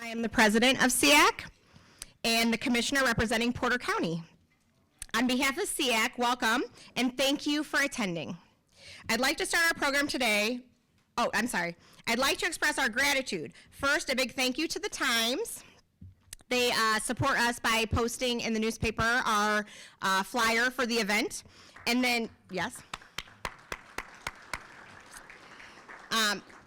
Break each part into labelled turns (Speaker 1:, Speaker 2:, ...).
Speaker 1: I am the president of SEAC and the commissioner representing Porter County. On behalf of SEAC, welcome and thank you for attending. I'd like to start our program today. I'd like to express our gratitude. First, a big thank you to the Times. They support us by posting in the newspaper our flyer for the event. And then, yes.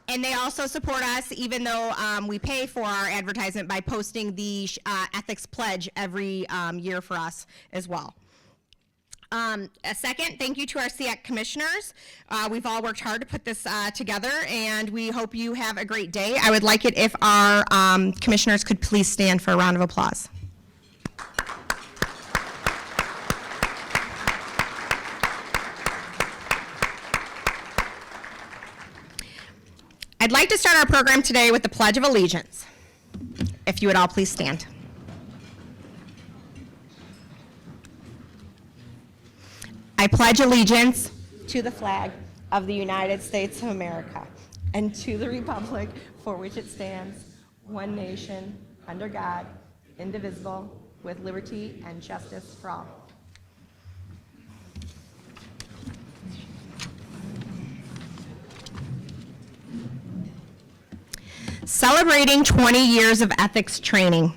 Speaker 1: And they also support us, even though we pay for our advertisement, by posting the ethics pledge every year for us as well. A second, thank you to our SEAC commissioners. We've all worked hard to put this together, and we hope you have a great day. I would like it if our commissioners could please stand for a round of applause. I'd like to start our program today with the Pledge of Allegiance. If you would all please stand. I pledge allegiance to the flag of the United States of America and to the republic for which it stands, one nation, under God, indivisible, with liberty and justice for all. Celebrating 20 years of ethics training.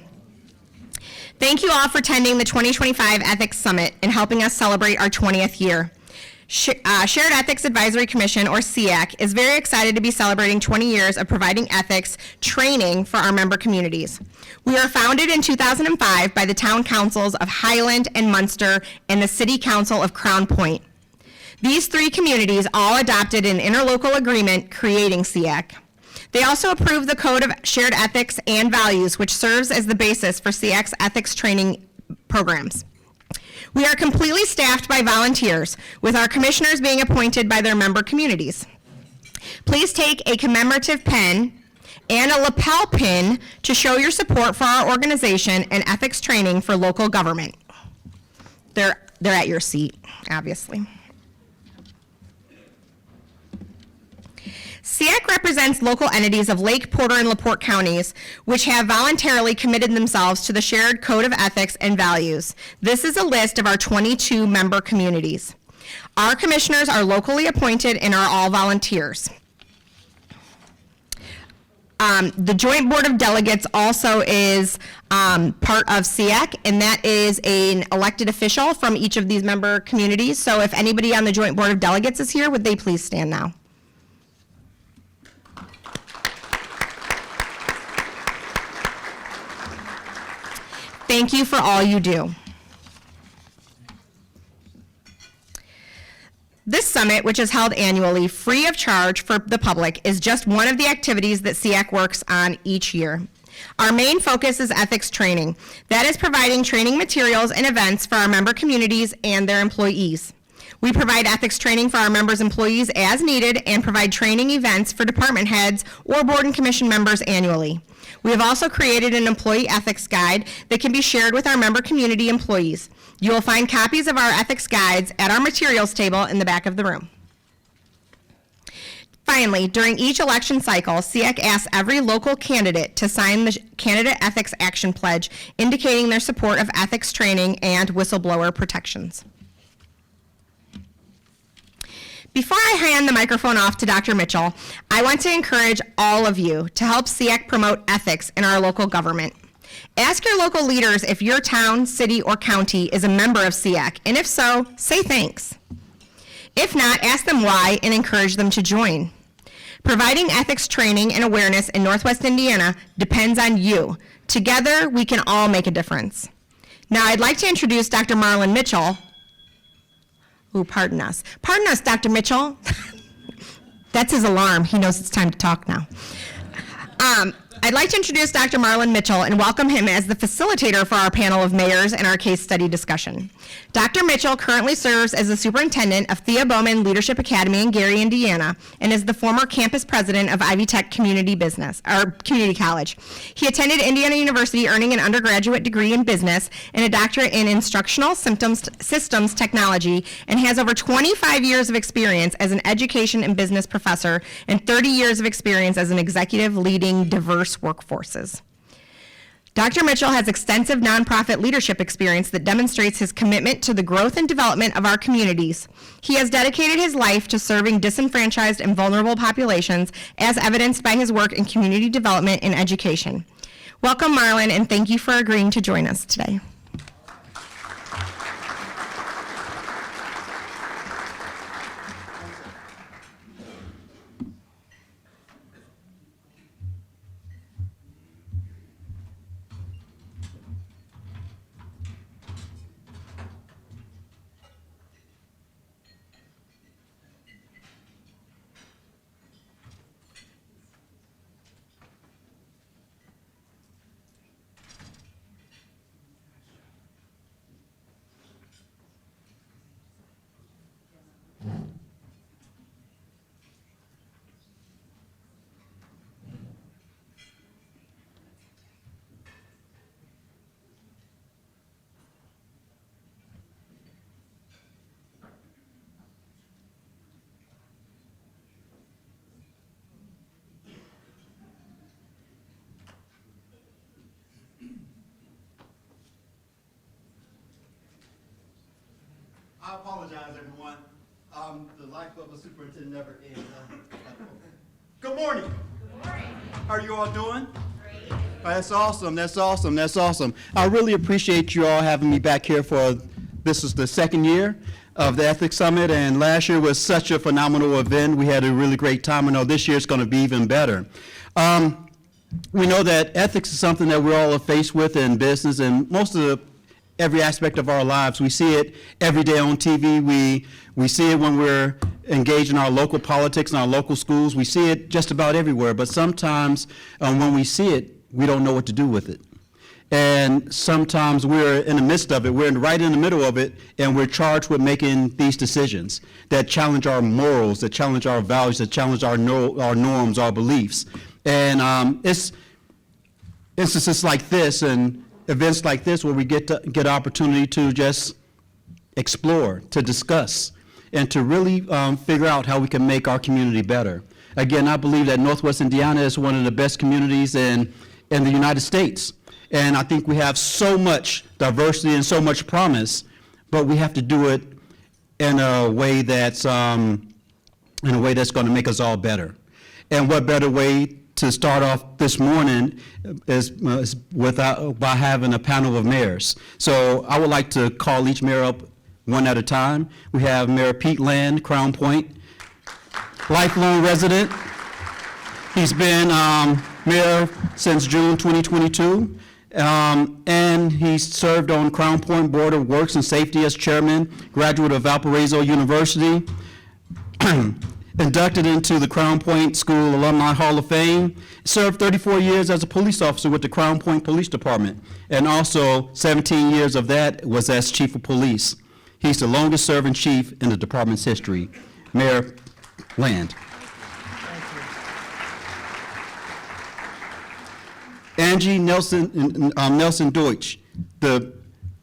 Speaker 1: Thank you all for attending the 2025 Ethics Summit and helping us celebrate our 20th year. Shared Ethics Advisory Commission, or SEAC, is very excited to be celebrating 20 years of providing ethics training for our member communities. We are founded in 2005 by the town councils of Highland and Munster and the City Council of Crown Point. These three communities all adopted an interlocal agreement creating SEAC. They also approved the Code of Shared Ethics and Values, which serves as the basis for SEAC's ethics training programs. We are completely staffed by volunteers, with our commissioners being appointed by their member communities. Please take a commemorative pen and a lapel pin to show your support for our organization and ethics training for local government. They're at your seat, obviously. SEAC represents local entities of Lake, Porter, and LaPorte counties, which have voluntarily committed themselves to the shared Code of Ethics and Values. This is a list of our 22 member communities. Our commissioners are locally appointed and are all volunteers. The Joint Board of Delegates also is part of SEAC, and that is an elected official from each of these member communities. So if anybody on the Joint Board of Delegates is here, would they please stand now? Thank you for all you do. This summit, which is held annually free of charge for the public, is just one of the activities that SEAC works on each year. Our main focus is ethics training. That is providing training materials and events for our member communities and their employees. We provide ethics training for our members' employees as needed and provide training events for department heads or board and commission members annually. We have also created an employee ethics guide that can be shared with our member community employees. You will find copies of our ethics guides at our materials table in the back of the room. Finally, during each election cycle, SEAC asks every local candidate to sign the Candidate Ethics Action Pledge, indicating their support of ethics training and whistleblower protections. Before I hand the microphone off to Dr. Mitchell, I want to encourage all of you to help SEAC promote ethics in our local government. Ask your local leaders if your town, city, or county is a member of SEAC, and if so, say thanks. If not, ask them why and encourage them to join. Providing ethics training and awareness in Northwest Indiana depends on you. Together, we can all make a difference. Now, I'd like to introduce Dr. Marlon Mitchell. Ooh, pardon us. Pardon us, Dr. Mitchell. That's his alarm. He knows it's time to talk now. I'd like to introduce Dr. Marlon Mitchell and welcome him as the facilitator for our panel of mayors and our case study discussion. Dr. Mitchell currently serves as the superintendent of Thea Bowman Leadership Academy in Gary, Indiana, and is the former campus president of Ivy Tech Community College. He attended Indiana University, earning an undergraduate degree in business and a doctorate in instructional systems technology, and has over 25 years of experience as an education and business professor and 30 years of experience as an executive leading diverse workforces. Dr. Mitchell has extensive nonprofit leadership experience that demonstrates his commitment to the growth and development of our communities. He has dedicated his life to serving disenfranchised and vulnerable populations, as evidenced by his work in community development and education. Welcome, Marlon, and thank you for agreeing to join us today.
Speaker 2: I apologize, everyone. The life of a superintendent never ends. Good morning. Good morning. How are you all doing? Great. That's awesome. That's awesome. That's awesome. I really appreciate you all having me back here for, this is the second year of the Ethics Summit, and last year was such a phenomenal event. We had a really great time. I know this year it's going to be even better. We know that ethics is something that we're all faced with in business, and most of every aspect of our lives. We see it every day on TV. We see it when we're engaged in our local politics, in our local schools. We see it just about everywhere, but sometimes when we see it, we don't know what to do with it. And sometimes we're in the midst of it, we're right in the middle of it, and we're charged with making these decisions that challenge our morals, that challenge our values, that challenge our norms, our beliefs. And it's instances like this and events like this where we get opportunity to just explore, to discuss, and to really figure out how we can make our community better. Again, I believe that Northwest Indiana is one of the best communities in the United States. And I think we have so much diversity and so much promise, but we have to do it in a way that's going to make us all better. And what better way to start off this morning is by having a panel of mayors. So I would like to call each mayor up one at a time. We have Mayor Pete Land, Crown Point, lifelong resident. He's been mayor since June 2022, and he's served on Crown Point Board of Works and Safety as chairman, graduate of Valparaiso University, inducted into the Crown Point School Alumni Hall of Fame, served 34 years as a police officer with the Crown Point Police Department, and also 17 years of that was as chief of police. He's the longest serving chief in the department's history. Mayor Land. Angie Nelson Deutsch, the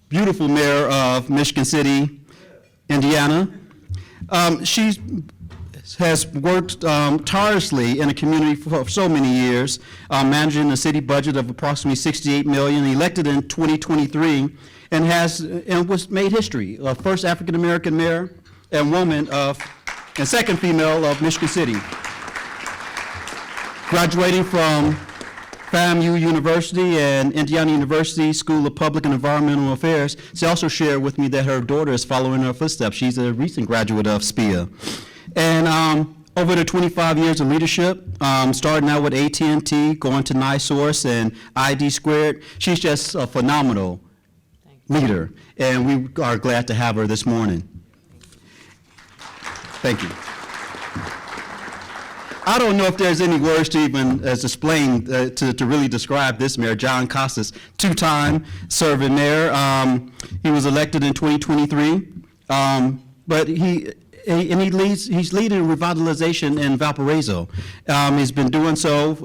Speaker 2: beautiful mayor of Michigan City, Indiana. She has worked tirelessly in the community for so many years, managing a city budget of approximately $68 million, elected in 2023, and was made history, first African-American mayor and woman and second female of Michigan City. Graduating from FAMU University and Indiana University School of Public and Environmental Affairs, she also shared with me that her daughter is following her footsteps. She's a recent graduate of SPIA. And over the 25 years of leadership, starting out with AT&T, going to NiSource and ID Squared, she's just a phenomenal leader, and we are glad to have her this morning. Thank you. I don't know if there's any words to even explain to really describe this mayor, John Costas, two-time serving mayor. He was elected in 2023, but he's leading revitalization in Valparaiso. He's been doing so.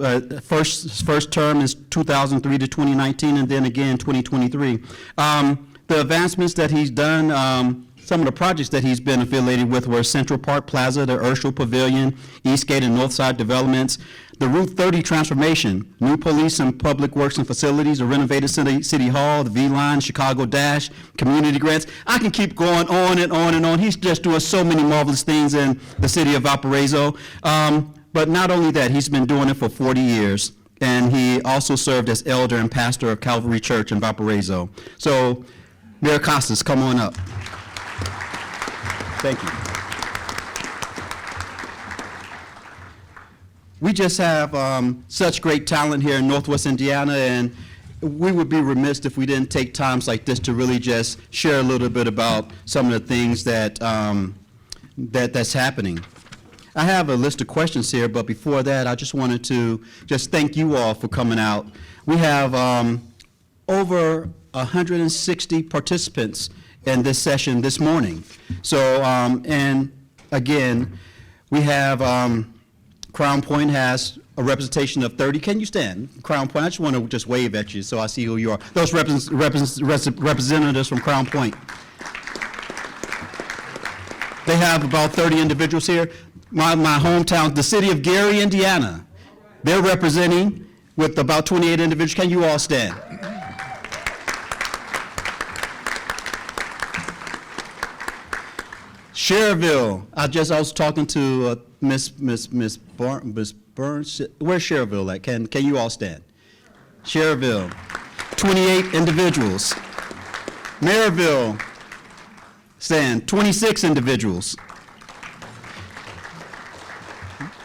Speaker 2: First term is 2003 to 2019, and then again 2023. The advancements that he's done some of the projects that he's been affiliated with were Central Park Plaza, the Urshel Pavilion, Eastgate and Northside developments, the Route 30 transformation, new police and public works and facilities, the renovated City Hall, the V-Line, Chicago Dash, community grants. I can keep going on and on and on. He's just doing so many marvelous things in the city of Valparaiso. But not only that, he's been doing it for 40 years, and he also served as elder and pastor of Calvary Church in Valparaiso. So, Mayor Costas, come on up. Thank you. We just have such great talent here in Northwest Indiana, and we would be remiss if we didn't take times like this to really just share a little bit about some of the things that, that's happening. I have a list of questions here, but before that, I just wanted to just thank you all for coming out. We have over 160 participants in this session this morning. So, and again, we have Crown Point has a representation of 30. Can you stand? Crown Point, I just want to just wave at you so I see who you are. Those representatives from Crown Point. They have about 30 individuals here. My hometown, the city of Gary, Indiana, they're representing with about 28 individuals. Can you all stand? Cherville, I was talking to Miss Burns. Where's Cherville at? Can you all stand? Cherville, 28 individuals. Maryville, stand, 26 individuals.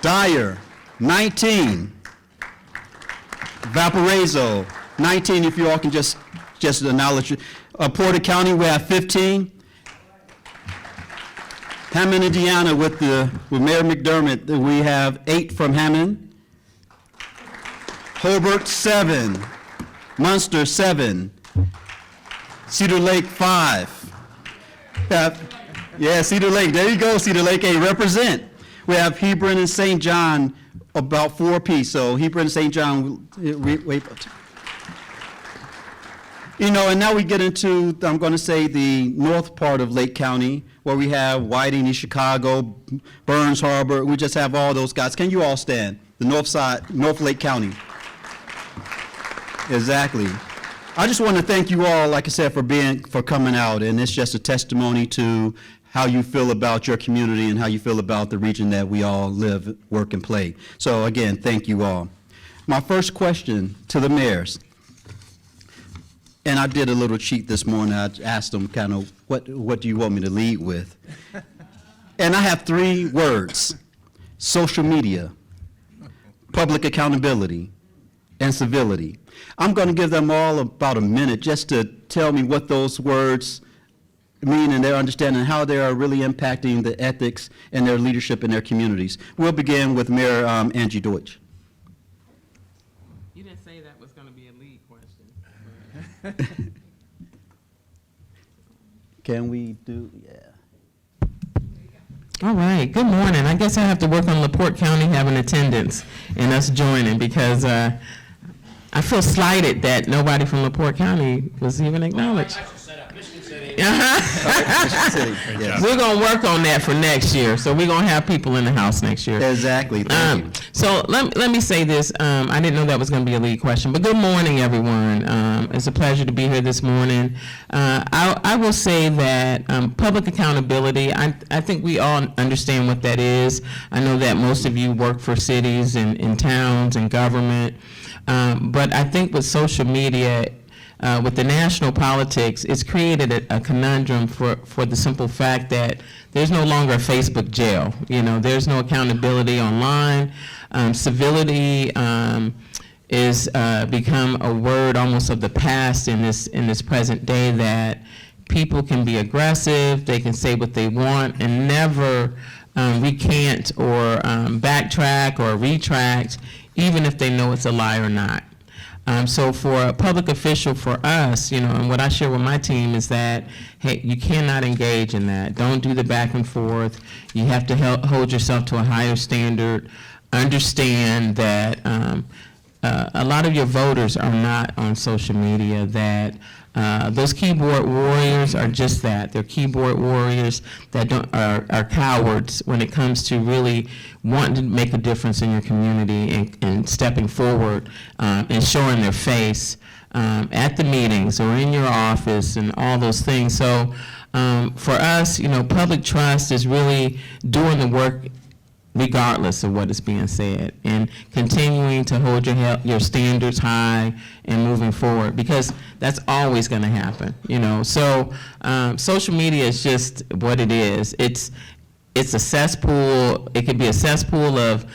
Speaker 2: Dyer, 19. Valparaiso, 19, if you all can just acknowledge it. Porter County, we have 15. Hammond, Indiana, with Mayor McDermott, we have 8 from Hammond. Hobart, 7. Munster, 7. Cedar Lake, 5. Yeah, Cedar Lake, there you go, Cedar Lake, hey, represent. We have Hebron and St. John, about 4 apiece. So Hebron and St. John, wait. You know, and now we get into, I'm going to say, the north part of Lake County, where we have Whiting, East Chicago, Burns Harbor. We just have all those guys. Can you all stand? The north side, North Lake County. Exactly. I just want to thank you all, like I said, for coming out, and it's just a testimony to how you feel about your community and how you feel about the region that we all live, work, and play. So again, thank you all. My first question to the mayors, and I did a little cheat this morning. I asked them kind of, what do you want me to lead with? And I have 3 words: social media, public accountability, and civility. I'm going to give them all about a minute just to tell me what those words mean and their understanding, how they are really impacting the ethics and their leadership in their communities. We'll begin with Mayor Angie Deutsch.
Speaker 3: You didn't say that was going to be a lead question.
Speaker 2: Can we do, yeah.
Speaker 3: All right, good morning. I guess I have to work on LaPorte County having attendance and us joining, because I feel slighted that nobody from LaPorte County was even acknowledged. We're going to work on that for next year. So we're going to have people in the house next year.
Speaker 2: Exactly. Thank you.
Speaker 3: So let me say this. I didn't know that was going to be a lead question, but good morning, everyone. It's a pleasure to be here this morning. I will say that public accountability, I think we all understand what that is. I know that most of you work for cities and towns and government. But I think with social media, with the national politics, it's created a conundrum for the simple fact that there's no longer a Facebook jail. You know, there's no accountability online. Civility is become a word almost of the past in this present day, that people can be aggressive, they can say what they want and never recant or backtrack or retract, even if they know it's a lie or not. So for a public official, for us, you know, and what I share with my team is that, hey, you cannot engage in that. Don't do the back and forth. You have to hold yourself to a higher standard. Understand that a lot of your voters are not on social media, that Those keyboard warriors are just that. They're keyboard warriors that are cowards when it comes to really wanting to make a difference in your community and stepping forward and showing their face at the meetings or in your office and all those things. So for us, public trust is really doing the work regardless of what is being said, and continuing to hold your standards high and moving forward, because that's always going to happen, So social media is just what it is. It's a cesspool. It can be a cesspool of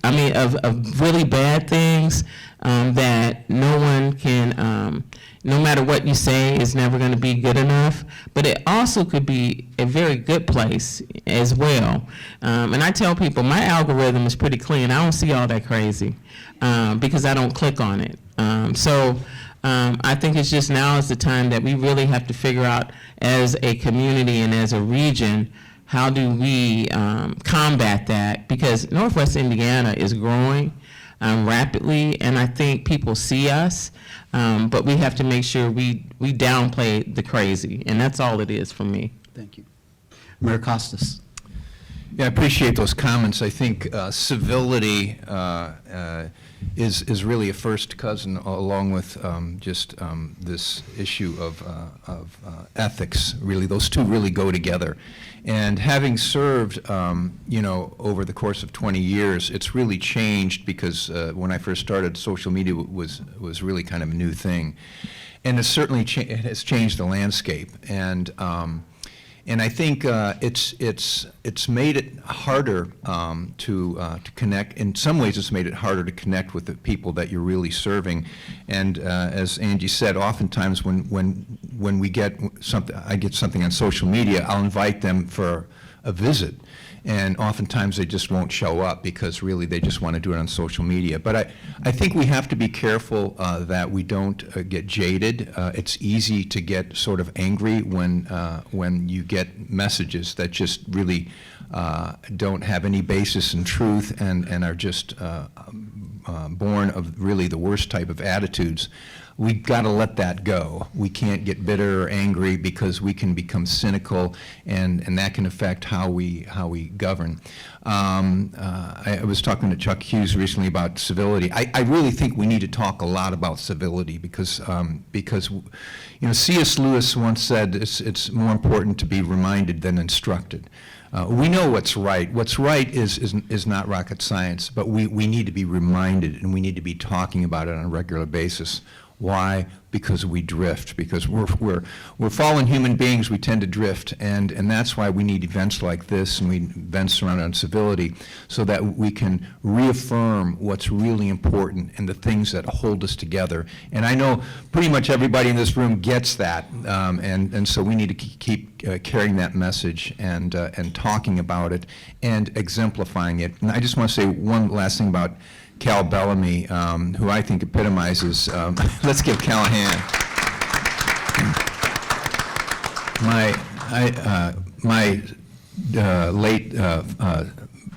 Speaker 3: of really bad things that no one can, no matter what you say, is never going to be good enough. But it also could be a very good place as well. And I tell people my algorithm is pretty clean. I don't see all that crazy because I don't click on it. I think it's just now is the time that we really have to figure out as a community and as a region, how do we combat that? Because Northwest Indiana is growing rapidly, and I think people see us, but we have to make sure we downplay the crazy, and that's all it is for me.
Speaker 2: Thank you. Mayor Costas.
Speaker 4: Yeah, I appreciate those comments. I think civility is really a first cousin, along with this issue of ethics. Really, those two really go together. And having served, over the course of 20 years, it's really changed because when I first started, social media was really kind of a new thing, and it's certainly it has changed the landscape. And I think it's made it harder to connect. In some ways, it's made it harder to connect with the people that you're really serving. And as Angie said, oftentimes when we get something, I get something on social media, I'll invite them for a visit. And oftentimes they just won't show up because really they just want to do it on social media. But I think we have to be careful that we don't get jaded. It's easy to get sort of angry when you get messages that just really don't have any basis in truth and are just born of really the worst type of attitudes. We've got to let that go. We can't get bitter or angry because we can become cynical, and that can affect how we govern. I was talking to Chuck Hughes recently about civility. I really think we need to talk a lot about civility because C.S. Lewis once said it's more important to be reminded than instructed. We know what's right. What's right is not rocket science, but we need to be reminded, and we need to be talking about it on a regular basis. Why? Because we drift. Because we're fallen human beings. We tend to drift, and that's why we need events like this, and events surrounded on civility, so that we can reaffirm what's really important and the things that hold us together. And I know pretty much everybody in this room gets that, and so we need to keep carrying that message and talking about it and exemplifying it. And I just want to say one last thing about Cal Bellamy, who I think epitomizes, let's give Cal a hand. My late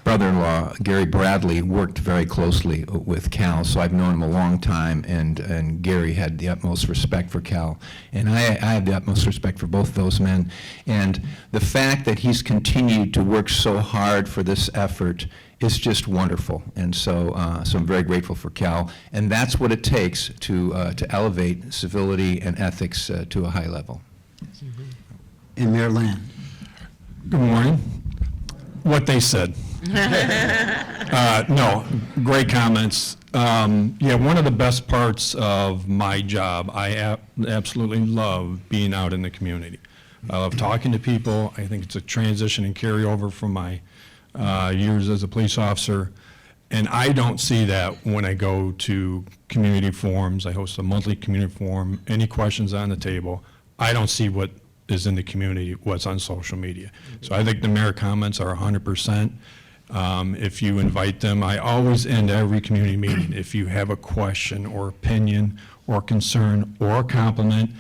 Speaker 4: brother-in-law, Gary Bradley, worked very closely with Cal, so I've known him a long time, and Gary had the utmost respect for Cal, and I have the utmost respect for both of those men. And the fact that he's continued to work so hard for this effort is just wonderful, and so I'm very grateful for Cal, and that's what it takes to elevate civility and ethics to a high level.
Speaker 2: And Mayor Land.
Speaker 5: Good morning. What they said. No, great comments. Yeah, one of the best parts of my job, I absolutely love being out in the community. I love talking to people. I think it's a transition and carryover from my years as a police officer, and I don't see that when I go to community forums. I host a monthly community forum. Any questions on the table, I don't see what is in the community, what's on social media. So I think the mayor comments are 100%. If you invite them, I always end every community meeting. If you have a question or opinion or concern or compliment,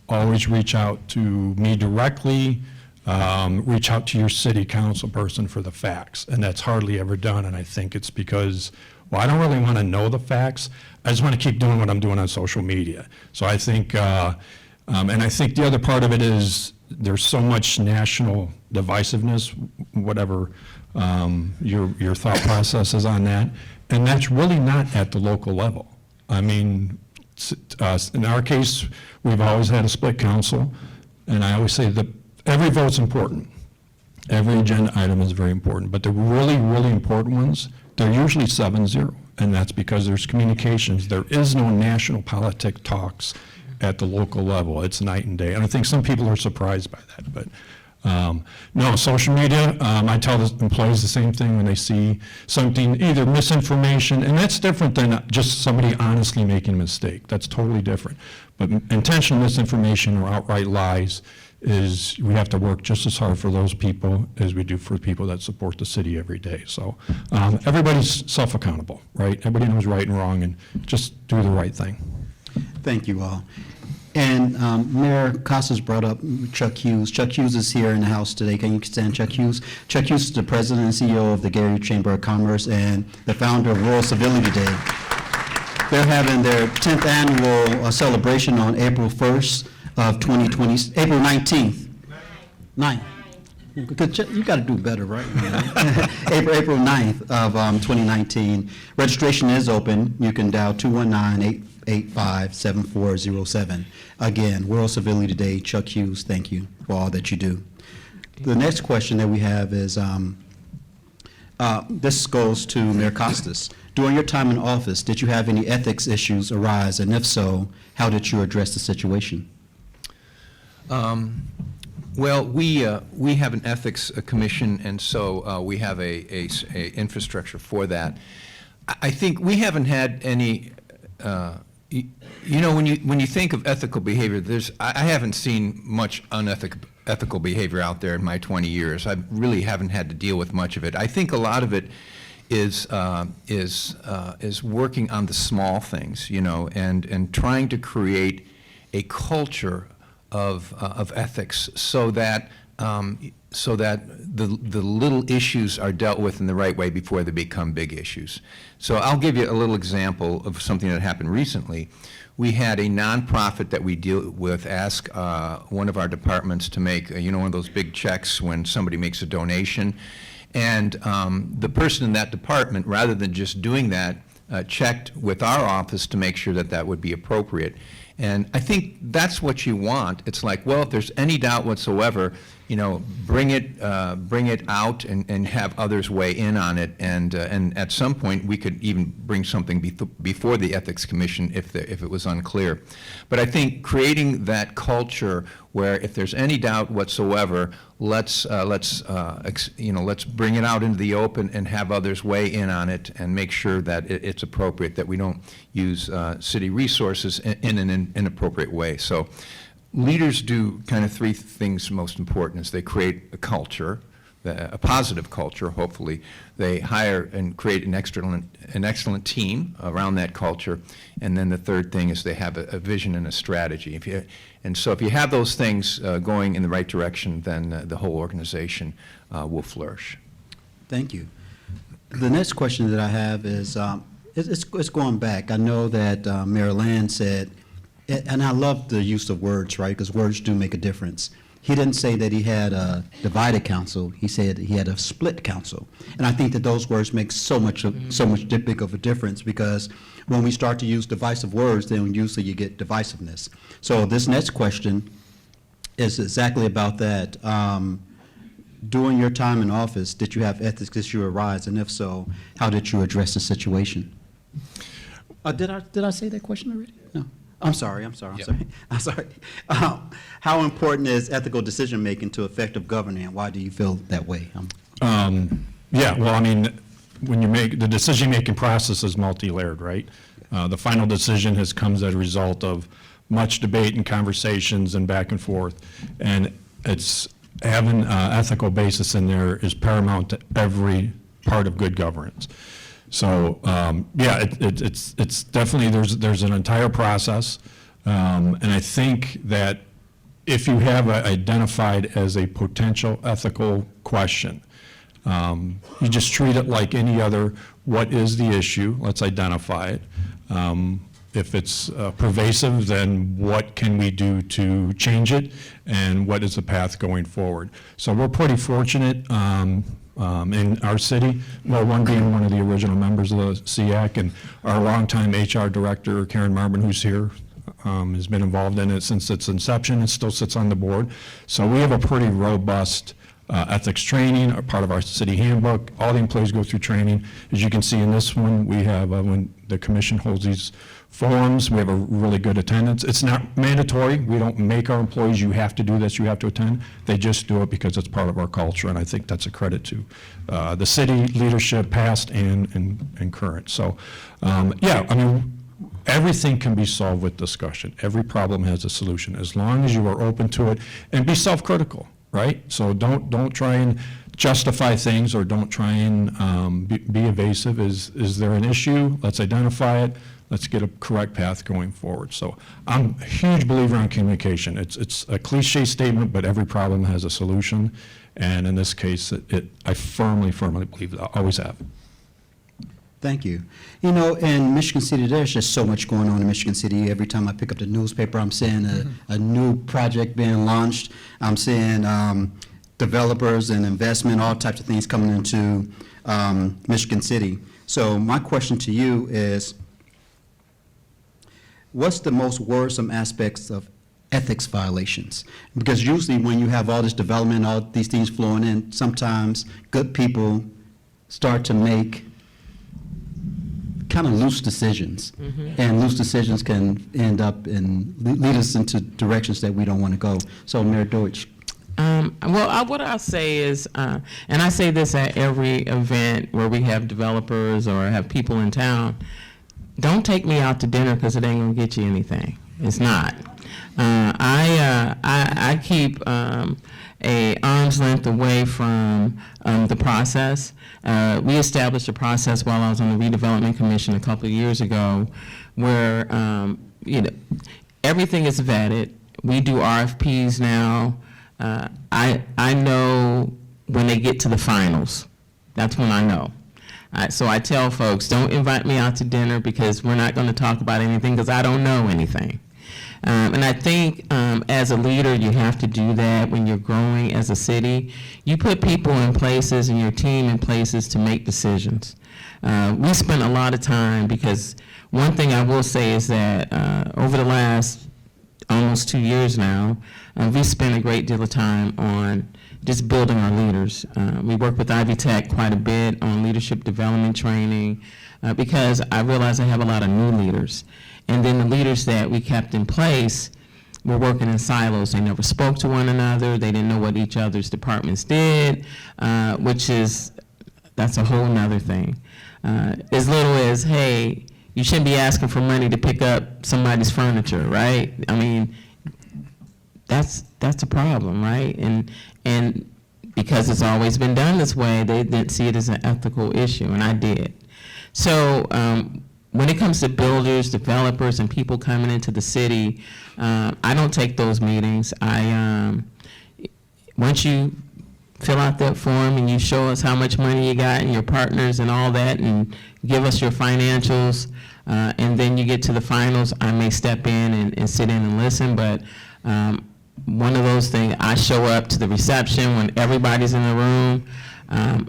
Speaker 5: always reach out to me directly. Reach out to your city council person for the facts, and that's hardly ever done, and I think it's because well, I don't really want to know the facts. I just want to keep doing what I'm doing on social media. So I think, and I think the other part of it is there's so much national divisiveness, whatever your thought process is on that, and that's really not at the local level. I mean, in our case, we've always had a split council, and I always say that every vote's important. Every agenda item is very important, but the really, really important ones, they're usually 7-0, and that's because there's communications. There is no national politic talks at the local level. It's night and day, and I think some people are surprised by that, but no, social media, I tell the employees the same thing when they see something, either misinformation, and that's different than just somebody honestly making a mistake. That's totally different. But intentional misinformation or outright lies is, we have to work just as hard for those people as we do for people that support the city every day. So everybody's self-accountable, right? Everybody knows right and wrong, and just do the right thing.
Speaker 2: Thank you all. And Mayor Costas brought up Chuck Hughes. Chuck Hughes is here in the house today. Can you stand, Chuck Hughes? Chuck Hughes is the president and CEO of the Gary Chamber of Commerce and the founder of Rural Civility Day. They're having their 10th annual celebration on April 1st of 2020, April 19th. 9th. You got to do better, right? April 9th of 2019. Registration is open. You can dial 219-885-7407. Again, World Civility Day. Chuck Hughes, thank you for all that you do. The next question that we have is, this goes to Mayor Costas. During your time in office, did you have any ethics issues arise? And if so, how did you address the situation?
Speaker 4: Well, we have an ethics commission, and so we have a infrastructure for that. I think we haven't had any. When you think of ethical behavior, I haven't seen much unethical behavior out there in my 20 years. I really haven't had to deal with much of it. I think a lot of it is working on the small things, and trying to create a culture of ethics so that the little issues are dealt with in the right way before they become big issues. So I'll give you a little example of something that happened recently. We had a nonprofit that we deal with ask one of our departments to make, one of those big checks when somebody makes a donation. And the person in that department, rather than just doing that, checked with our office to make sure that that would be appropriate. And I think that's what you want. It's like, well, if there's any doubt whatsoever, bring it out and have others weigh in on it. And at some point, we could even bring something before the Ethics Commission if it was unclear. But I think creating that culture where if there's any doubt whatsoever, let's bring it out into the open and have others weigh in on it and make sure that it's appropriate, that we don't use city resources in an inappropriate way. So leaders do kind of three things most important: is they create a culture, a positive culture, hopefully. They hire and create an excellent team around that culture. And then the third thing is they have a vision and a strategy. So if you have those things going in the right direction, then the whole organization will flourish.
Speaker 2: Thank you. The next question that I have is, it's going back. I know that Mayor Land said, and I love the use of words, right, because words do make a difference. He didn't say that he had a divided council. He said he had a split council. And I think that those words make so much big of a difference, because when we start to use divisive words, then usually you get divisiveness. So this next question is exactly about that. During your time in office, did you have ethics issues arise? And if so, how did you address the situation? Did I say that question already? No. I'm sorry. How important is ethical decision-making to effective governing, and why do you feel that way?
Speaker 5: Yeah, well, I mean, when you make, the decision-making process is multi-layered, right? The final decision comes as a result of much debate and conversations and back and forth, and it's having ethical basis in there is paramount to every part of good governance. So yeah, it's definitely, there's an entire process, and I think that if you have identified as a potential ethical question, You just treat it like any other, what is the issue? Let's identify it. If it's pervasive, then what can we do to change it, and what is the path going forward? So we're pretty fortunate in our city, well, one being one of the original members of the SEAC, and our longtime HR director, Karen Marvin, who's here, has been involved in it since its inception and still sits on the board. So we have a pretty robust ethics training, a part of our city handbook. All the employees go through training. As you can see in this one, we have, when the commission holds these forums, we have a really good attendance. It's not mandatory. We don't make our employees, you have to do this, you have to attend. They just do it because it's part of our culture, and I think that's a credit to the city leadership, past and current. So, yeah, I mean, everything can be solved with discussion. Every problem has a solution, as long as you are open to it, and be self-critical, right? So don't try and justify things, or don't try and be evasive. Is there an issue? Let's identify it. Let's get a correct path going forward. So I'm a huge believer in communication. It's a cliche statement, but every problem has a solution. And in this case, I firmly believe that. I always have.
Speaker 2: Thank you. You know, in Michigan City, there's just so much going on in Michigan City. Every time I pick up the newspaper, I'm seeing a new project being launched. I'm seeing developers and investment, all types of things coming into Michigan City. So my question to you is, what's the most worrisome aspects of ethics violations? Because usually when you have all this development, all these things flowing in, sometimes good people start to make kind of loose decisions. And loose decisions can end up and lead us into directions that we don't want to go. So Mayor Deutsch.
Speaker 3: What I'll say is, and I say this at every event where we have developers or have people in town, don't take me out to dinner because it ain't gonna get you anything. It's not. I keep a arm's length away from the process. We established a process while I was on the redevelopment commission a couple of years ago, where everything is vetted. We do RFPs now. I know when they get to the finals. That's when I know. So I tell folks, don't invite me out to dinner because we're not going to talk about anything because I don't know anything. And I think as a leader, you have to do that when you're growing as a city. You put people in places and your team in places to make decisions. We spent a lot of time, because one thing I will say is that over the last almost 2 years now, we spent a great deal of time on just building our leaders. We work with Ivy Tech quite a bit on leadership development training because I realize I have a lot of new leaders. And then the leaders that we kept in place were working in silos. They never spoke to one another. They didn't know what each other's departments did, that's a whole nother thing. As little as, hey, you shouldn't be asking for money to pick up somebody's furniture, right? I mean, that's a problem, right? And because it's always been done this way, they didn't see it as an ethical issue, and I did. So when it comes to builders, developers, and people coming into the city, I don't take those meetings. Once you fill out that form and you show us how much money you got and your partners and all that, and give us your financials, and then you get to the finals, I may step in and sit in and listen, but one of those things, I show up to the reception when everybody's in the room.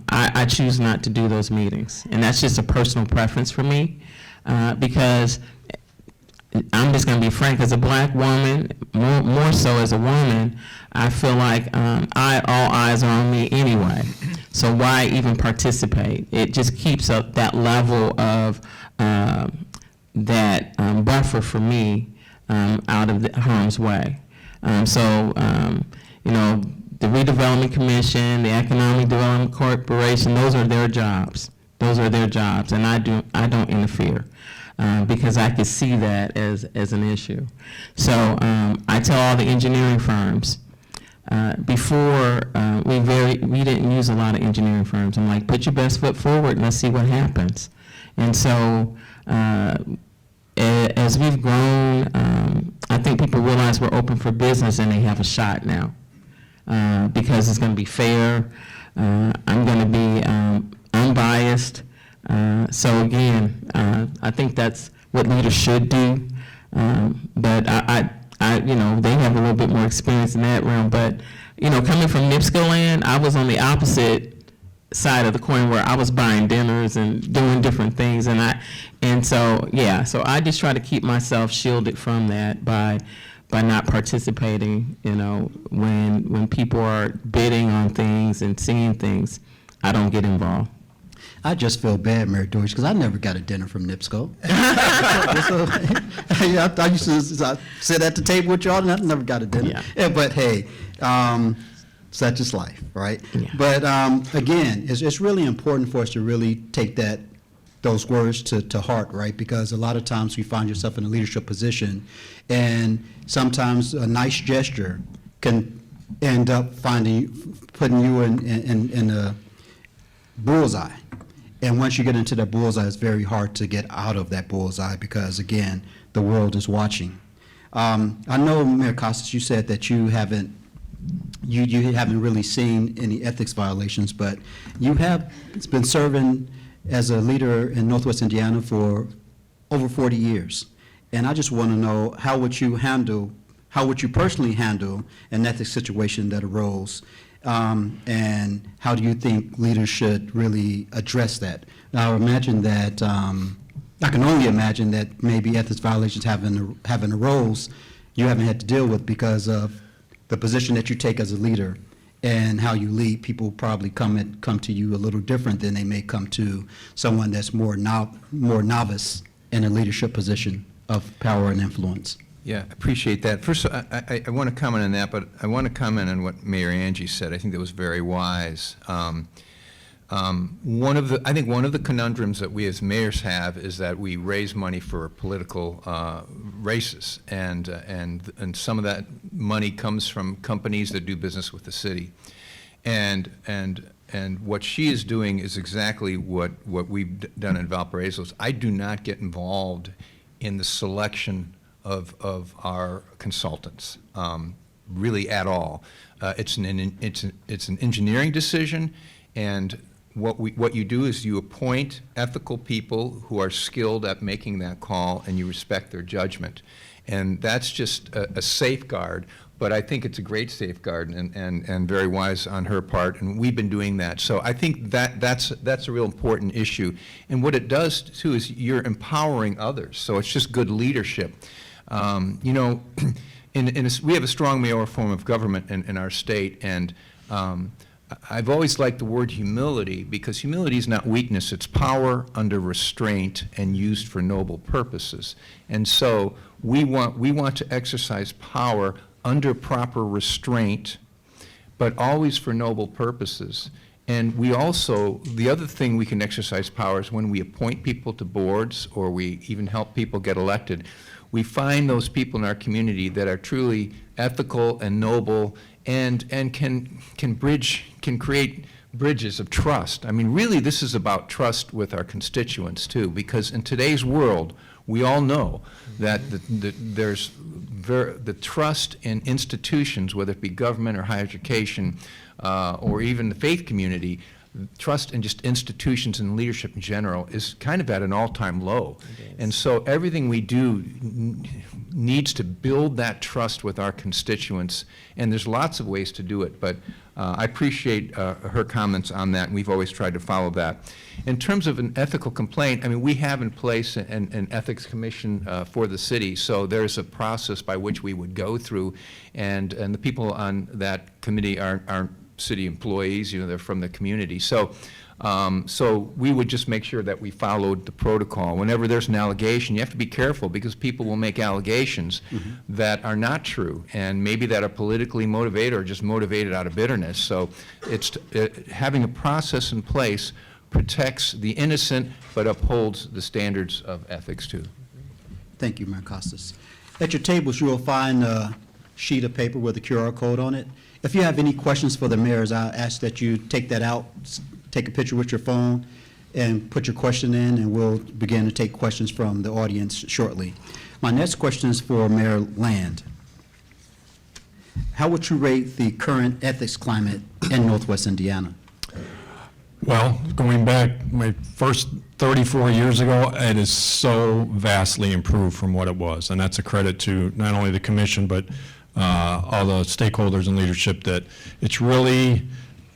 Speaker 3: I choose not to do those meetings, and that's just a personal preference for me, because I'm just going to be frank, as a black woman, more so as a woman, I feel like all eyes are on me anyway. So why even participate? It just keeps up that level of that buffer for me out of the harm's way. The Redevelopment Commission, the Economic Development Corporation, those are their jobs. Those are their jobs, and I don't interfere. Because I could see that as an issue. So I tell all the engineering firms, before we didn't use a lot of engineering firms. I'm like, put your best foot forward and let's see what happens. And so as we've grown, I think people realize we're open for business and they have a shot now because it's going to be fair. I'm going to be unbiased. So again, I think that's what leaders should do. But you know, they have a little bit more experience in that realm. But, you know, coming from NIPSCO land, I was on the opposite side of the coin where I was buying dinners and doing different things. So I just try to keep myself shielded from that by not participating, you know, when people are bidding on things and seeing things, I don't get involved.
Speaker 2: I just feel bad, Mary Doris, because I never got a dinner from NIPSCO. I used to sit at the table with y'all, and I never got a dinner.
Speaker 3: Yeah.
Speaker 2: But hey, such is life, right?
Speaker 3: Yeah.
Speaker 2: But again, it's really important for us to really take those words to heart, right? Because a lot of times we find yourself in a leadership position, and sometimes a nice gesture can end up putting you in a bullseye. And once you get into that bullseye, it's very hard to get out of that bullseye because, again, the world is watching. I know, Mayor Costas, you said that you haven't really seen any ethics violations, but you have been serving as a leader in Northwest Indiana for over 40 years. And I just want to know, how would you personally handle an ethics situation that arose? And how do you think leaders should really address that? Now, I imagine that, I can only imagine that maybe ethics violations haven't arose, you haven't had to deal with because of the position that you take as a leader and how you lead. People probably come to you a little different than they may come to someone that's more novice in a leadership position of power and influence.
Speaker 4: Yeah, appreciate that. First, I want to comment on that, but I want to comment on what Mayor Angie said. I think that was very wise. I think one of the conundrums that we as mayors have is that we raise money for political races, and some of that money comes from companies that do business with the city, and what she is doing is exactly what we've done in Valparaiso. I do not get involved in the selection of our consultants, really at all. It's an engineering decision, and what you do is you appoint ethical people who are skilled at making that call, and you respect their judgment, and that's just a safeguard. But I think it's a great safeguard and very wise on her part, and we've been doing that. So I think that's a real important issue. And what it does too is you're empowering others. So it's just good leadership. You know, we have a strong mayoral form of government in our state, and I've always liked the word humility, because humility is not weakness, it's power under restraint and used for noble purposes. And so we want to exercise power under proper restraint, but always for noble purposes. And we also, the other thing we can exercise power is when we appoint people to boards, or we even help people get elected. We find those people in our community that are truly ethical and noble, and can create bridges of trust. I mean, really, this is about trust with our constituents too, because in today's world, we all know that there's the trust in institutions, whether it be government or higher education, or even the faith community. Trust in just institutions and leadership in general is kind of at an all-time low. And so everything we do needs to build that trust with our constituents, and there's lots of ways to do it, but I appreciate her comments on that, and we've always tried to follow that. In terms of an ethical complaint, I mean, we have in place an ethics commission for the city, so there's a process by which we would go through, and the people on that committee aren't city employees, you know, they're from the community. So we would just make sure that we followed the protocol. Whenever there's an allegation, you have to be careful, because people will make allegations that are not true, and maybe that are politically motivated or just motivated out of bitterness. So having a process in place protects the innocent, but upholds the standards of ethics too.
Speaker 2: Thank you, Mayor Costas. At your tables, you will find a sheet of paper with a QR code on it. If you have any questions for the mayors, I ask that you take that out, take a picture with your phone, and put your question in, and we'll begin to take questions from the audience shortly. My next question is for Mayor Land. How would you rate the current ethics climate in Northwest Indiana?
Speaker 5: Well, going back my first 34 years ago, it is so vastly improved from what it was. And that's a credit to not only the commission, but all the stakeholders and leadership, that it's really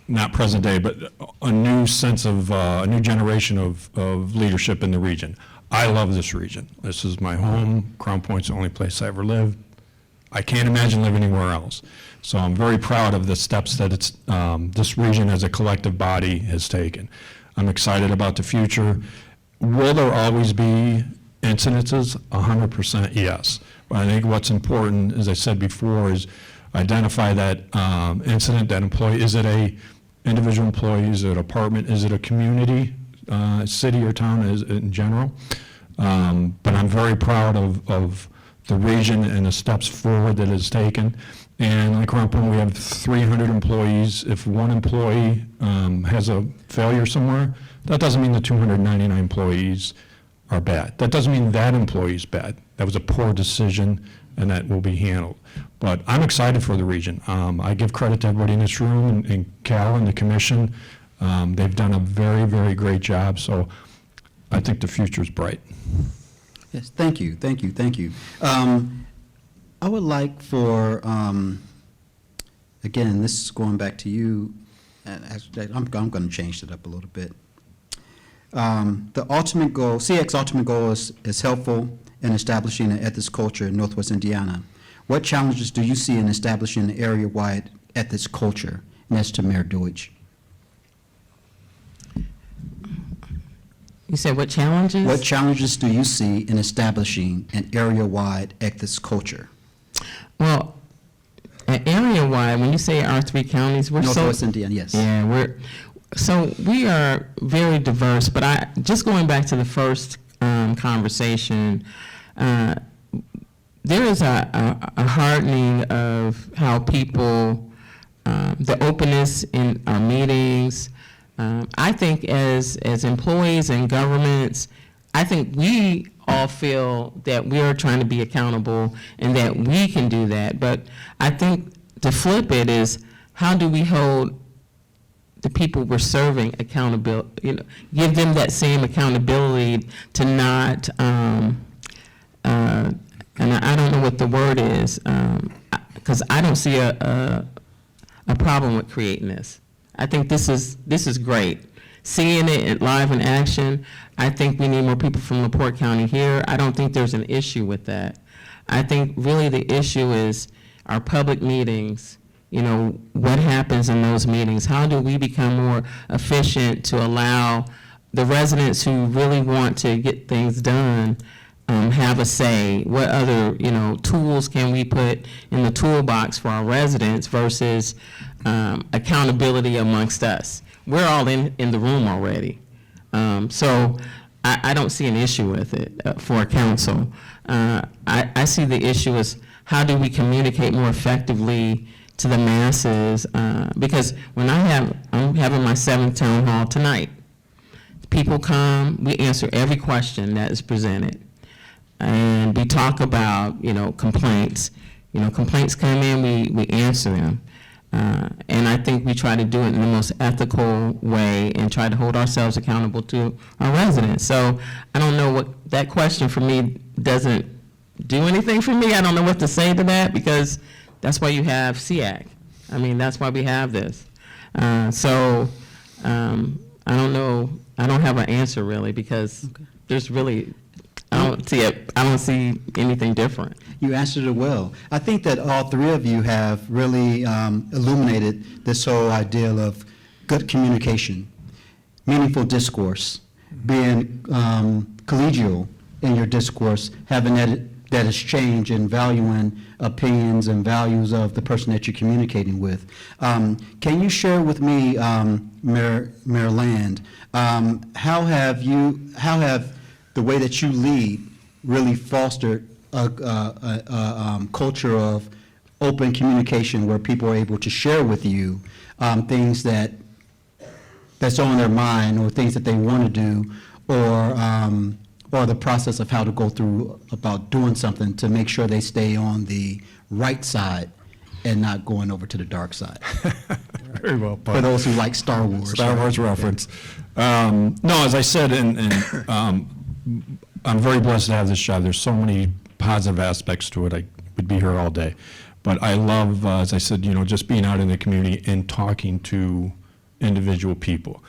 Speaker 5: not present day, but a new sense of, a new generation of leadership in the region. I love this region. This is my home. Crown Point's the only place I ever lived. I can't imagine living anywhere else. So I'm very proud of the steps that this region as a collective body has taken. I'm excited about the future. Will there always be incidences? 100% yes. But I think what's important, as I said before, is identify that incident, that employee. Is it a individual employee? Is it an apartment? Is it a community, city or town in general? But I'm very proud of the region and the steps forward that it's taken. And like Crown Point, we have 300 employees. If one employee has a failure somewhere, that doesn't mean the 299 employees are bad. That doesn't mean that employee is bad. That was a poor decision, and that will be handled. But I'm excited for the region. I give credit to everybody in this room and Cal and the commission. They've done a very, very great job. So I think the future is bright.
Speaker 2: Yes, thank you, thank you, thank you. I would like for, again, this is going back to you, and actually, I'm going to change it up a little bit. The ultimate goal, SEAC's ultimate goal is helpful in establishing an ethics culture in Northwest Indiana. What challenges do you see in establishing an area-wide ethics culture? And that's to Mayor Deutsch.
Speaker 3: You said what challenges?
Speaker 2: What challenges do you see in establishing an area-wide ethics culture?
Speaker 3: Well, area-wide, when you say our 3 counties, we're
Speaker 2: Northwest
Speaker 3: so...
Speaker 2: Indiana, yes.
Speaker 3: Yeah, we are very diverse, but just going back to the first conversation, there is a hardening of how people, the openness in our meetings. I think as employees and governments, I think we all feel that we are trying to be accountable and that we can do that. But I think to flip it is, how do we hold the people we're serving accountable, give them that same accountability to not, and I don't know what the word is, because I don't see a problem with creating this. I think this is great. Seeing it live in action, I think we need more people from LaPorte County here. I don't think there's an issue with that. I think really the issue is our public meetings, what happens in those meetings? How do we become more efficient to allow the residents who really want to get things done have a say? What other, tools can we put in the toolbox for our residents versus accountability amongst us? We're all in the room already. So I don't see an issue with it for a council. I see the issue as, how do we communicate more effectively to the masses? Because when I'm having my 7th town hall tonight. People come, we answer every question that is presented. And we talk about, complaints. Complaints come in, we answer them. And I think we try to do it in the most ethical way and try to hold ourselves accountable to our residents. So I don't know what, that question for me doesn't do anything for me. I don't know what to say to that, because that's why you have SEAC. I mean, that's why we have this. I don't know. I don't have an answer really, because there's really, I don't see anything different.
Speaker 2: You answered it well. I think that all 3 of you have really illuminated this whole idea of good communication, meaningful discourse, being collegial in your discourse, having that exchange and valuing opinions and values of the person that you're communicating with. Can you share with me, Mayor Land, how have the way that you lead really fostered a culture of open communication where people are able to share with you things that's on their mind, or things that they want to do, or the process of how to go through about doing something to make sure they stay on the right side and not going over to the dark side?
Speaker 5: Very well put.
Speaker 2: For those who like Star Wars.
Speaker 5: Star Wars reference. No, as I said, I'm very blessed to have this job. There's so many positive aspects to it. I would be here all day. But I love, as I said, just being out in the community and talking to individual people.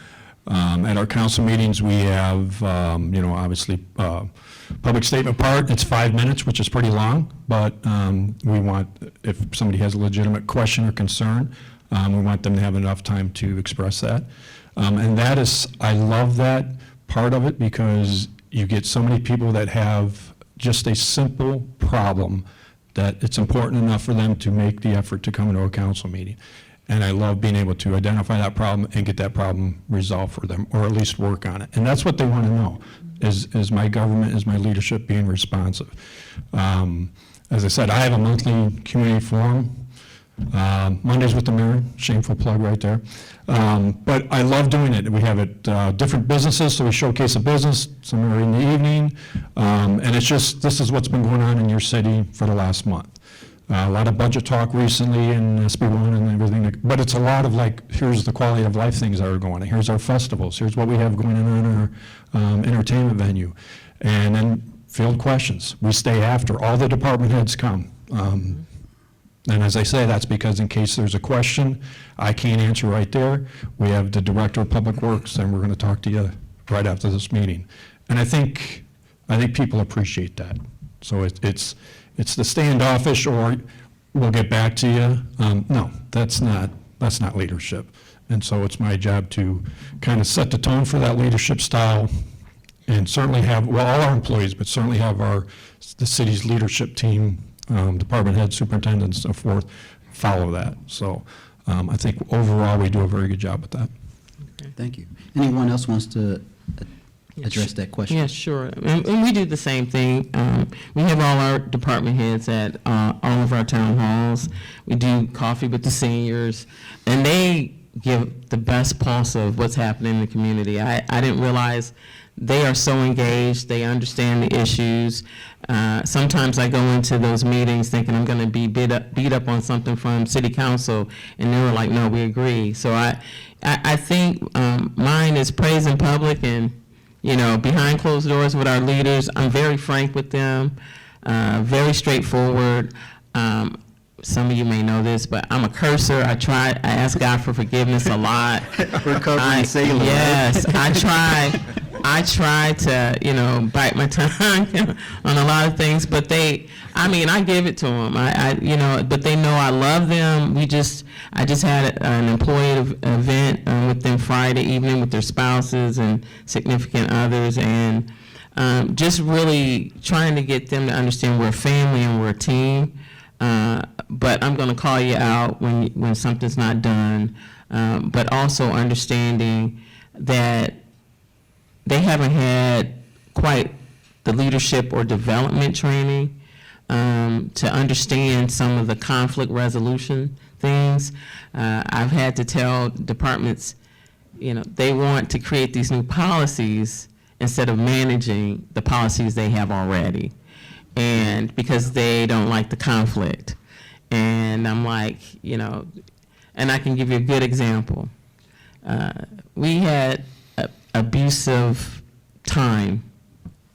Speaker 5: At our council meetings, we have, obviously, public statement part. It's 5 minutes, which is pretty long, but we want, if somebody has a legitimate question or concern, we want them to have enough time to express that. And that is, I love that part of it because you get so many people that have just a simple problem that it's important enough for them to make the effort to come into a council meeting. And I love being able to identify that problem and get that problem resolved for them, or at least work on it. And that's what they want to know, is my government, is my leadership being responsive. As I said, I have a monthly community forum, Mondays with the mayor, shameful plug right there. But I love doing it. We have it, different businesses, so we showcase a business, somewhere in the evening. And it's just, this is what's been going on in your city for the last month. A lot of budget talk recently and SB1 and everything, but it's a lot of here's the quality of life things that are going on. Here's our festivals. Here's what we have going on in our entertainment venue. And then field questions. We stay after. All the department heads come. And as I say, that's because in case there's a question I can't answer right there, we have the Director of Public Works, and we're going to talk to you right after this meeting. And I think people appreciate that. So it's the standoffish or we'll get back to you. No, that's not leadership. And so it's my job to kind of set the tone for that leadership style and certainly have, well, all our employees, but certainly have the city's leadership team, department head, superintendent, and so forth, follow that. So I think overall we do a very good job with that.
Speaker 2: Thank you. Anyone else wants to address that question?
Speaker 3: Yeah, sure. And we do the same thing. We have all our department heads at all of our town halls. We do coffee with the seniors, and they give the best pulse of what's happening in the community. I didn't realize they are so engaged. They understand the issues. Sometimes I go into those meetings thinking I'm going to be beat up on something from city council, and they were like, no, we agree. So I think mine is praise in public and, behind closed doors with our leaders. I'm very frank with them, very straightforward. Some of you may know this, but I'm a cursor. I ask God for forgiveness a lot.
Speaker 2: Recovering sailor.
Speaker 3: Yes, I try to, bite my tongue on a lot of things, but I give it to them. But they know I love them. I just had an employee event with them Friday evening with their spouses and significant others, and just really trying to get them to understand we're a family and we're a team. But I'm going to call you out when something's not done, but also understanding that they haven't had quite the leadership or development training to understand some of the conflict resolution things. I've had to tell departments, they want to create these new policies instead of managing the policies they have already, and because they don't like the conflict. And I'm like, and I can give you a good example. We had abusive time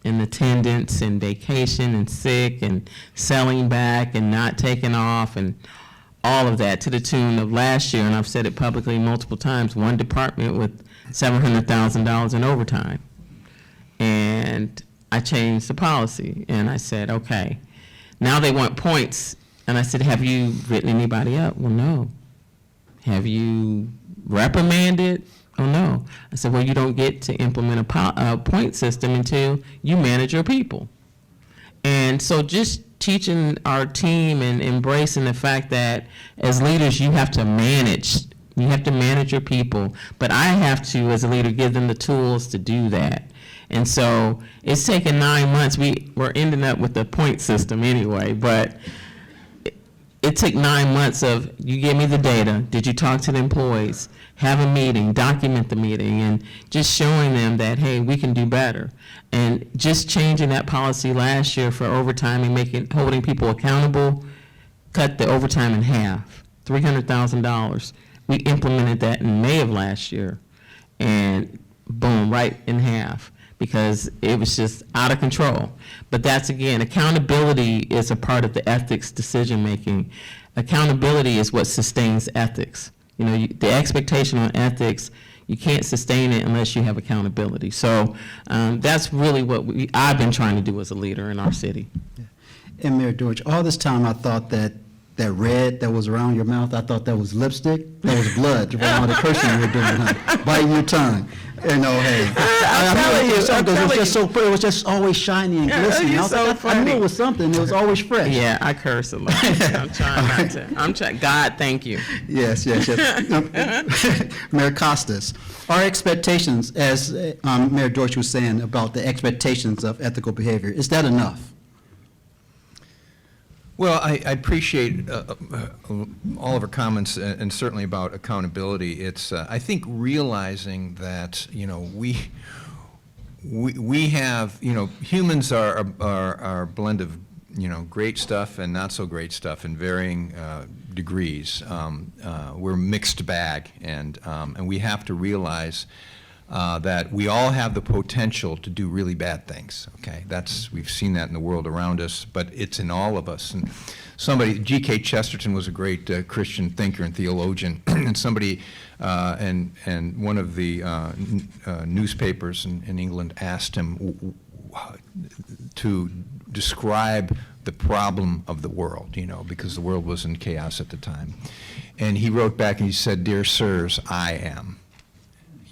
Speaker 3: in attendance and vacation and sick and selling back and not taking off and all of that, to the tune of last year, and I've said it publicly multiple times, one department with $700,000 in overtime. And I changed the policy and I said, okay, now they want points. And I said, have you written anybody up? Well, no. Have you reprimanded? Oh, no. I said, well, you don't get to implement a point system until you manage your people. And so just teaching our team and embracing the fact that as leaders, you have to manage. You have to manage your people. But I have to, as a leader, give them the tools to do that. And so it's taken 9 months. We're ending up with the point system anyway, but it took 9 months of, you give me the data, did you talk to the employees, have a meeting, document the meeting, and just showing them that, hey, we can do better. And just changing that policy last year for overtime and holding people accountable, cut the overtime in half, $300,000. We implemented that in May of last year, and boom, right in half, because it was just out of control. But that's, again, accountability is a part of the ethics decision-making. Accountability is what sustains ethics. You know, the expectation on ethics, you can't sustain it unless you have accountability. So that's really what I've been trying to do as a leader in our city.
Speaker 2: And Mayor Deutsch, all this time I thought that red that was around your mouth, I thought that was lipstick. That was blood from all the cursing you were doing, huh? Biting your tongue. You know, hey. It was just always shiny and glistening.
Speaker 3: You're so
Speaker 2: I
Speaker 3: funny.
Speaker 2: knew it was something. It was always fresh.
Speaker 3: Yeah, I curse a lot. I'm trying not to. I'm trying. God, thank you.
Speaker 2: Yes. Mayor Costas, our expectations, as Mayor Deutsch was saying about the expectations of ethical behavior, is that enough?
Speaker 4: Well, I appreciate all of her comments, and certainly about accountability. It's, I think, realizing that, you know, we have, you know, humans are a blend of, you know, great stuff and not so great stuff in varying degrees. We're a mixed bag, and we have to realize that we all have the potential to do really bad things, okay? We've seen that in the world around us, but it's in all of us. And G.K. Chesterton was a great Christian thinker and theologian, and somebody, and one of the newspapers in England asked him to describe the problem of the world, you know, because the world was in chaos at the time. And he wrote back and he said, "Dear sirs, I am.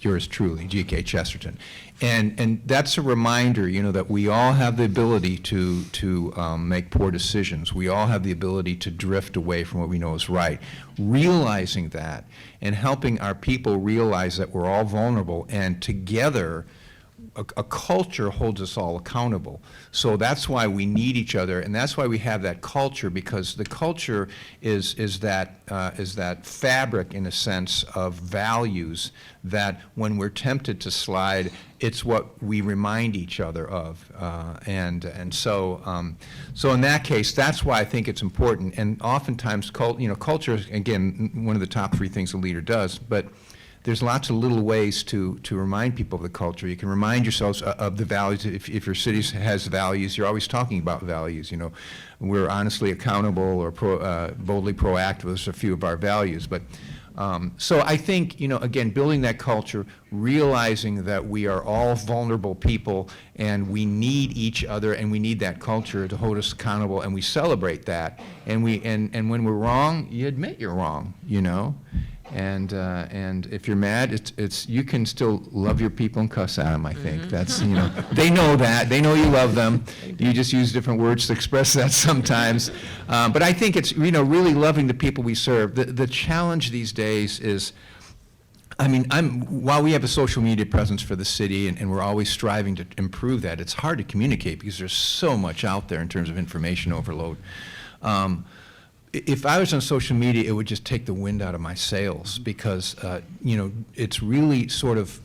Speaker 4: Yours truly, G.K. Chesterton." And that's a reminder, you know, that we all have the ability to make poor decisions. We all have the ability to drift away from what we know is right. Realizing that and helping our people realize that we're all vulnerable, and together a culture holds us all accountable. So that's why we need each other, and that's why we have that culture, because the culture is that fabric, in a sense, of values that when we're tempted to slide, it's what we remind each other of. So in that case, that's why I think it's important. And oftentimes, culture is, again, one of the top 3 things a leader does, but there's lots of little ways to remind people of the culture. You can remind yourselves of the values. If your city has values, you're always talking about values. You know, we're honestly accountable or boldly proactive. Those are a few of our values. But so I think, you know, again, building that culture, realizing that we are all vulnerable people and we need each other, and we need that culture to hold us accountable, and we celebrate that. And when we're wrong, you admit you're wrong. You know. And if you're mad, it's you can still love your people and cuss at them. I think that's, you know, they know that, they know you love them. You just use different words to express that sometimes. But I think it's, you know, really loving the people we serve. The challenge these days is, I mean, while we have a social media presence for the city, and we're always striving to improve that, it's hard to communicate because there's so much out there in terms of information overload. If I was on social media, it would just take the wind out of my sails, because, you know, it's really sort of,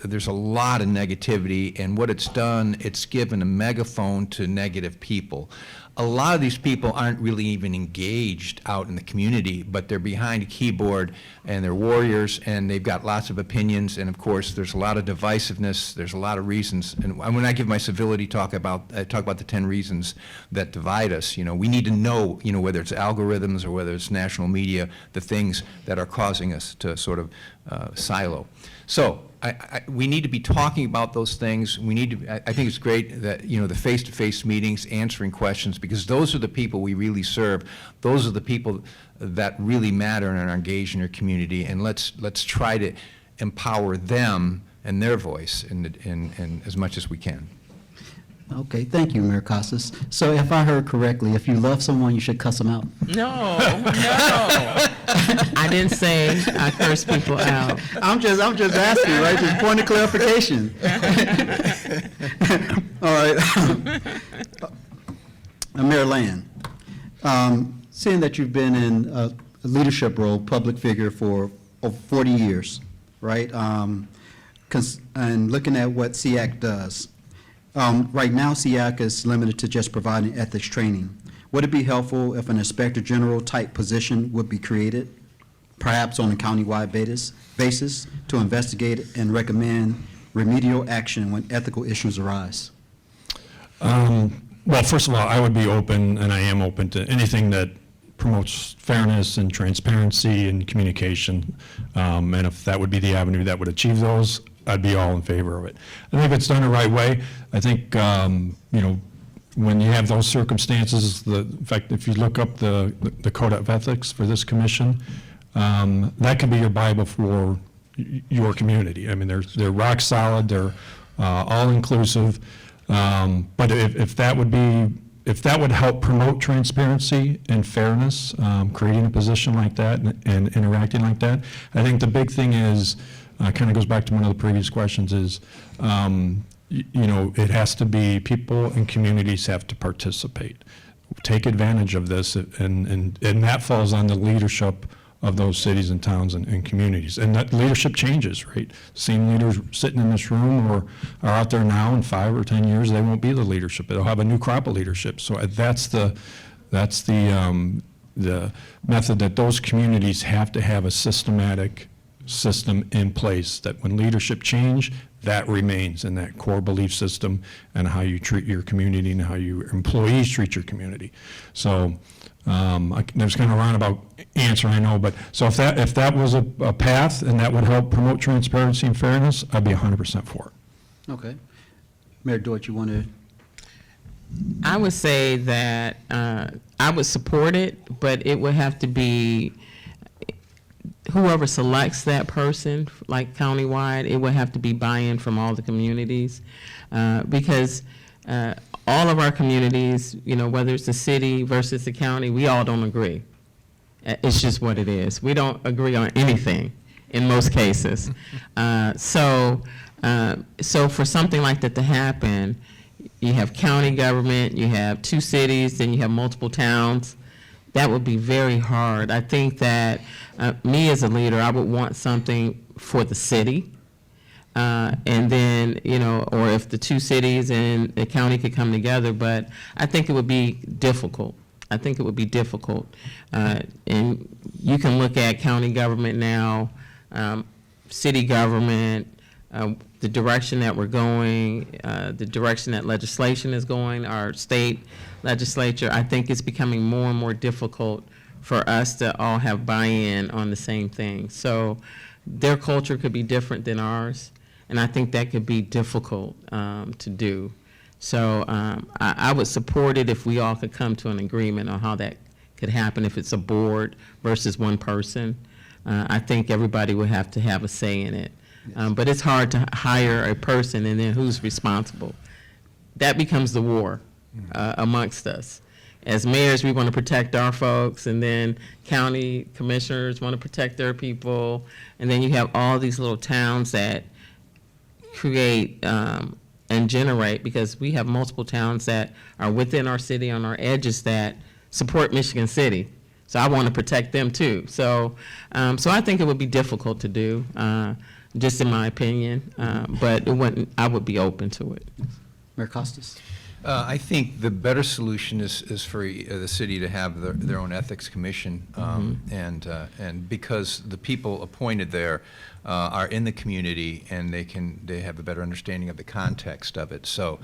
Speaker 4: there's a lot of negativity, and what it's done, it's given a megaphone to negative people. A lot of these people aren't really even engaged out in the community, but they're behind a keyboard, and they're warriors, and they've got lots of opinions, and of course there's a lot of divisiveness, there's a lot of reasons. And when I give my civility talk, I talk about the 10 reasons that divide us. You know, we need to know, you know, whether it's algorithms or whether it's national media, the things that are causing us to sort of silo. So we need to be talking about those things. We need to. I think it's great that, you know, the face-to-face meetings, answering questions, because those are the people we really serve. Those are the people that really matter and are engaged in your community. And let's try to empower them and their voice in as much as we can.
Speaker 2: Okay, thank you, Mayor Costas. So if I heard correctly, if you love someone, you should cuss them out.
Speaker 3: No. I didn't say I curse people out.
Speaker 2: I'm just asking, right? Just point of clarification. All right. Mayor Land, seeing that you've been in a leadership role, public figure for over 40 years, right? And looking at what SEAC does. Right now, SEAC is limited to just providing ethics training. Would it be helpful if an Inspector General type position would be created perhaps on a countywide basis, to investigate and recommend remedial action when ethical issues arise?
Speaker 5: Well, first of all, I would be open, and I am open to anything that promotes fairness and transparency and communication. And if that would be the avenue that would achieve those, I'd be all in favor of it. I think if it's done the right way, I think, when you have those circumstances, in fact, if you look up the code of ethics for this commission, that could be your Bible for your community. I mean, they're rock solid, they're all-inclusive. But if that would help promote transparency and fairness, creating a position like that and interacting like that, I think the big thing is, kind of goes back to one of the previous questions, is it has to be people and communities have to participate, take advantage of this, and that falls on the leadership of those cities and towns and communities. And that leadership changes, right? Same leaders sitting in this room or are out there now, in 5 or 10 years, they won't be the leadership. They'll have a new crop of leadership. So that's the method that those communities have to have a systematic system in place, that when leadership change, that remains in that core belief system and how you treat your community and how your employees treat your community. So there's kind of a roundabout answer, I know, but so if that was a path and that would help promote transparency and fairness, I'd be 100% for it.
Speaker 2: Okay. Mayor Deutsch, you want to?
Speaker 3: I would say that I would support it, but it would have to be whoever selects that person, like countywide, it would have to be buy-in from all the communities, because all of our communities, whether it's the city versus the county, we all don't agree. It's just what it is. We don't agree on anything in most cases. So for something like that to happen, you have county government, you have 2 cities, then you have multiple towns. That would be very hard. I think that me as a leader, I would want something for the city. And then, or if the 2 cities and the county could come together, but I think it would be difficult. And you can look at county government now, city government, the direction that we're going, the direction that legislation is going, our state legislature. I think it's becoming more and more difficult for us to all have buy-in on the same thing. So their culture could be different than ours, and I think that could be difficult to do. So I would support it if we all could come to an agreement on how that could happen, if it's a board versus one person. I think everybody would have to have a say in it. But it's hard to hire a person and then who's responsible. That becomes the war amongst us. As mayors, we want to protect our folks, and then county commissioners want to protect their people, and then you have all these little towns that create and generate, because we have multiple towns that are within our city on our edges that support Michigan City. So I want to protect them too. So I think it would be difficult to do, just in my opinion, but it wouldn't, I would be open to it.
Speaker 2: Mayor Costas?
Speaker 4: I think the better solution is for the city to have their own ethics commission, and because the people appointed there are in the community and they have a better understanding of the context of it. So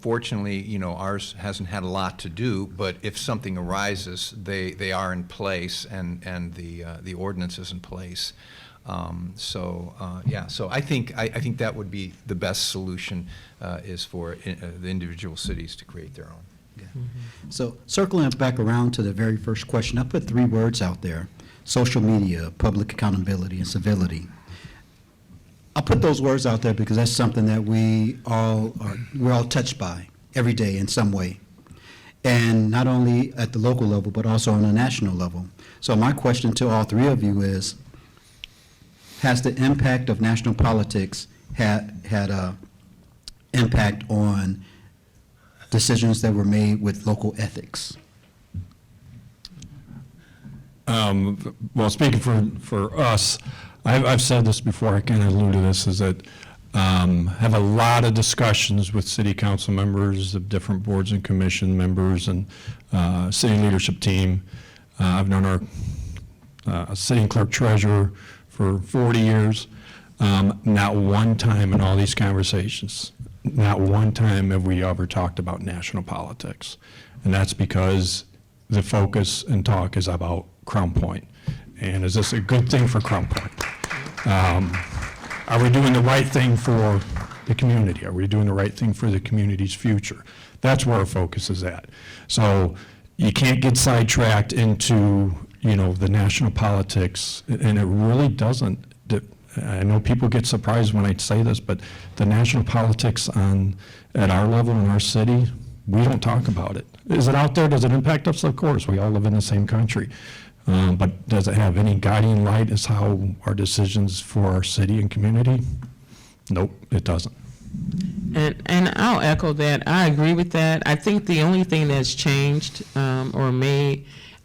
Speaker 4: fortunately, ours hasn't had a lot to do, but if something arises, they are in place and the ordinance is in place. So I think that would be the best solution, is for the individual cities to create their own.
Speaker 2: Yeah. So circling back around to the very first question, I put 3 words out there: social media, public accountability, and civility. I put those words out there because that's something that we're all touched by every day in some way, and not only at the local level but also on a national level. So my question to all 3 of you is: has the impact of national politics had a impact on decisions that were made with local ethics?
Speaker 5: Well, speaking for us, I've said this before, I kind of alluded to this, is that have a lot of discussions with city council members of different boards and commission members and city leadership team. I've known our a sitting clerk treasurer for 40 years. Not one time in all these conversations, not one time have we ever talked about national politics. And that's because the focus and talk is about Crown Point. And is this a good thing for Crown Point? Are we doing the right thing for the community? Are we doing the right thing for the community's future? That's where our focus is at. So you can't get sidetracked into, the national politics, and it really doesn't. I know people get surprised when I say this, but the national politics at our level in our city, we don't talk about it. Is it out there? Does it impact us? Of course, we all live in the same country. But does it have any guiding light as how our decisions for our city and community? Nope, it doesn't.
Speaker 3: And I'll echo that. I agree with that. I think the only thing that's changed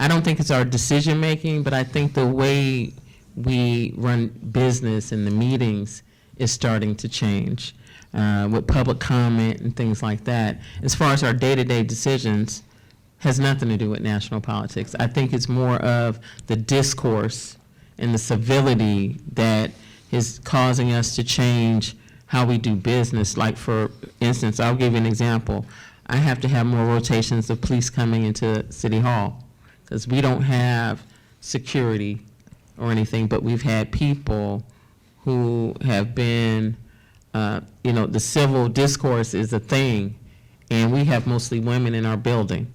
Speaker 3: I don't think it's our decision making, but I think the way we run business in the meetings is starting to change with public comment and things like that. As far as our day-to-day decisions, has nothing to do with national politics. I think it's more of the discourse and the civility that is causing us to change how we do business. Like, for instance, I'll give you an example. I have to have more rotations of police coming into City Hall because we don't have security or anything, but we've had people who have been, the civil discourse is a thing, and we have mostly women in our building.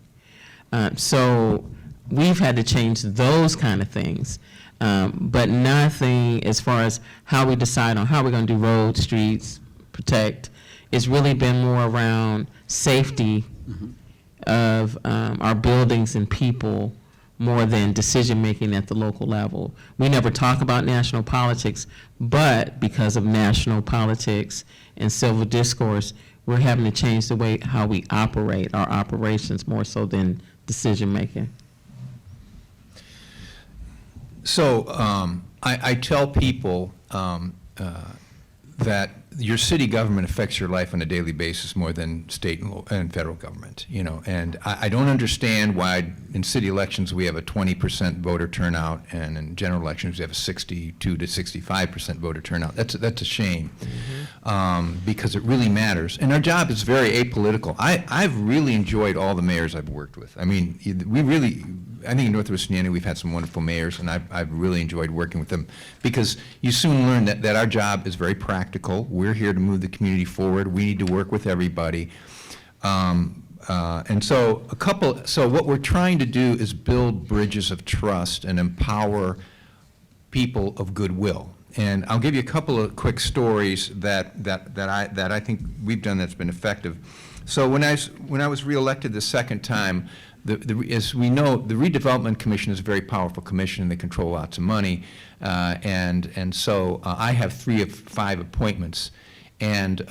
Speaker 3: So we've had to change those kind of things, but nothing as far as how we decide on how we're going to do roads, streets, protect. It's really been more around safety of our buildings and people more than decision-making at the local level. We never talk about national politics, but because of national politics and civil discourse, we're having to change the way how we operate our operations more so than decision-making.
Speaker 4: So I tell people that your city government affects your life on a daily basis more than state and federal government, and I don't understand why in city elections we have a 20% voter turnout, and in general elections we have a 62 to 65% voter turnout. That's a shame, because it really matters. And our job is very apolitical. I've really enjoyed all the mayors I've worked with. I mean, I think in Northwest Indiana we've had some wonderful mayors, and I've really enjoyed working with them, because you soon learn that our job is very practical. We're here to move the community forward. We need to work with everybody. And so what we're trying to do is build bridges of trust and empower people of goodwill. And I'll give you a couple of quick stories that I think we've done that's been effective. So when I was reelected the second time, as we know, the Redevelopment Commission is a very powerful commission, and they control lots of money. And so I have 3 of 5 appointments. And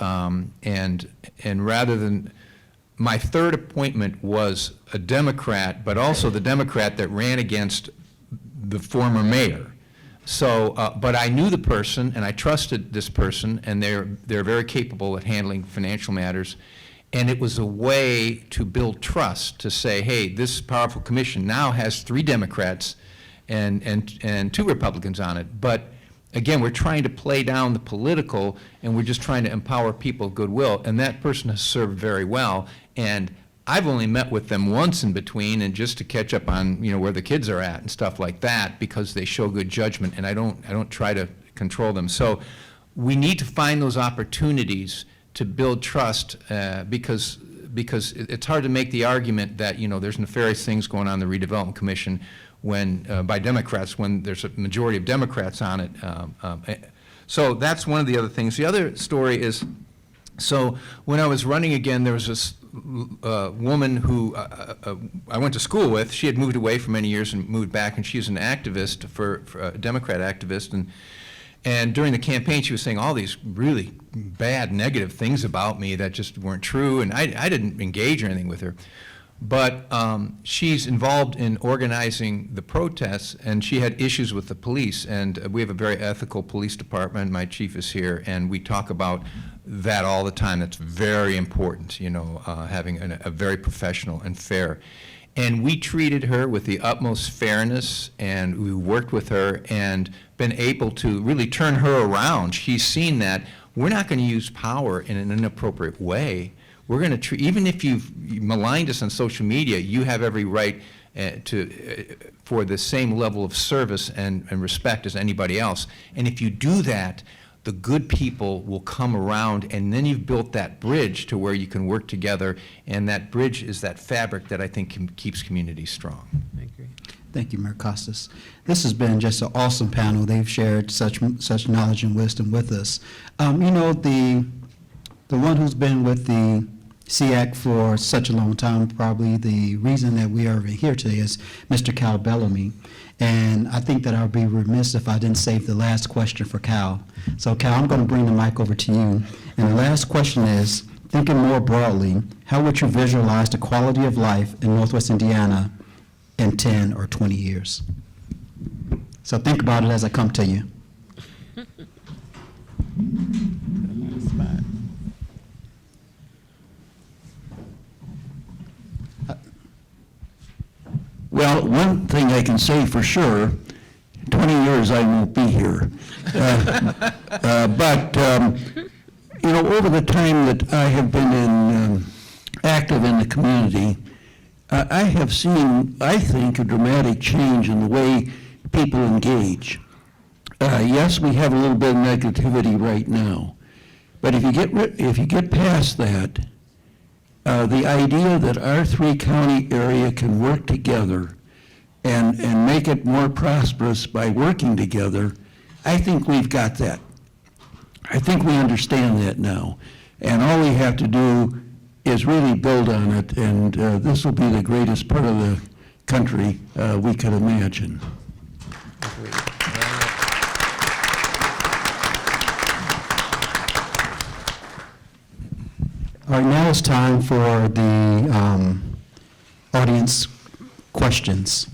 Speaker 4: rather than, my third appointment was a Democrat, but also the Democrat that ran against the former mayor. So, but I knew the person, and I trusted this person, and they're very capable at handling financial matters. And it was a way to build trust, to say, hey, this powerful commission now has 3 Democrats and 2 Republicans on it. But again, we're trying to play down the political, and we're just trying to empower people of goodwill. And that person has served very well. And I've only met with them once in between, and just to catch up on where the kids are at and stuff like that, because they show good judgment, and I don't try to control them. So we need to find those opportunities to build trust, because it's hard to make the argument that there's nefarious things going on in the Redevelopment Commission when by Democrats, when there's a majority of Democrats on it. So that's one of the other things. The other story is, so when I was running again, there was this woman who I went to school with. She had moved away for many years and moved back, and she was an activist for a Democrat activist, and during the campaign, she was saying all these really bad, negative things about me that just weren't true, and I didn't engage or anything with her. But she's involved in organizing the protests, and she had issues with the police, and we have a very ethical police department. My chief is here, and we talk about that all the time. That's very important, having a very professional and fair. And we treated her with the utmost fairness, and we worked with her and been able to really turn her around. She's seen that we're not going to use power in an inappropriate way. We're going to treat, even if you've maligned us on social media, you have every right for the same level of service and respect as anybody else. And if you do that, the good people will come around, and then you've built that bridge to where you can work together, and that bridge is that fabric that I think keeps communities strong.
Speaker 3: I agree.
Speaker 2: Thank you, Mayor Costas. This has been just an awesome panel. They've shared such knowledge and wisdom with us. You know, the one who's been with the SEAC for such a long time, probably the reason that we are here today is Mr. Cal Bellamy. And I think that I would be remiss if I didn't save the last question for Cal. So Cal, I'm going to bring the mic over to you. And the last question is, thinking more broadly, how would you visualize the quality of life in Northwest Indiana in 10 or 20 years? So think about it as I come to you.
Speaker 6: Well, one thing I can say for sure, 20 years I won't be here. But you know, over the time that I have been active in the community, I have seen, I think, a dramatic change in the way people engage. Yes, we have a little bit of negativity right now, but if you get past that, the idea that our three-county area can work together and make it more prosperous by working together, I think we've got that. I think we understand that now. And all we have to do is really build on it, and this will be the greatest part of the country we could imagine.
Speaker 2: All right, now it's time for the audience questions.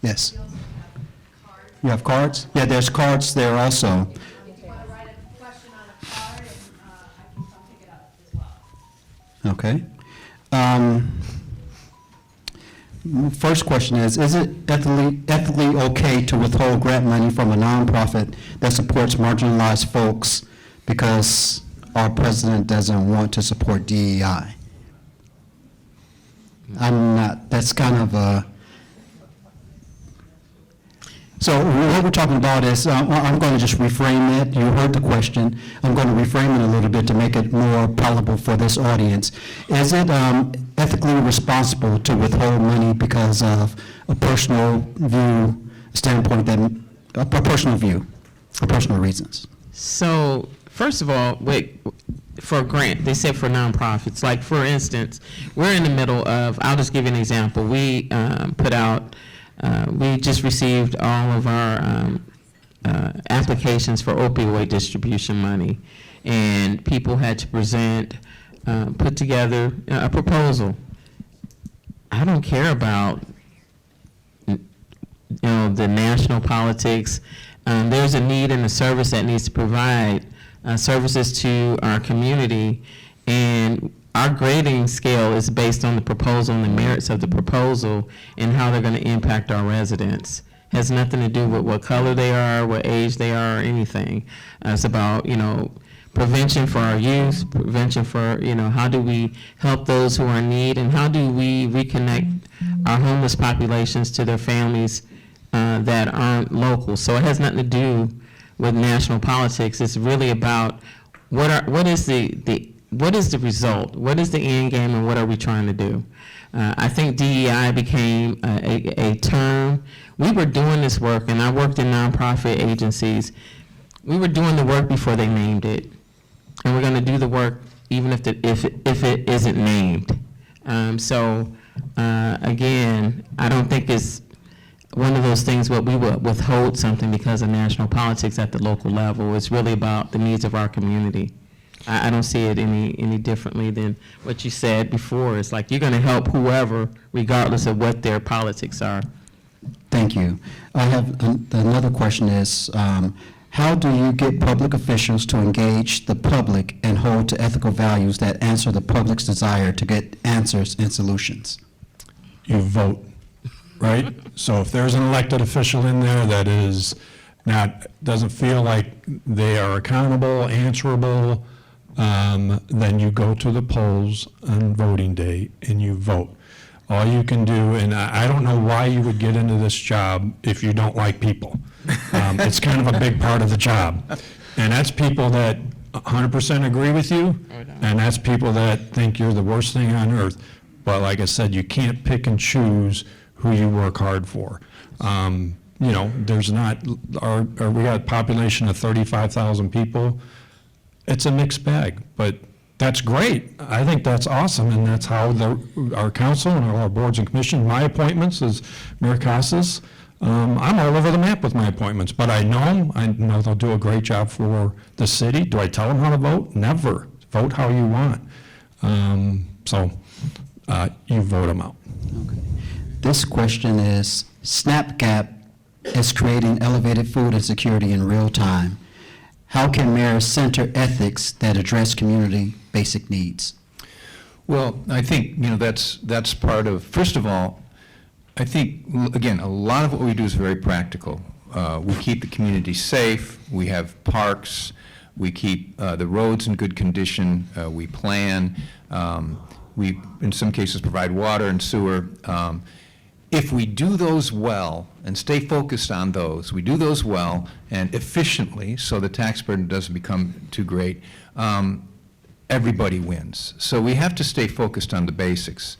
Speaker 2: Yes. You have cards? Yeah, there's cards there also.
Speaker 7: If you want to write a question on a card, and I can come pick it up as well.
Speaker 2: Okay. First question is it ethically okay to withhold grant money from a nonprofit that supports marginalized folks because our president doesn't want to support DEI? That's kind of a... So what we're talking about is, I'm going to just reframe it. You heard the question. I'm going to reframe it a little bit to make it more palatable for this audience. Is it ethically responsible to withhold money because of a personal view standpoint, a personal view, for personal reasons?
Speaker 3: So, first of all, for a grant, they said for nonprofits. Like, for instance, we're in the middle of, I'll just give you an example. We we just received all of our applications for opioid distribution money, and people had to put together a proposal. I don't care about the national politics. There's a need and a service that needs to provide services to our community, and our grading scale is based on the proposal and the merits of the proposal and how they're going to impact our residents. Has nothing to do with what color they are, what age they are, or anything. It's about, prevention for our youth, prevention for, how do we help those who are in need, and how do we reconnect our homeless populations to their families that aren't local. So it has nothing to do with national politics. It's really about what is the result? What is the end game, and what are we trying to do? I think DEI became a term. We were doing this work, and I worked in nonprofit agencies. We were doing the work before they named it, and we're going to do the work even if it isn't named. Again, I don't think it's one of those things where we would withhold something because of national politics at the local level. It's really about the needs of our community. I don't see it any differently than what you said before. It's like you're going to help whoever, regardless of what their politics are.
Speaker 2: Thank you. I have another question is,
Speaker 8: How do you get public officials to engage the public and hold to ethical values that answer the public's desire to get answers and solutions?
Speaker 5: You vote, right? So if there's an elected official in there that is doesn't feel like they are accountable, answerable, then you go to the polls on voting day and you vote. All you can do, and I don't know why you would get into this job if you don't like people. It's kind of a big part of the job. And that's people that 100% agree with you, and that's people that think you're the worst thing on earth. But like I said, you can't pick and choose who you work hard for. You know, there's not, we got a population of 35,000 people. It's a mixed bag, but that's great. I think that's awesome, and that's how our council and our boards and commissions, my appointments as Mayor Casas, I'm all over the map with my appointments, but I know they'll do a great job for the city. Do I tell them how to vote? Never. Vote how you want. You vote them out.
Speaker 8: Okay. This question is, SNAP Gap is creating elevated food insecurity in real time. How can mayors center ethics that address community basic needs?
Speaker 4: Well, I think, that's part of, first of all, I think, again, a lot of what we do is very practical. We keep the community safe, we have parks, we keep the roads in good condition, we plan, we, in some cases, provide water and sewer. If we do those well and stay focused on those, we do those well and efficiently so the tax burden doesn't become too great, everybody wins. So we have to stay focused on the basics.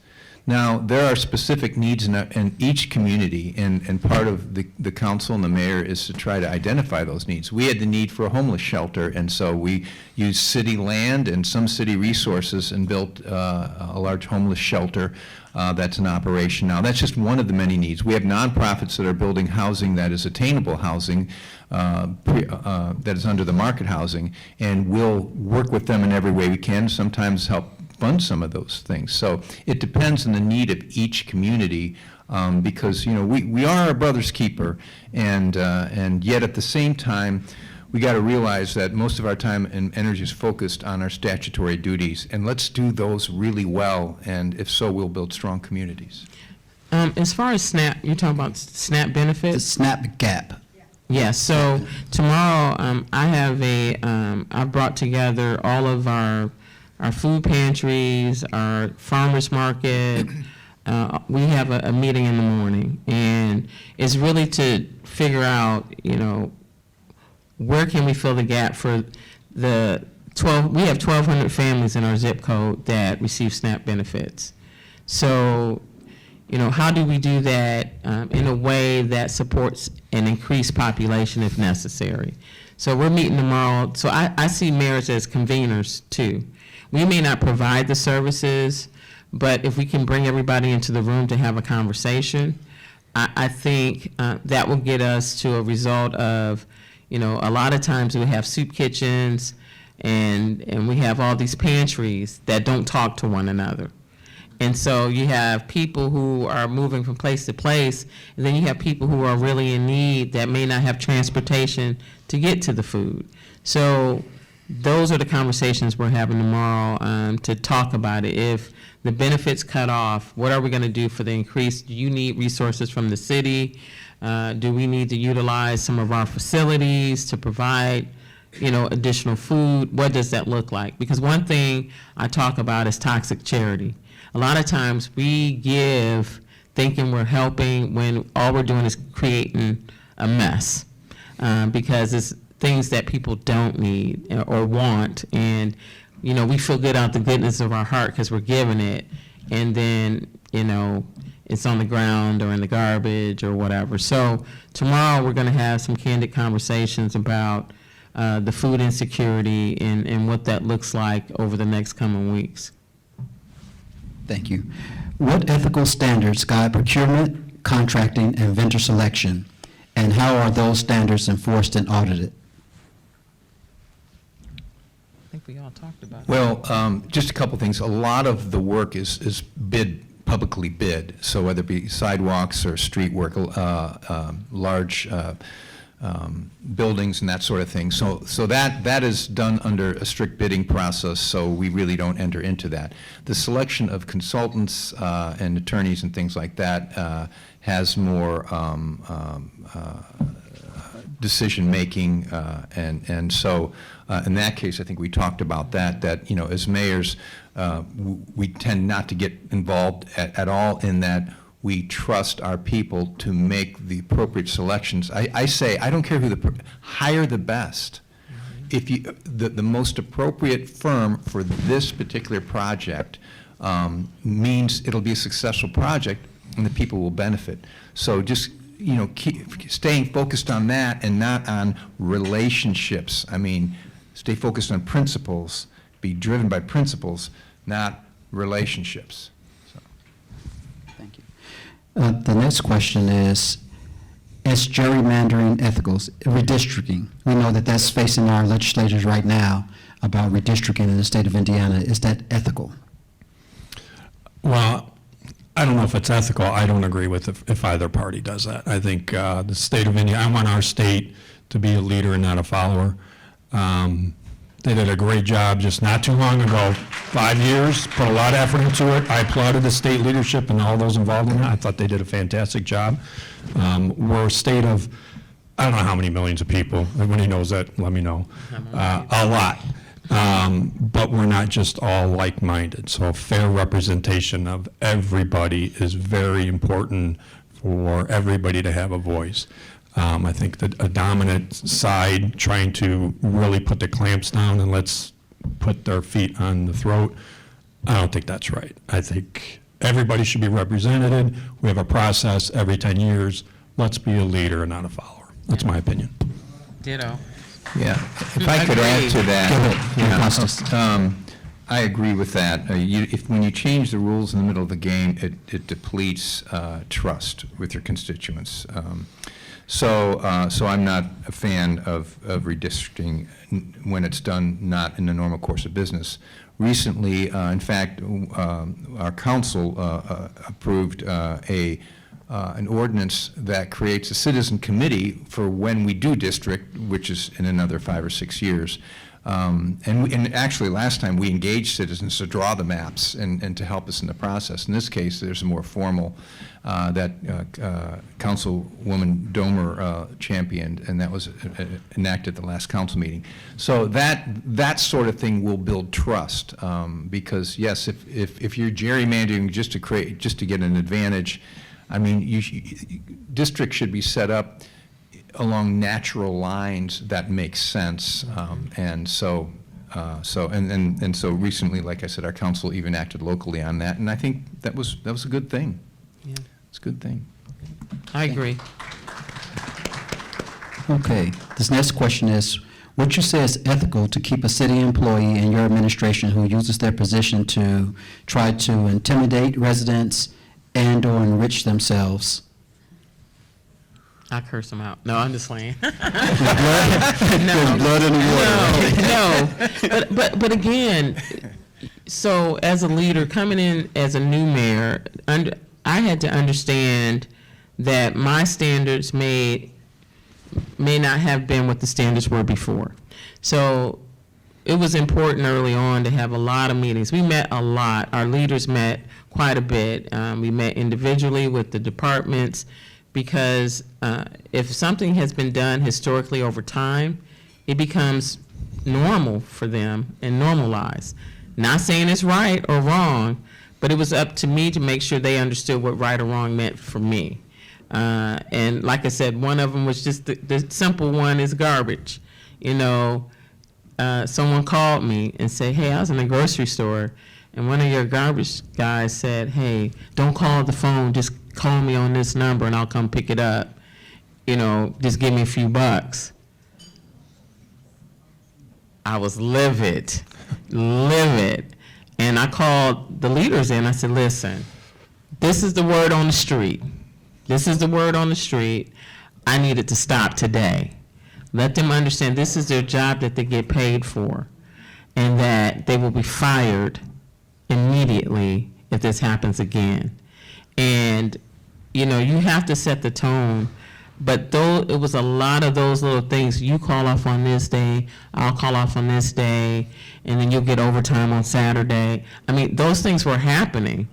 Speaker 4: Now, there are specific needs in each community, and part of the council and the mayor is to try to identify those needs. We had the need for a homeless shelter, and so we used city land and some city resources and built a large homeless shelter that's in operation now. That's just one of the many needs. We have nonprofits that are building housing that is attainable housing, that is under the market housing, and we'll work with them in every way we can, sometimes help fund some of those things. So it depends on the need of each community, because we are our brother's keeper, and yet at the same time we got to realize that most of our time and energy is focused on our statutory duties, and let's do those really well, and if so, we'll build strong communities.
Speaker 3: As far as SNAP, you're talking about SNAP
Speaker 8: The
Speaker 3: benefits?
Speaker 8: SNAP Gap.
Speaker 3: Yeah, so tomorrow I've brought together all of our food pantries, our farmers market. We have a meeting in the morning, and it's really to figure out, where can we fill the gap for the 12, we have 1,200 families in our zip code that receive SNAP benefits. So, how do we do that in a way that supports an increased population if necessary? So we're meeting tomorrow. So I see mayors as conveners too. We may not provide the services, but if we can bring everybody into the room to have a conversation, I think that will get us to a result of, a lot of times we have soup kitchens and we have all these pantries that don't talk to one another. And so you have people who are moving from place to place, and then you have people who are really in need that may not have transportation to get to the food. So those are the conversations we're having tomorrow to talk about it. If the benefits cut off, what are we going to do for the increase? Do you need resources from the city? Do we need to utilize some of our facilities to provide, additional food? What does that look like? Because one thing I talk about is toxic charity. A lot of times we give thinking we're helping when all we're doing is creating a mess, because it's things that people don't need or want, and we feel good out the goodness of our heart because we're giving it, and then it's on the ground or in the garbage or whatever. So tomorrow we're going to have some candid conversations about the food insecurity and what that looks like over the next coming weeks.
Speaker 8: Thank you. What ethical standards guide procurement, contracting, and vendor selection, and how are those standards enforced and audited?
Speaker 3: I think we all talked about it.
Speaker 4: Well, just a couple things. A lot of the work is publicly bid. So whether it be sidewalks or street work, large buildings and that sort of thing. So that is done under a strict bidding process, so we really don't enter into that. The selection of consultants and attorneys and things like that has more decision-making, and so in that case, I think we talked about that, as mayors, we tend not to get involved at all in that. We trust our people to make the appropriate selections. I say, I don't care who hire the best. If you, the most appropriate firm for this particular project means it'll be a successful project and the people will benefit. So just, keep staying focused on that and not on relationships. I mean, stay focused on principles, be driven by principles, not relationships.
Speaker 8: Thank you. The next question is gerrymandering ethicals, redistricting? We know that that's facing our legislators right now about redistricting in the state of Indiana. Is that ethical?
Speaker 5: Well, I don't know if it's ethical. I don't agree with if either party does that. I think the state of Indiana, I want our state to be a leader and not a follower. They did a great job just not too long ago, 5 years, put a lot of effort into it. I applauded the state leadership and all those involved in that. I thought they did a fantastic job. We're a state of, I don't know how many millions of people. If anybody knows that, let me know. A lot. But we're not just all like-minded. So a fair representation of everybody is very important for everybody to have a voice. I think that a dominant side trying to really put the clamps down and let's put their feet on the throat, I don't think that's right. I think everybody should be represented. We have a process every 10 years. Let's be a leader and not a follower. That's my opinion.
Speaker 3: Ditto.
Speaker 4: Yeah, if I could add to that.
Speaker 8: Go ahead, Costas.
Speaker 4: I agree with that. When you change the rules in the middle of the game, it depletes trust with your constituents. So I'm not a fan of redistricting when it's done not in the normal course of business. Recently, in fact, our council approved an ordinance that creates a citizen committee for when we do district, which is in another 5 or 6 years. And actually, last time we engaged citizens to draw the maps and to help us in the process. In this case, there's a more formal that Councilwoman Domer championed, and that was enacted at the last council meeting. So that sort of thing will build trust, because yes, if you're gerrymandering just to get an advantage, I mean, districts should be set up along natural lines that make sense, and so recently, like I said, our council even acted locally on that, and I think that was a good thing.
Speaker 3: Yeah.
Speaker 4: It's a good thing.
Speaker 3: I agree.
Speaker 8: Okay, this next question is, would you say it's ethical to keep a city employee in your administration who uses their position to try to intimidate residents and/or enrich themselves?
Speaker 3: I curse them out. No, I'm just playing.
Speaker 8: There's blood in the water.
Speaker 3: No. But again, so as a leader coming in as a new mayor, I had to understand that my standards may not have been what the standards were before. So it was important early on to have a lot of meetings. We met a lot. Our leaders met quite a bit. We met individually with the departments, because if something has been done historically over time, it becomes normal for them and normalized. Not saying it's right or wrong, but it was up to me to make sure they understood what right or wrong meant for me. And like I said, one of them was just the simple one is garbage. Someone called me and said, hey, I was in the grocery store, and one of your garbage guys said, hey, don't call the phone, just call me on this number and I'll come pick it up. Just give me a few bucks. I was livid. And I called the leaders in. I said, listen, this is the word on the street. I need it to stop today. Let them understand this is their job that they get paid for, and that they will be fired immediately if this happens again. And you have to set the tone But though it was a lot of those little things, you call off on this day, I'll call off on this day, and then you'll get overtime on Saturday. I mean, those things were happening.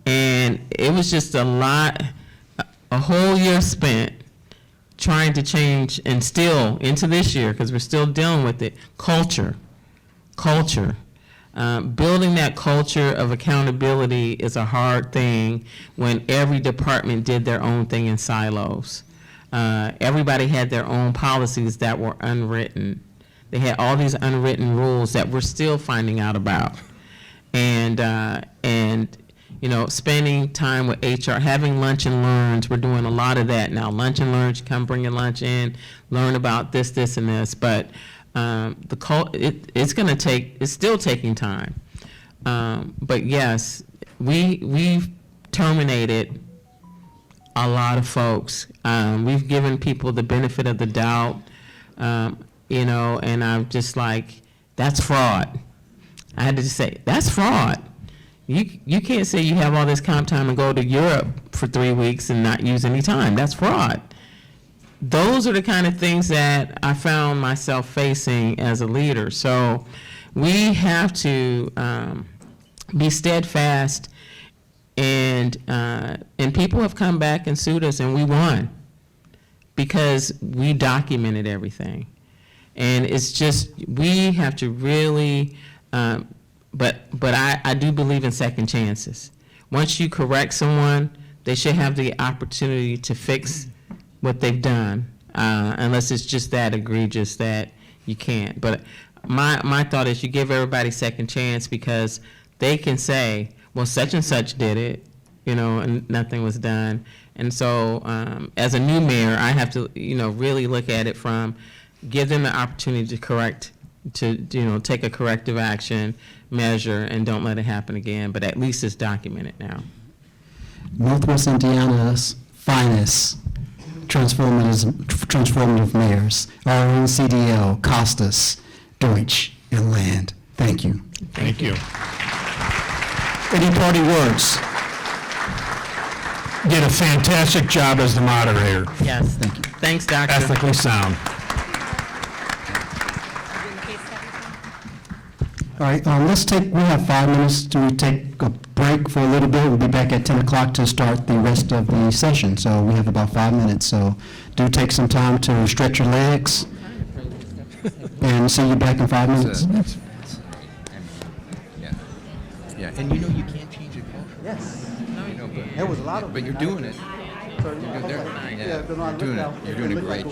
Speaker 3: And it was just a whole year spent trying to change, and still into this year, because we're still dealing with it, culture. Building that culture of accountability is a hard thing when every department did their own thing in silos. Everybody had their own policies that were unwritten. They had all these unwritten rules that we're still finding out about. And you know, spending time with HR, having lunch and learns, we're doing a lot of that now. Lunch and learns, you come bring your lunch in, learn about this, this, and this. But it's still taking time. But yes, we've terminated a lot of folks. We've given people the benefit of the doubt, you know, and I'm just like, that's fraud. I had to just say, that's fraud. You can't say you have all this comp time and go to Europe for 3 weeks and not use any time. That's fraud. Those are the kind of things that I found myself facing as a leader. So we have to be steadfast, and people have come back and sued us, and we won because we documented everything. And it's just, we have to really, but I do believe in second chances. Once you correct someone, they should have the opportunity to fix what they've done, unless it's just that egregious that you can't. But my thought is you give everybody second chance, because they can say, well, such and such did it, you know, and nothing was done. And so as a new mayor, I have to, you know, really look at it from, give them the opportunity to correct, to, you know, take a corrective action measure, and don't let it happen again. But at least it's documented now.
Speaker 8: Northwest Indiana's finest transformative mayors, our own CDL, Costas, Deutsch, and Land. Thank you.
Speaker 5: Thank you.
Speaker 8: Any party words?
Speaker 5: Did a fantastic job as the moderator.
Speaker 3: Yes.
Speaker 8: Thank you.
Speaker 3: Thanks, Doctor.
Speaker 5: Ethically sound.
Speaker 8: All right, we have 5 minutes to take a break for a little bit. We'll be back at 10 o'clock to start the rest of the session. So we have about 5 minutes. So do take some time to stretch your legs, and see you back in 5 minutes.
Speaker 4: Yeah, and you know you can't change your culture.
Speaker 2: Yes.
Speaker 4: You know, but,
Speaker 2: There was a lot of.
Speaker 4: but you're doing it. You're doing a great job.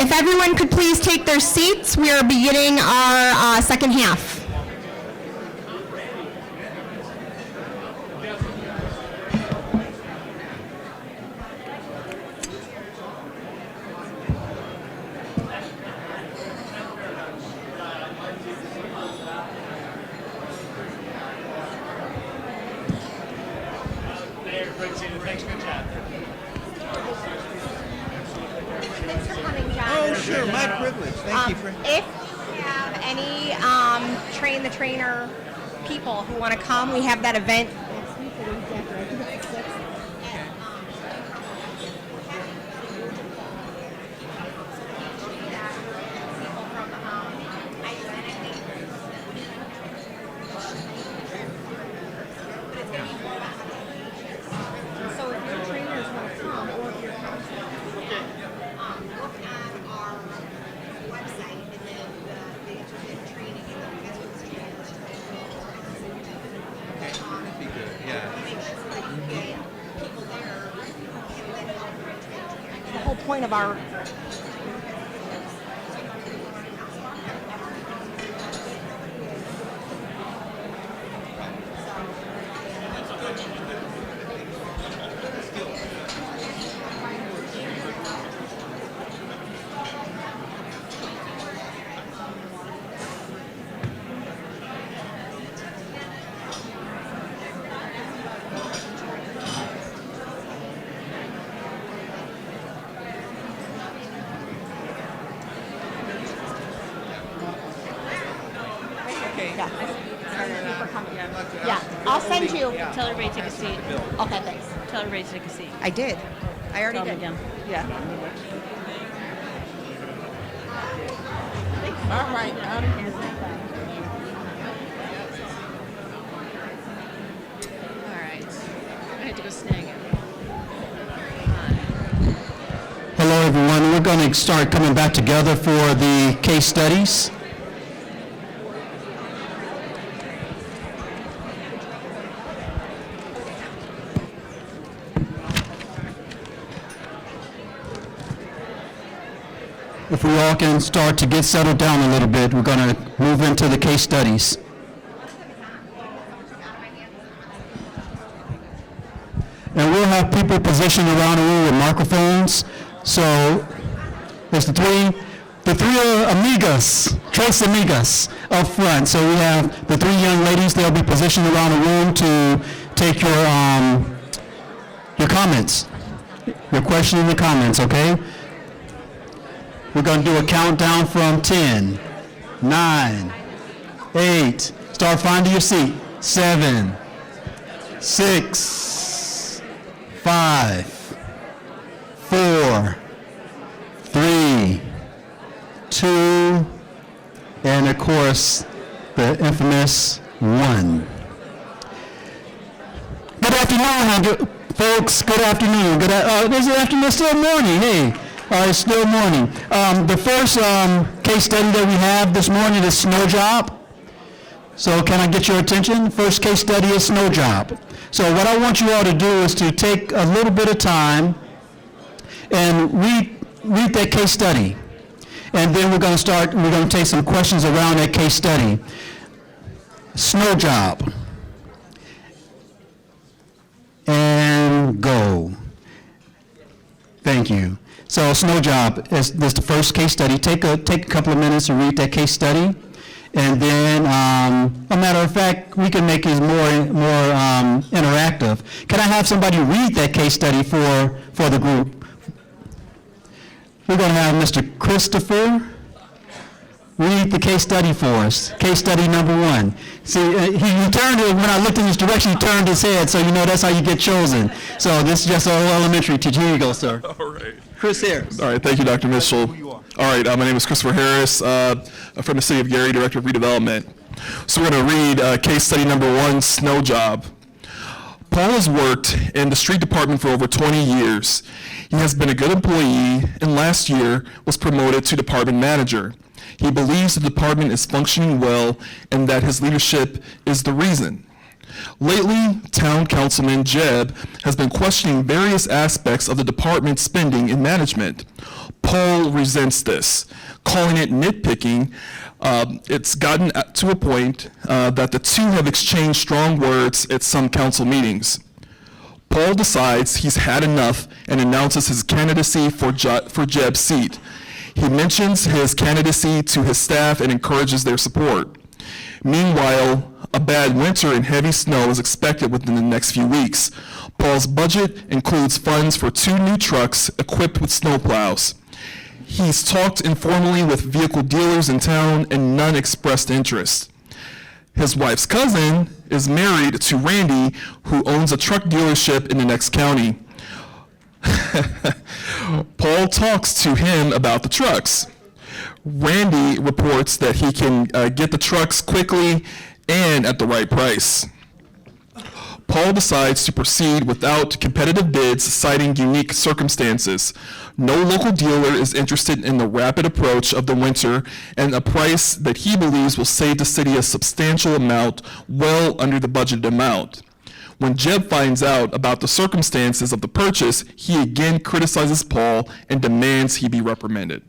Speaker 1: If everyone could please take their seats, we are beginning our second half.
Speaker 2: Oh, sure, my privilege. Thank you for.
Speaker 1: If you have any train the trainer people who want to come, we have that event. So if your trainers want to come, or if you're look at our website and then the internet training and that's what this training is.
Speaker 2: That'd be good. Yeah.
Speaker 1: Make sure that you get people there and then help train. The whole point of our Yeah, I'll send you.
Speaker 7: Tell everybody to take a seat.
Speaker 1: Okay, thanks.
Speaker 7: Tell everybody to take a seat.
Speaker 1: I did. I already
Speaker 7: Tell them
Speaker 1: did.
Speaker 7: again.
Speaker 1: Yeah. All right.
Speaker 7: All right. I had to go snag it.
Speaker 8: Hello, everyone. We're going to start coming back together for the case studies. If we all can start to get settled down a little bit, we're going to move into the case studies. And we'll have people positioned around the room with microphones. So there's the three amigas, tres amigas up front. So we have the three young ladies. They'll be positioned around the room to take your comments, your question and the comments, okay? We're going to do a countdown from 10, 9, 8, start finding your seat, 7, 6, 5, 4, 3, 2, and of course, the infamous 1. Good afternoon, folks. Good afternoon. Is it afternoon? Still morning. Hey. It's still morning. The first case study that we have this morning is snow job. So can I get your attention? First case study is snow job. So what I want you all to do is to take a little bit of time and read that case study. And then we're going to take some questions around that case study. Snow job. And go. Thank you. So snow job is the first case study. Take a couple of minutes to read that case study, and then, a matter of fact, we can make it more interactive. Can I have somebody read that case study for the group? We're going to have Mr. Christopher read the case study for us. Case study number 1. See, he turned it, when I looked in his direction, he turned his head, so you know that's how you get chosen. So this is just an elementary teacher. Here you go, sir.
Speaker 9: All right.
Speaker 8: Chris Harris.
Speaker 9: All right. Thank you, Dr. Mitchell.
Speaker 2: Who you are.
Speaker 9: All right. My name is Christopher Harris. I'm from the city of Gary, Director of Redevelopment. So we're going to read case study number 1, snow job. Paul has worked in the street department for over 20 years. He has been a good employee and last year was promoted to department manager. He believes the department is functioning well and that his leadership is the reason. Lately, Town Councilman Jeb has been questioning various aspects of the department's spending and management. Paul resents this, calling it nitpicking. It's gotten to a point that the two have exchanged strong words at some council meetings. Paul decides he's had enough and announces his candidacy for Jeb's seat. He mentions his candidacy to his staff and encourages their support. Meanwhile, a bad winter and heavy snow is expected within the next few weeks. Paul's budget includes funds for 2 new trucks equipped with snowplows. He's talked informally with vehicle dealers in town and none expressed interest. His wife's cousin is married to Randy, who owns a truck dealership in the next county. Paul talks to him about the trucks. Randy reports that he can get the trucks quickly and at the right price. Paul decides to proceed without competitive bids, citing unique circumstances. No local dealer is interested in the rapid approach of the winter and a price that he believes will save the city a substantial amount, well under the budgeted amount. When Jeb finds out about the circumstances of the purchase, he again criticizes Paul and demands he be reprimanded.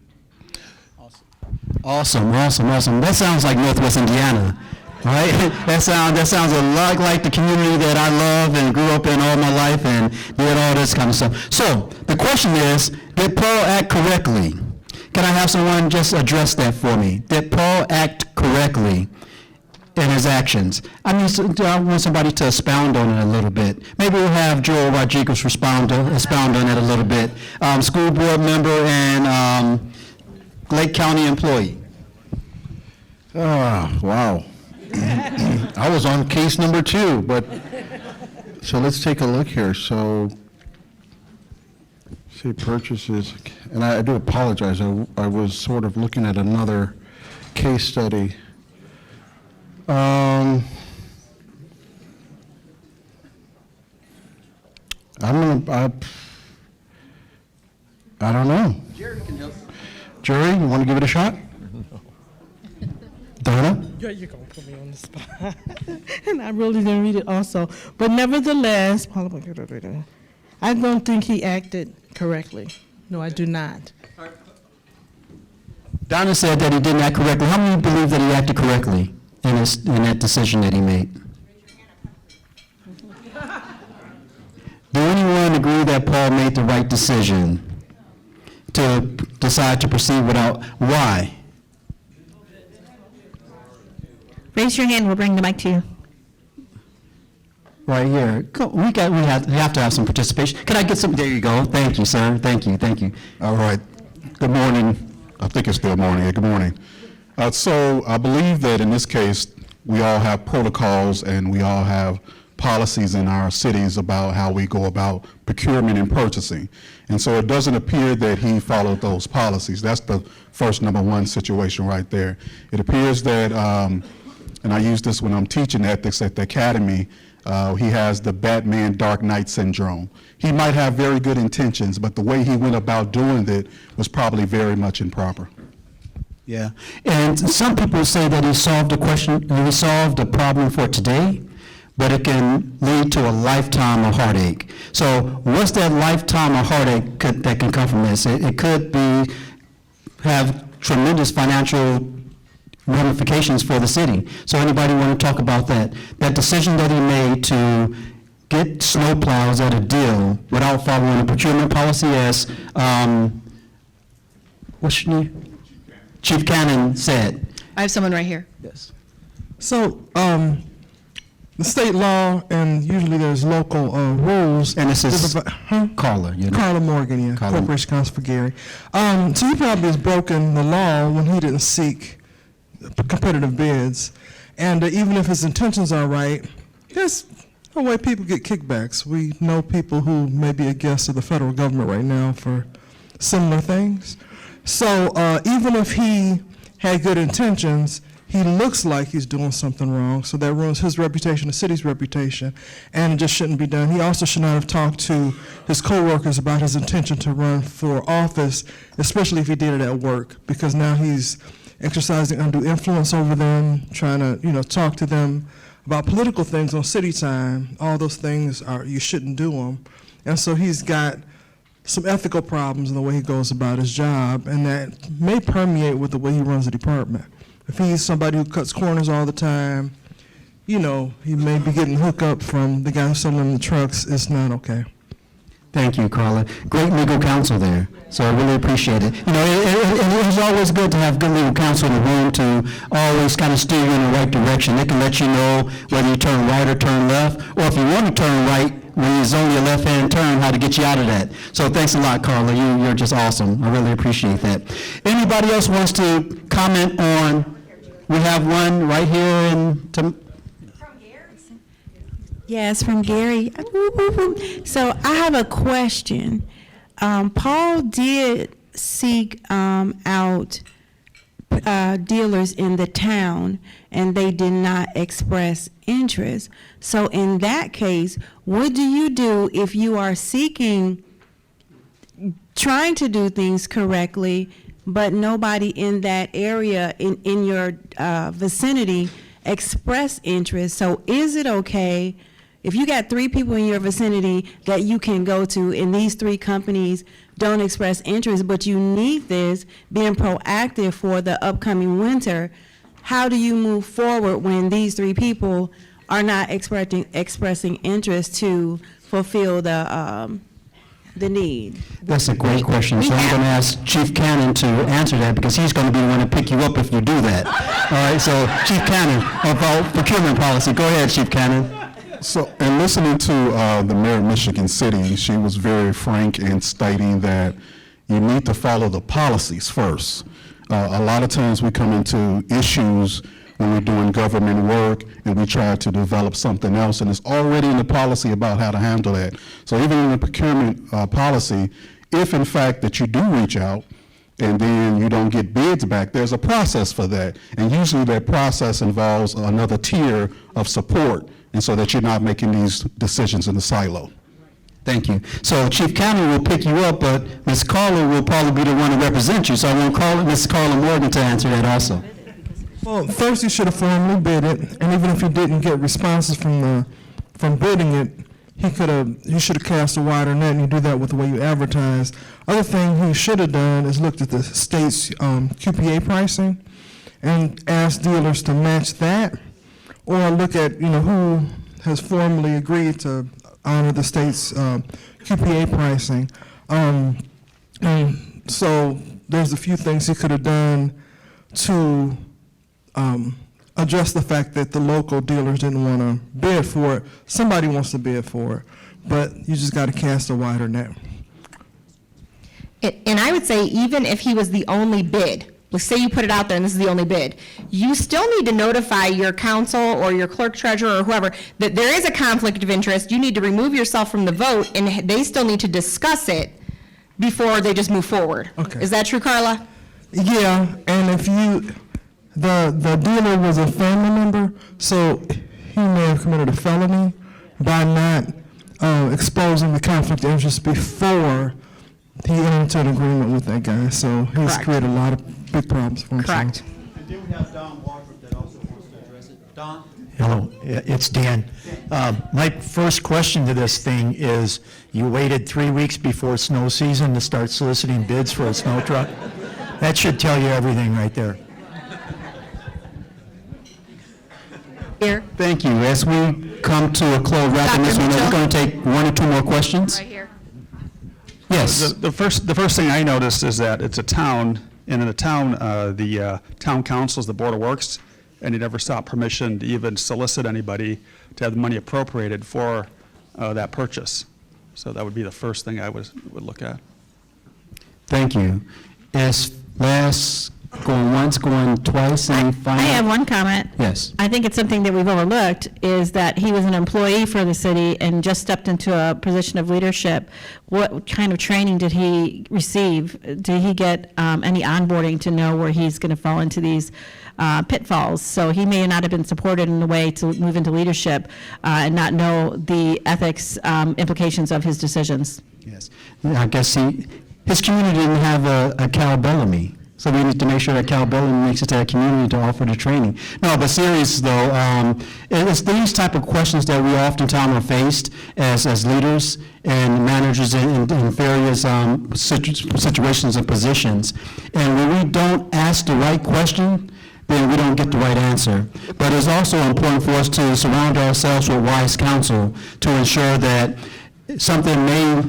Speaker 8: Awesome. That sounds like Northwest Indiana, right? That sounds a lot like the community that I love and grew up in all my life and did all this kind of stuff. So the question is, did Paul act correctly? Can I have someone just address that for me? Did Paul act correctly in his actions? I want somebody to expound on it a little bit. Maybe we'll have Joel Rodriguez expound on it a little bit. School board member and Lake County employee.
Speaker 10: Wow. I was on case number 2, but, so let's take a look here. So, see purchases, and I do apologize. I was sort of looking at another case study. I don't know.
Speaker 8: Jerry can help.
Speaker 10: Jerry, you want to give it a shot? Donna?
Speaker 11: Yeah, you're going to put me on the spot. And I really didn't read it also. But nevertheless, I don't think he acted correctly. No, I do not.
Speaker 8: Donna said that he didn't act correctly. How many believe that he acted correctly in that decision that he made? Do anyone agree that Paul made the right decision to decide to proceed without? Why?
Speaker 1: Raise your hand, we'll bring the mic to you.
Speaker 8: Right here. We have to have some participation. Can I get some? There you go. Thank you, sir. Thank you.
Speaker 10: All right. Good morning. I think it's still morning. Yeah, good morning. So I believe that in this case, we all have protocols and we all have policies in our cities about how we go about procurement and purchasing. And so it doesn't appear that he followed those policies. That's the first number 1 situation right there. It appears that, and I use this when I'm teaching ethics at the academy, he has the Batman Dark Knight syndrome. He might have very good intentions, but the way he went about doing it was probably very much improper.
Speaker 8: Yeah. And some people say that he solved a problem for today, but it can lead to a lifetime of heartache. So what's that lifetime of heartache that can come from this? It could have tremendous financial ramifications for the city. So anybody want to talk about that? That decision that he made to get snowplows at a deal without following the procurement policy, as what's your name? Chief Cannon said.
Speaker 1: I have someone right here.
Speaker 8: Yes.
Speaker 11: So, the state law, and usually there's local rules.
Speaker 8: And this is
Speaker 11: Huh?
Speaker 8: Carla, you know.
Speaker 11: Carla Morgan, yeah,
Speaker 8: Carla.
Speaker 11: Corporation Counsel for Gary. So he probably has broken the law when he didn't seek competitive bids. And even if his intentions are right, there's a way people get kickbacks. We know people who may be against of the federal government right now for similar things. So even if he had good intentions, he looks like he's doing something wrong, so that ruins his reputation, the city's reputation, and it just shouldn't be done. He also should not have talked to his coworkers about his intention to run for office, especially if he did it at work, because now he's exercising undue influence over them, trying to, talk to them about political things on city time. All those things you shouldn't do them. And so he's got some ethical problems in the way he goes about his job, and that may permeate with the way he runs the department. If he's somebody who cuts corners all the time, you know, he may be getting hookup from the guy who's selling the trucks. It's not okay.
Speaker 8: Thank you, Carla. Great legal counsel there, so I really appreciate it. You know, it's always good to have good legal counsel in the room to always kind of steer you in the right direction. They can let you know whether you turn right or turn left, or if you want to turn right, when it's only a left-hand turn, how to get you out of that. So thanks a lot, Carla. You're just awesome. I really appreciate that. Anybody else wants to comment on, we have one right here in,
Speaker 12: Yes, from Gary. So I have a question. Paul did seek out dealers in the town, and they did not express interest. So in that case, what do you do if you are trying to do things correctly, but nobody in that area, in your vicinity, express interest? So is it okay if you got 3 people in your vicinity that you can go to, and these 3 companies don't express interest, but you need this, being proactive for the upcoming winter, how do you move forward when these 3 people are not expressing interest to fulfill the need?
Speaker 8: That's a great question. So I'm going to ask Chief Cannon to answer that, because he's going to be the one to pick you up if you do that. All right, so Chief Cannon, about procurement policy. Go ahead, Chief Cannon.
Speaker 10: So, in listening to the mayor of Michigan City, she was very frank in stating that you need to follow the policies first. A lot of times we come into issues when we're doing government work and we try to develop something else, and it's already in the policy about how to handle that. So even in the procurement policy, if in fact that you do reach out and then you don't get bids back, there's a process for that. And usually that process involves another tier of support, and so that you're not making these decisions in the silo.
Speaker 8: Thank you. So Chief Cannon will pick you up, but Ms. Carla will probably be the one to represent you, so I want Ms. Carla Morgan to answer that also.
Speaker 11: Well, first you should have formally bid it, and even if you didn't get responses from bidding it, you should have cast a wider net, and you do that with the way you advertise. Other thing he should have done is looked at the state's QPA pricing and asked dealers to match that, or look at who has formally agreed to honor the state's QPA pricing. And so there's a few things he could have done to address the fact that the local dealers didn't want to bid for it. Somebody wants to bid for it, but you just got to cast a wider net.
Speaker 1: And I would say, even if he was the only bid, let's say you put it out there and this is the only bid, you still need to notify your council or your clerk treasurer or whoever that there is a conflict of interest. You need to remove yourself from the vote, and they still need to discuss it before they just move forward.
Speaker 11: Okay.
Speaker 1: Is that true, Carla?
Speaker 11: Yeah, and if the dealer was a family member, so he may have committed a felony by not exposing the conflict of interest before he entered into an agreement with that guy. So he's
Speaker 1: Correct.
Speaker 11: created a lot of big problems for himself.
Speaker 1: Correct.
Speaker 2: And then we have Don Wardrop that also wants to address it. Don?
Speaker 13: Hello, it's Dan. My first question to this thing is, you waited 3 weeks before snow season to start soliciting bids for a snow truck? That should tell you everything right there.
Speaker 1: Here.
Speaker 8: Thank you. As we come to a close, wrapping this one up, we're going to take 1 or 2 more questions.
Speaker 1: Right here.
Speaker 8: Yes.
Speaker 14: The first thing I noticed is that it's a town, and in the town, the town council is the Board of Works, and they never sought permission to even solicit anybody to have the money appropriated for that purchase. So that would be the first thing I would look at.
Speaker 8: Thank you. As last, going once, going twice, any final?
Speaker 15: I have one comment.
Speaker 8: Yes.
Speaker 15: I think it's something that we've overlooked, is that he was an employee for the city and just stepped into a position of leadership. What kind of training did he receive? Did he get any onboarding to know where he's going to fall into these pitfalls? So he may not have been supported in a way to move into leadership and not know the ethics implications of his decisions.
Speaker 8: Yes. I guess his community didn't have a Cal Bellamy. So we need to make sure that accountability makes it to our community to offer the training. No, but serious though, it's these type of questions that we oftentimes are faced as leaders and managers in various situations and positions. And when we don't ask the right question, then we don't get the right answer. But it's also important for us to surround ourselves with wise counsel to ensure that something may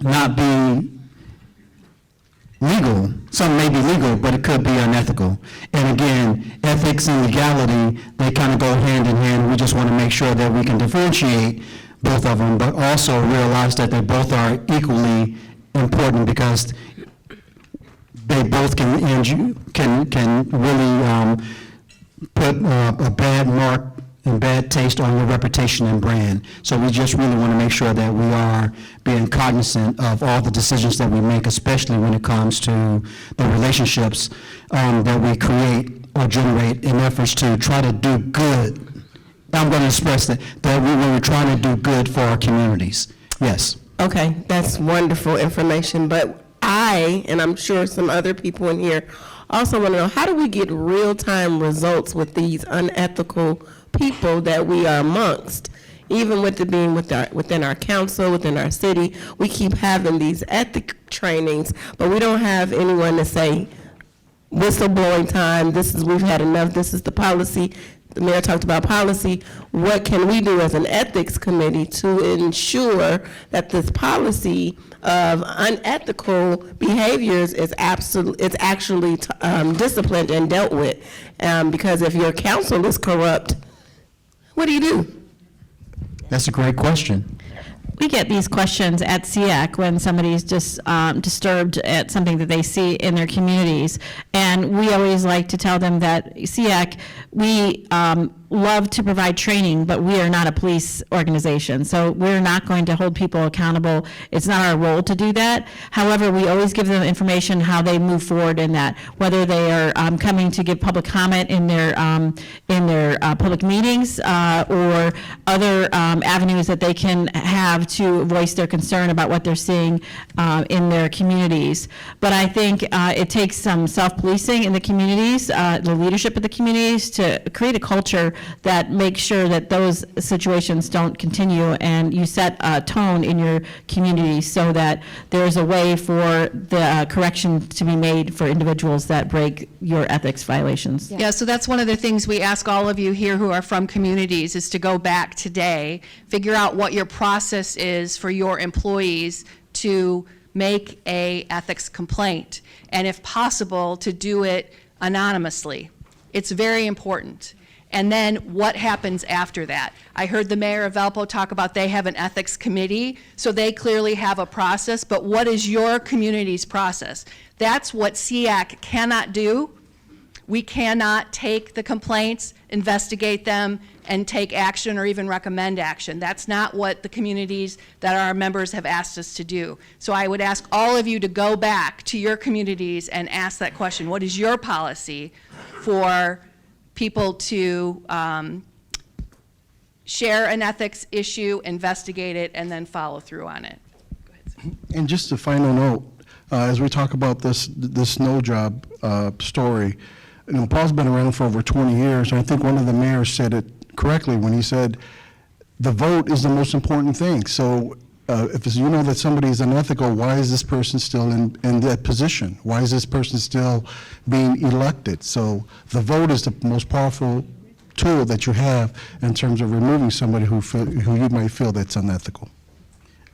Speaker 8: not be legal, some may be legal, but it could be unethical. And again, ethics and legality, they kind of go hand in hand. We just want to make sure that we can differentiate both of them, but also realize that they both are equally important because they both can really put a bad mark and bad taste on your reputation and brand. So we just really want to make sure that we are being cognizant of all the decisions that we make, especially when it comes to the relationships that we create or generate in efforts to try to do good. I'm going to express that we're trying to do good for our communities. Yes.
Speaker 16: Okay, that's wonderful information, but I, and I'm sure some other people in here, also want to know, how do we get real-time results with these unethical people that we are amongst? Even with it being within our council, within our city, we keep having these ethic trainings, but we don't have anyone to say, whistleblowing time, we've had enough, this is the policy. The mayor talked about policy. What can we do as an ethics committee to ensure that this policy of unethical behaviors is actually disciplined and dealt with? Because if your council is corrupt, what do you do?
Speaker 8: That's a great question.
Speaker 15: We get these questions at SEAC when somebody's just disturbed at something that they see in their communities. And we always like to tell them that SEAC, we love to provide training, but we are not a police organization. So we're not going to hold people accountable. It's not our role to do that. However, we always give them information how they move forward in that, whether they are coming to give public comment in their public meetings or other avenues that they can have to voice their concern about what they're seeing in their communities. But I think it takes some self-policing in the communities, the leadership of the communities, to create a culture that makes sure that those situations don't continue, and you set a tone in your community so that there's a way for the correction to be made for individuals that break your ethics violations.
Speaker 17: Yeah, so that's one of the things we ask all of you here who are from communities is to go back today, figure out what your process is for your employees to make a ethics complaint, and if possible, to do it anonymously. It's very important. And then what happens after that? I heard the mayor of Valpo talk about they have an ethics committee, so they clearly have a process, but what is your community's process? That's what SEAC cannot do. We cannot take the complaints, investigate them, and take action or even recommend action. That's not what the communities that our members have asked us to do. So I would ask all of you to go back to your communities and ask that question. What is your policy for people to share an ethics issue, investigate it, and then follow through on it? Go ahead, sir.
Speaker 11: And just a final note, as we talk about this snow job story, you know, Paul's been around for over 20 years, and I think one of the mayors said it correctly when he said, the vote is the most important thing. So if you know that somebody is unethical, why is this person still in that position? Why is this person still being elected? So the vote is the most powerful tool that you have in terms of removing somebody who you might feel that's unethical.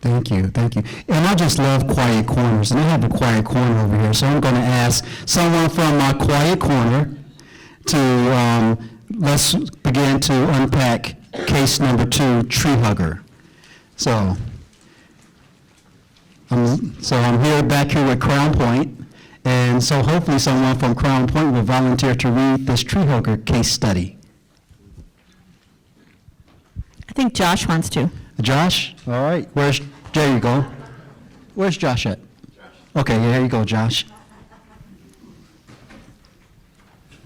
Speaker 8: Thank you, thank you. And I just love quiet corners, and I have a quiet corner over here, so I'm going to ask someone from my quiet corner to, let's begin to unpack case number 2, tree hugger. So I'm here back here with Crown Point, and so hopefully someone from Crown Point will volunteer to read this tree hugger case study.
Speaker 15: I think Josh wants to.
Speaker 8: Josh? All right. There you go. Where's Josh at? Okay, here you go, Josh.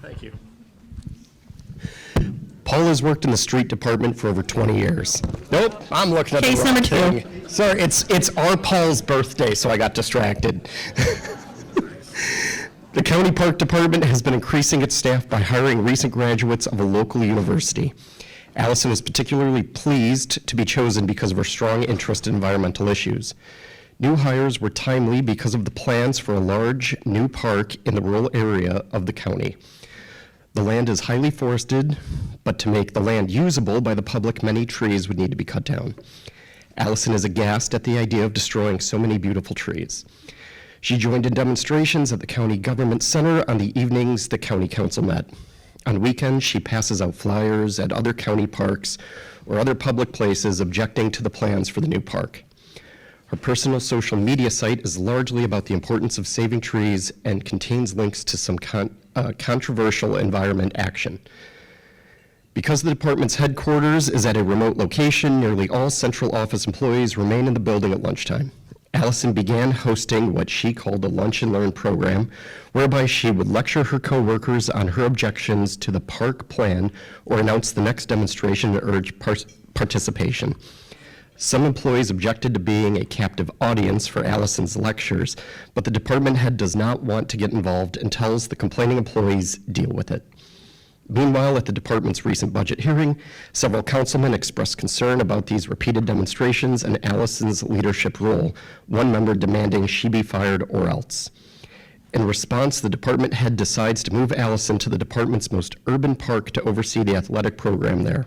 Speaker 18: Thank you. Paul has worked in the street department for over 20 years. Nope, I'm looking at
Speaker 15: Case
Speaker 18: the wrong
Speaker 15: number 2.
Speaker 18: thing. Sorry, it's our Paul's birthday, so I got distracted. The county park department has been increasing its staff by hiring recent graduates of a local university. Allison is particularly pleased to be chosen because of her strong interest in environmental issues. New hires were timely because of the plans for a large new park in the rural area of the county. The land is highly forested, but to make the land usable by the public, many trees would need to be cut down. Allison is aghast at the idea of destroying so many beautiful trees. She joined in demonstrations at the county government center on the evenings the county council met. On weekends, she passes out flyers at other county parks or other public places objecting to the plans for the new park. Her personal social media site is largely about the importance of saving trees and contains links to some controversial environment action. Because the department's headquarters is at a remote location, nearly all central office employees remain in the building at lunchtime. Allison began hosting what she called a lunch and learn program, whereby she would lecture her coworkers on her objections to the park plan or announce the next demonstration and urge participation. Some employees objected to being a captive audience for Allison's lectures, but the department head does not want to get involved and tells the complaining employees deal with it. Meanwhile, at the department's recent budget hearing, several councilmen expressed concern about these repeated demonstrations and Allison's leadership role, one member demanding she be fired or else. In response, the department head decides to move Allison to the department's most urban park to oversee the athletic program there.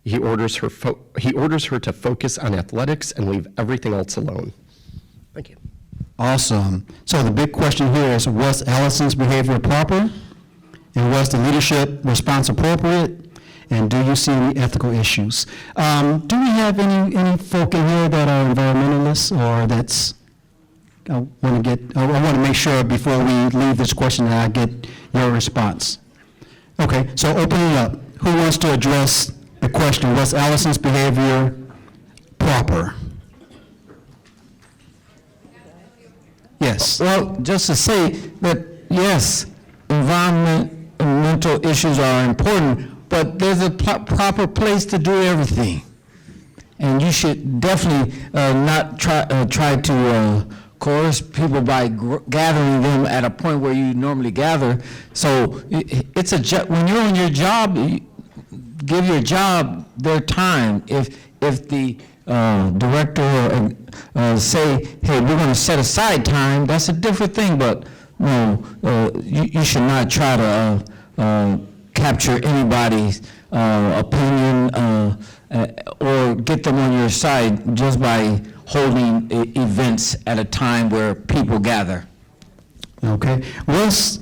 Speaker 18: He orders her to focus on athletics and leave everything else alone. Thank you.
Speaker 8: Awesome. So the big question here is, was Allison's behavior proper? And was the leadership response appropriate? And do you see any ethical issues? Do we have any folk in here that are environmentalists or that's, I want to make sure before we leave this question that I get your response. Okay, so opening up, who wants to address the question, was Allison's behavior proper? Yes.
Speaker 19: Well, just to say that, yes, environmental issues are important, but there's a proper place to do everything. And you should definitely not try to coerce people by gathering them at a point where you normally gather. So it's when you're on your job, give your job their time. If the director say, hey, we're going to set aside time, that's a different thing, but no, you should not try to capture anybody's opinion or get them on your side just by holding events at a time where people gather.
Speaker 8: Okay. Was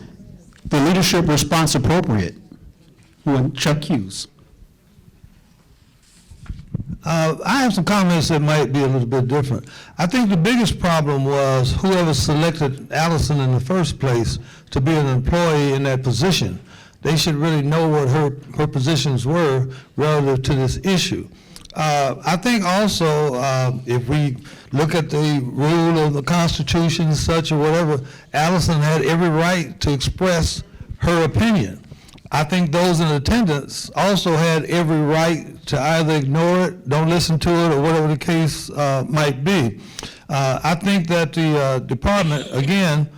Speaker 8: the leadership response appropriate? Chuck Hughes.
Speaker 20: I have some comments that might be a little bit different. I think the biggest problem was whoever selected Allison in the first place to be an employee in that position. They should really know what her positions were relative to this issue. I think also if we look at the rule of the Constitution and such or whatever, Allison had every right to express her opinion. I think those in attendance also had every right to either ignore it, don't listen to it, or whatever the case might be. I think that the department, again,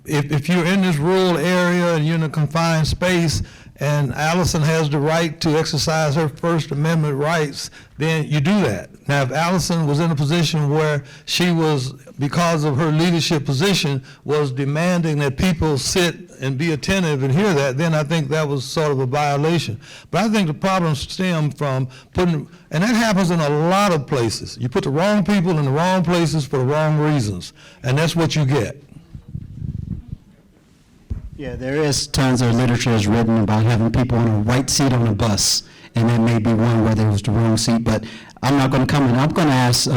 Speaker 20: if you're in this rural area and you're in a confined space and Allison has the right to exercise her First Amendment rights, then you do that. Now, if Allison was in a position where she was, because of her leadership position, was demanding that people sit and be attentive and hear that, then I think that was sort of a violation. But I think the problem stemmed from and that happens in a lot of places. You put the wrong people in the wrong places for the wrong reasons, and that's what you get.
Speaker 8: Yeah, there is tons of literature is written about having people on a right seat on a bus, and there may be one where there was the wrong seat, but I'm not going to comment. I'm going to ask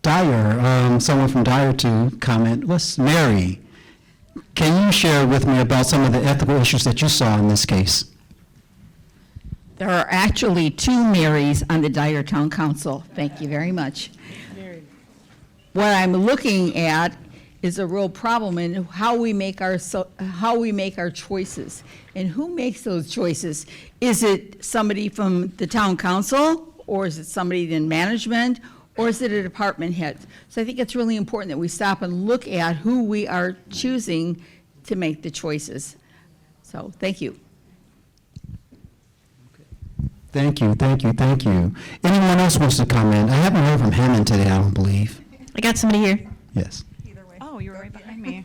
Speaker 8: Dyer, someone from Dyer to comment. Mary, can you share with me about some of the ethical issues that you saw in this case?
Speaker 21: There are actually two Marys on the Dyer Town Council. Thank you very much. What I'm looking at is a real problem in how we make our choices. And who makes those choices? Is it somebody from the town council, or is it somebody in management, or is it a department head? So I think it's really important that we stop and look at who we are choosing to make the choices. So, thank you.
Speaker 8: Thank you, thank you, thank you. Anyone else wants to comment? I haven't heard from Hammond today, I don't believe.
Speaker 6: I got somebody here.
Speaker 8: Yes.
Speaker 6: Oh, you were right behind me.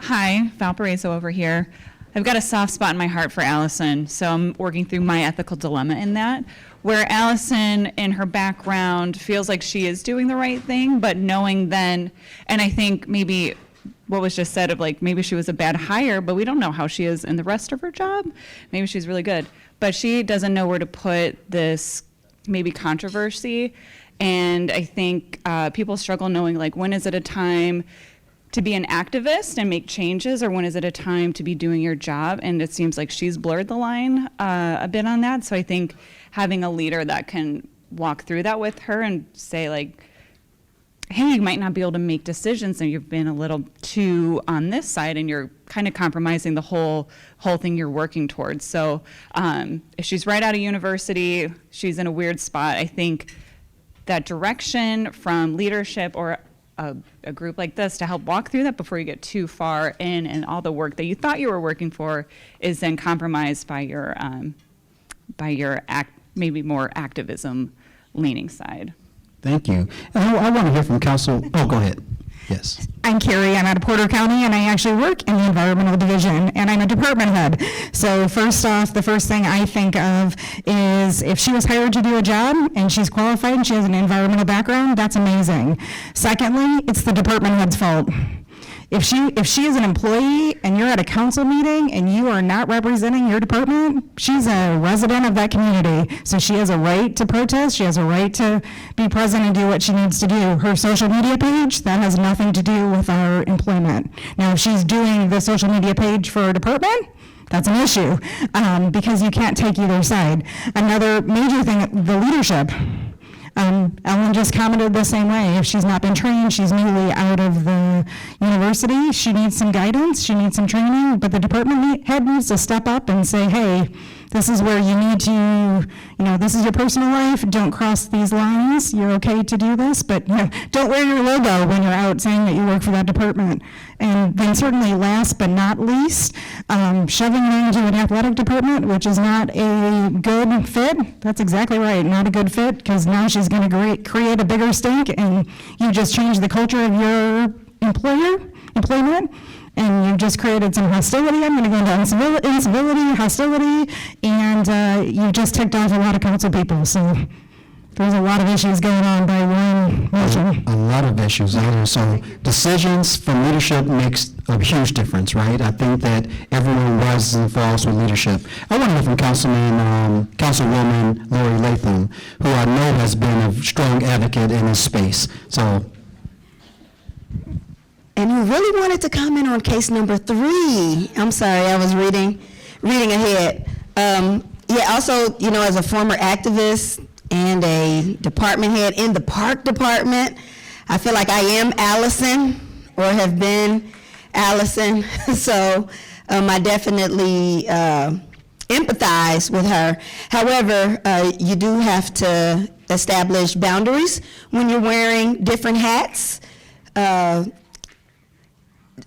Speaker 6: Hi, Valparaiso over here. I've got a soft spot in my heart for Allison, so I'm working through my ethical dilemma in that, where Allison, in her background, feels like she is doing the right thing, but knowing then, and I think maybe what was just said of like, maybe she was a bad hire, but we don't know how she is in the rest of her job. Maybe she's really good, but she doesn't know where to put this maybe controversy. And I think people struggle knowing, like, when is it a time to be an activist and make changes, or when is it a time to be doing your job? And it seems like she's blurred the line a bit on that. So I think having a leader that can walk through that with her and say, like, hey, you might not be able to make decisions, and you've been a little too on this side, and you're kind of compromising the whole thing you're working towards. So if she's right out of university, she's in a weird spot. I think that direction from leadership or a group like this to help walk through that before you get too far in, and all the work that you thought you were working for is then compromised by your maybe more activism leaning side.
Speaker 8: Thank you. And I want to hear from council. Oh, go ahead. Yes.
Speaker 22: I'm Carrie. I'm out of Porter County, and I actually work in the environmental division, and I'm a department head. So first off, the first thing I think of is if she was hired to do a job and she's qualified and she has an environmental background, that's amazing. Secondly, it's the department head's fault. If she is an employee and you're at a council meeting and you are not representing your department, she's a resident of that community. So she has a right to protest. She has a right to be present and do what she needs to do. Her social media page, that has nothing to do with our employment. Now, if she's doing the social media page for her department, that's an issue because you can't take either side. Another major thing, the leadership. Ellen just commented the same way. If she's not been trained, she's newly out of the university, she needs some guidance, she needs some training, but the department head needs to step up and say, hey, this is where you need to, this is your personal life, don't cross these lines, you're okay to do this, but don't wear your logo when you're out saying that you work for that department. And then certainly last but not least, shoving her into an athletic department, which is not a good fit. That's exactly right, not a good fit, because now she's going to create a bigger stink, and you just changed the culture of your employment, and you've just created some hostility. I'm going to go into incivility, hostility, and you just ticked off a lot of council people. So there's a lot of issues going on by one motion.
Speaker 8: A lot of issues out there. So decisions from leadership makes a huge difference, right? I think that everyone rises and falls with leadership. I want to hear from Councilwoman Lori Latham, who I know has been a strong advocate in this space. So.
Speaker 23: And you really wanted to comment on case number 3. I'm sorry, I was reading ahead. Also, as a former activist and a department head in the park department, I feel like I am Allison, or have been Allison. So I definitely empathize with her. However, you do have to establish boundaries when you're wearing different hats.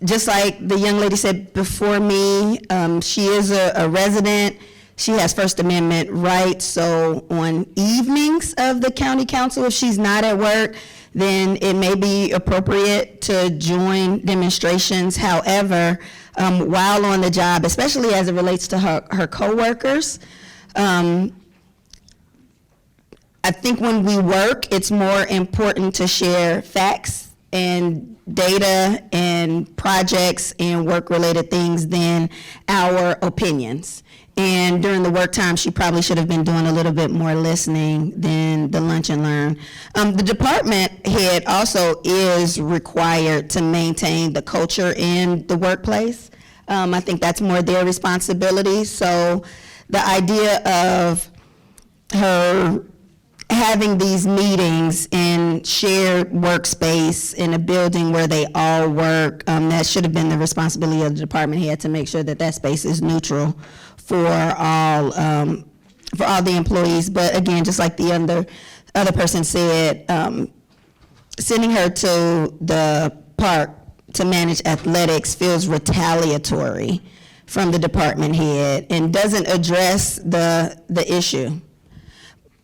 Speaker 23: Just like the young lady said before me, she is a resident. She has First Amendment rights. So on evenings of the county council, if she's not at work, then it may be appropriate to join demonstrations. However, while on the job, especially as it relates to her coworkers, I think when we work, it's more important to share facts and data and projects and work-related things than our opinions. And during the work time, she probably should have been doing a little bit more listening than the lunch and learn. The department head also is required to maintain the culture in the workplace. I think that's more their responsibility. So the idea of her having these meetings in shared workspace in a building where they all work, that should have been the responsibility of the department head to make sure that that space is neutral for all the employees. But again, just like the other person said, sending her to the park to manage athletics feels retaliatory from the department head and doesn't address the issue,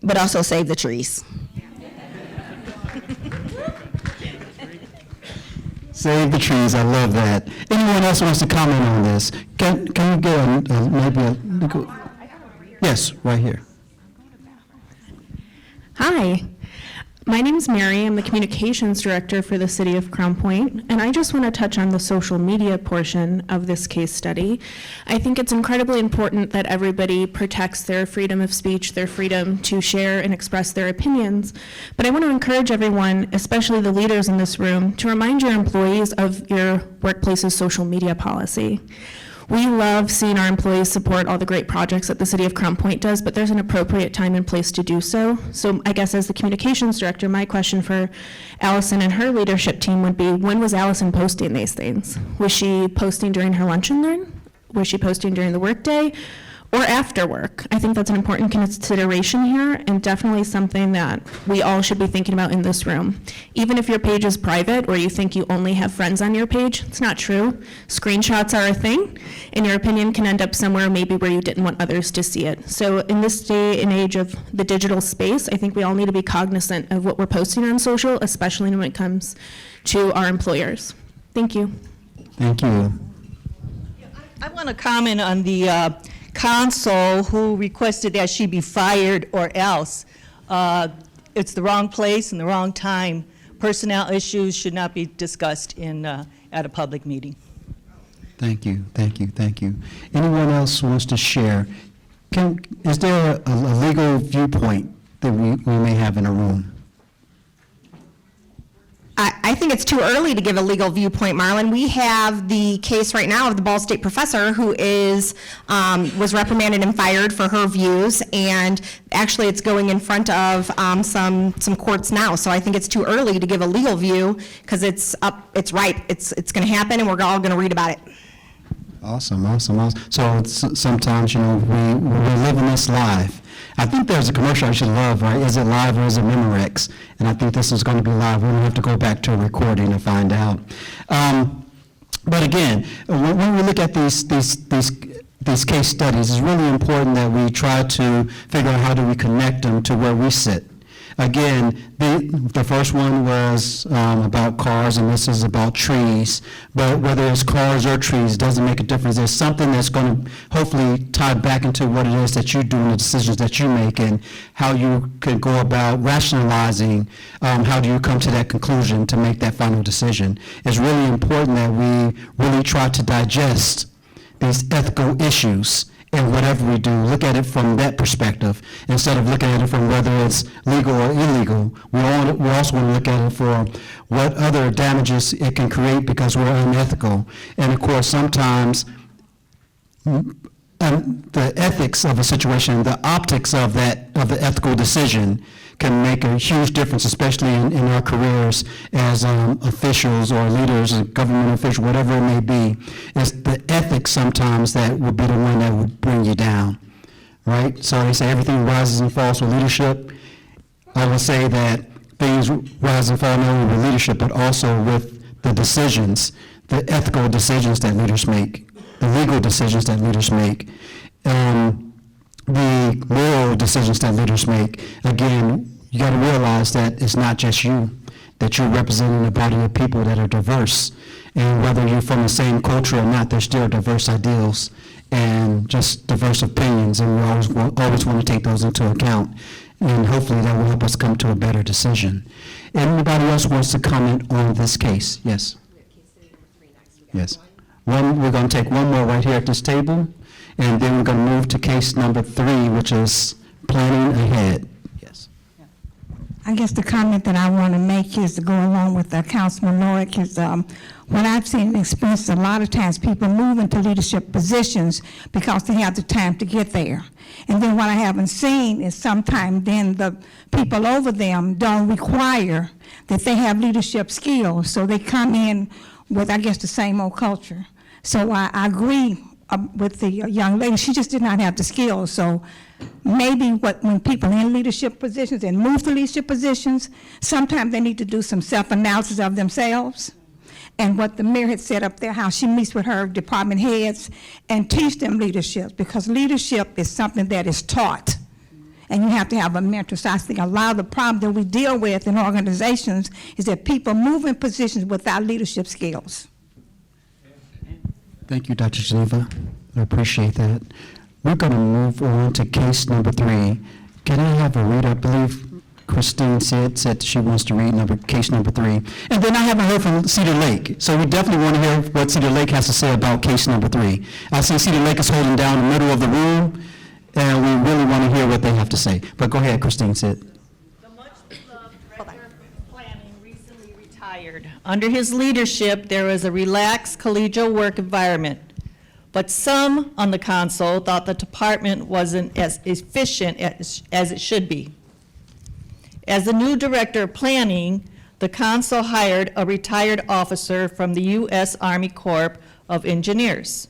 Speaker 23: but also save the trees.
Speaker 8: Save the trees, I love that. Anyone else wants to comment on this? Can you get maybe a, yes, right here.
Speaker 3: Hi, my name is Mary. I'm the Communications Director for the City of Crown Point, and I just want to touch on the social media portion of this case study. I think it's incredibly important that everybody protects their freedom of speech, their freedom to share and express their opinions, but I want to encourage everyone, especially the leaders in this room, to remind your employees of your workplace's social media policy. We love seeing our employees support all the great projects that the City of Crown Point does, but there's an appropriate time and place to do so. So I guess as the Communications Director, my question for Allison and her leadership team would be, when was Allison posting these things? Was she posting during her lunch and learn? Was she posting during the workday? Or after work? I think that's an important consideration here, and definitely something that we all should be thinking about in this room. Even if your page is private or you think you only have friends on your page, it's not true. Screenshots are a thing, and your opinion can end up somewhere maybe where you didn't want others to see it. So in this day and age of the digital space, I think we all need to be cognizant of what we're posting on social, especially when it comes to our employers. Thank you.
Speaker 8: Thank you.
Speaker 4: I want to comment on the consul who requested that she be fired or else. It's the wrong place and the wrong time. Personnel issues should not be discussed at a public meeting.
Speaker 8: Thank you, thank you, thank you. Anyone else wants to share? Is there a legal viewpoint that we may have in a room?
Speaker 1: I think it's too early to give a legal viewpoint, Marlon. We have the case right now of the Ball State professor who was reprimanded and fired for her views, and actually it's going in front of some courts now. So I think it's too early to give a legal view because it's ripe. It's going to happen, and we're all going to read about it.
Speaker 8: Awesome, awesome, awesome. So sometimes, we're living this live. I think there's a commercial I should love, right? Is it live or is it Memorex? And I think this is going to be live. We don't have to go back to a recording to find out. But again, when we look at these case studies, it's really important that we try to figure out how do we connect them to where we sit. Again, the first one was about cars, and this is about trees. But whether it's cars or trees, doesn't make a difference. There's something that's going to hopefully tie back into what it is that you do and the decisions that you make and how you can go about rationalizing how do you come to that conclusion to make that final decision. It's really important that we really try to digest these ethical issues. And whatever we do, look at it from that perspective instead of looking at it from whether it's legal or illegal. We also want to look at it for what other damages it can create because we're unethical. And of course, sometimes the ethics of a situation, the optics of the ethical decision can make a huge difference, especially in our careers as officials or leaders, government officials, whatever it may be. It's the ethics sometimes that would be the one that would bring you down, right? So they say everything rises and falls with leadership. I would say that things rise and fall not only with leadership, but also with the decisions, the ethical decisions that leaders make, the legal decisions that leaders make, the moral decisions that leaders make. Again, you got to realize that it's not just you, that you're representing a body of people that are diverse. And whether you're from the same culture or not, there's still diverse ideals and just diverse opinions, and we always want to take those into account. And hopefully that will help us come to a better decision. Anybody else wants to comment on this case? Yes. Yes. We're going to take one more right here at this table, and then we're going to move to case number 3, which is planning ahead. Yes.
Speaker 22: I guess the comment that I want to make is to go along with Councilman Loic is what I've seen and experienced a lot of times, people move into leadership positions because they have the time to get there. And then what I haven't seen is sometimes then the people over them don't require that they have leadership skills, so they come in with, I guess, the same old culture. So I agree with the young lady. She just did not have the skills. So maybe when people in leadership positions and move to leadership positions, sometimes they need to do some self-analysis of themselves
Speaker 5: and what the mayor had said up there, how she meets with her department heads and teach them leadership, because leadership is something that is taught. And you have to have a mentor. So I think a lot of the problem that we deal with in organizations is that people move in positions without leadership skills.
Speaker 8: Thank you, Dr. Geneva. I appreciate that. We're going to move on to case number 3. Can I have a read? I believe Christine said she wants to read case number 3. And then I haven't heard from Cedar Lake, so we definitely want to hear what Cedar Lake has to say about case number 3. I see Cedar Lake is holding down the middle of the room, and we really want to hear what they have to say. But go ahead, Christine, Sid.
Speaker 4: The much-beloved Director of Planning recently retired. Under his leadership, there was a relaxed collegial work environment. But some on the council thought the department wasn't as efficient as it should be. As the new Director of Planning, the council hired a retired officer from the U.S. Army Corps of Engineers.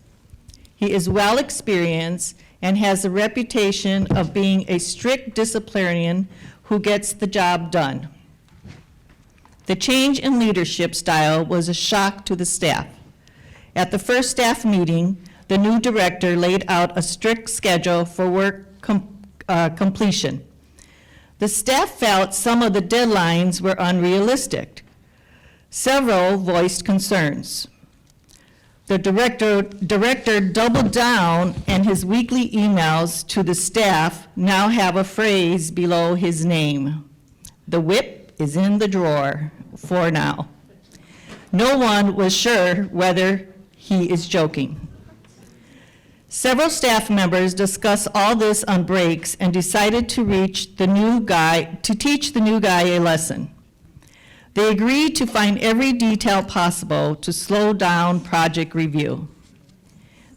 Speaker 4: He is well experienced and has a reputation of being a strict disciplinarian who gets the job done. The change in leadership style was a shock to the staff. At the first staff meeting, the new director laid out a strict schedule for work completion. The staff felt some of the deadlines were unrealistic. Several voiced concerns. The director doubled down, and his weekly emails to the staff now have a phrase below his name. The whip is in the drawer for now. No one was sure whether he is joking. Several staff members discussed all this on breaks and decided to teach the new guy a lesson. They agreed to find every detail possible to slow down project review.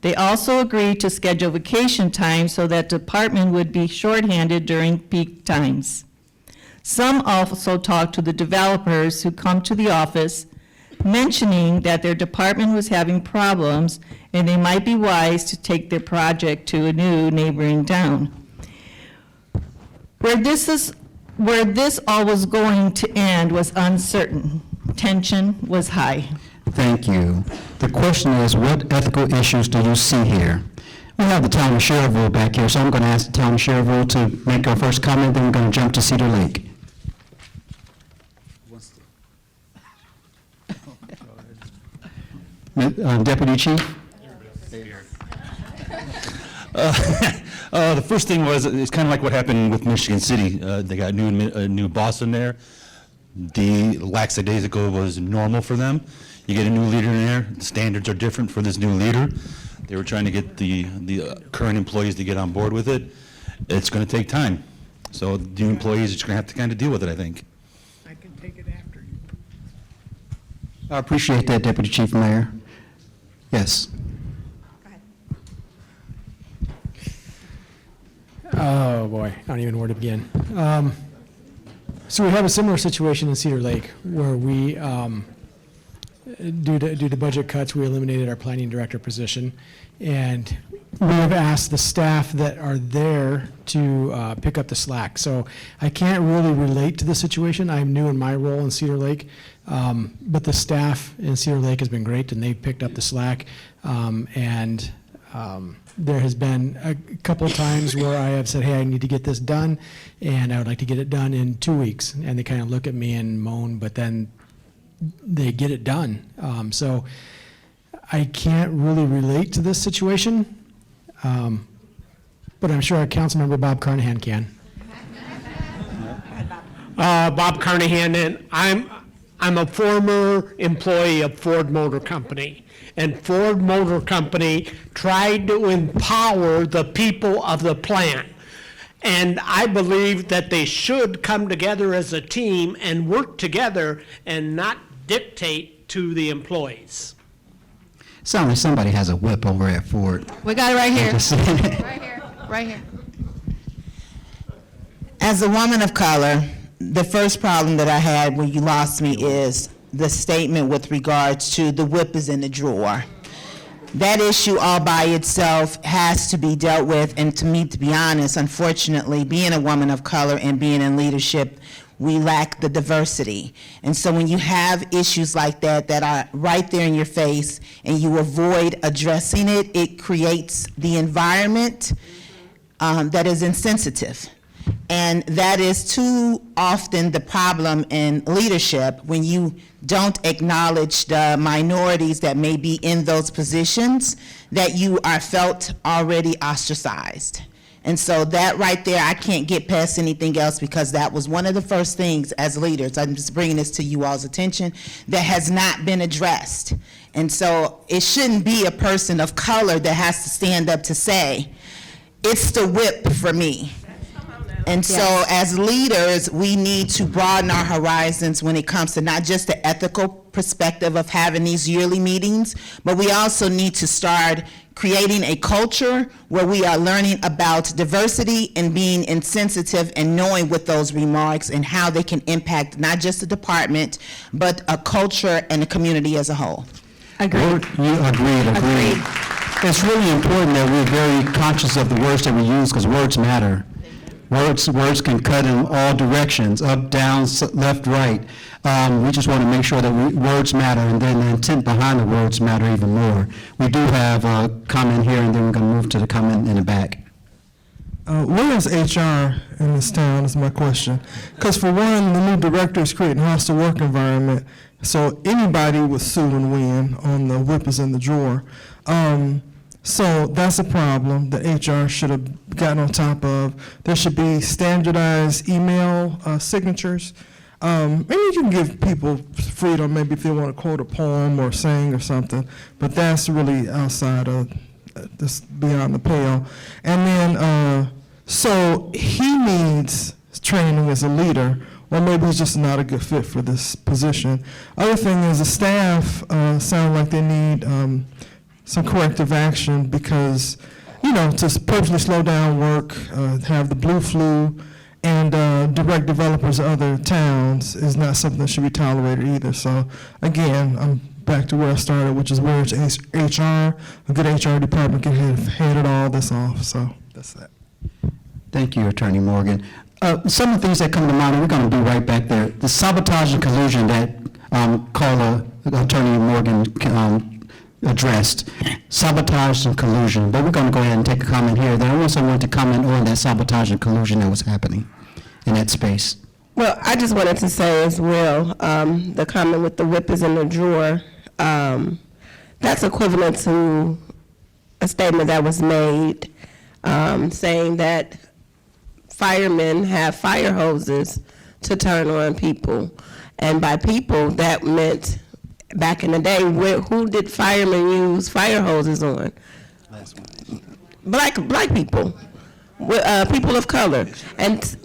Speaker 4: They also agreed to schedule vacation time so that the department would be shorthanded during peak times. Some also talked to the developers who come to the office, mentioning that their department was having problems and they might be wise to take their project to a new neighboring town. Where this all was going to end was uncertain. Tension was high.
Speaker 8: Thank you. The question is, what ethical issues do you see here? We have the town of Cherville back here, so I'm going to ask the town of Cherville to make our first comment, then we're going to jump to Cedar Lake. Deputy Chief?
Speaker 7: The first thing was, it's kind of like what happened with Michigan City. They got a new boss in there. The lackadaisical was normal for them. You get a new leader in there, the standards are different for this new leader. They were trying to get the current employees to get on board with it. It's going to take time. So the new employees are just going to have to kind of deal with it, I think.
Speaker 9: I can take it after you.
Speaker 8: I appreciate that, Deputy Chief Mayor. Yes.
Speaker 24: Oh, boy, I don't even know where to begin. So we have a similar situation in Cedar Lake where we, due to budget cuts, we eliminated our planning director position. And we have asked the staff that are there to pick up the slack. So I can't really relate to the situation. I'm new in my role in Cedar Lake. But the staff in Cedar Lake has been great, and they've picked up the slack. There has been a couple of times where I have said, hey, I need to get this done, and I would like to get it done in 2 weeks. And they kind of look at me and moan, but then they get it done. So I can't really relate to this situation, but I'm sure our council member Bob Carnahan can.
Speaker 9: Bob Carnahan, and I'm a former employee of Ford Motor Company. And Ford Motor Company tried to empower the people of the plant. And I believe that they should come together as a team and work together and not dictate to the employees.
Speaker 8: Sounds like somebody has a whip over at Ford.
Speaker 17: We got it right here.
Speaker 8: Right
Speaker 17: here. Right here.
Speaker 25: As a woman of color, the first problem that I had when you lost me is the statement with regards to the whip is in the drawer. That issue all by itself has to be dealt with, and to me, to be honest, unfortunately, being a woman of color and being in leadership, we lack the diversity. And so when you have issues like that that are right there in your face and you avoid addressing it, it creates the environment that is insensitive. And that is too often the problem in leadership, when you don't acknowledge the minorities that may be in those positions, that you are felt already ostracized. And so that right there, I can't get past anything else, because that was one of the first things as leaders, I'm just bringing this to you all's attention, that has not been addressed. And so it shouldn't be a person of color that has to stand up to say, it's the whip for me. And so as leaders, we need to broaden our horizons when it comes to not just the ethical perspective of having these yearly meetings, but we also need to start creating a culture where we are learning about diversity and being insensitive and knowing what those remarks and how they can impact not just the department, but a culture and the community as a whole.
Speaker 8: Agreed. Agreed. It's really important that we're very conscious of the words that we use, because words matter. Words can cut in all directions, up, down, left, right. We just want to make sure that words matter, and then the intent behind the words matter even more. We do have a comment here, and then we're going to move to the comment in the back.
Speaker 11: Where is HR in this town is my question. Because for one, the new director is creating a hostile work environment, so anybody would sue and win on the whip is in the drawer. So that's a problem that HR should have gotten on top of. There should be standardized email signatures. Maybe you can give people freedom, maybe if they want to quote a poem or sing or something, but that's really outside of, this beyond the pale. And then, so he needs training as a leader, or maybe he's just not a good fit for this position. Other thing is the staff sound like they need some corrective action, because, to purposely slow down work, have the blue flu, and direct developers of other towns is not something that should be tolerated either. So again, I'm back to where I started, which is where it's HR. A good HR department can head all this off. So that's that.
Speaker 8: Thank you, Attorney Morgan. Some of the things that come to mind, and we're going to be right back there. The sabotage and collusion that Attorney Morgan addressed, sabotage and collusion, but we're going to go ahead and take a comment here. Then I want someone to comment on that sabotage and collusion that was happening in that space.
Speaker 16: Well, I just wanted to say as well, the comment with the whip is in the drawer, that's equivalent to a statement that was made saying that firemen have fire hoses to turn on people. And by people, that meant back in the day, who did firemen use fire hoses on? Black people, people of color, and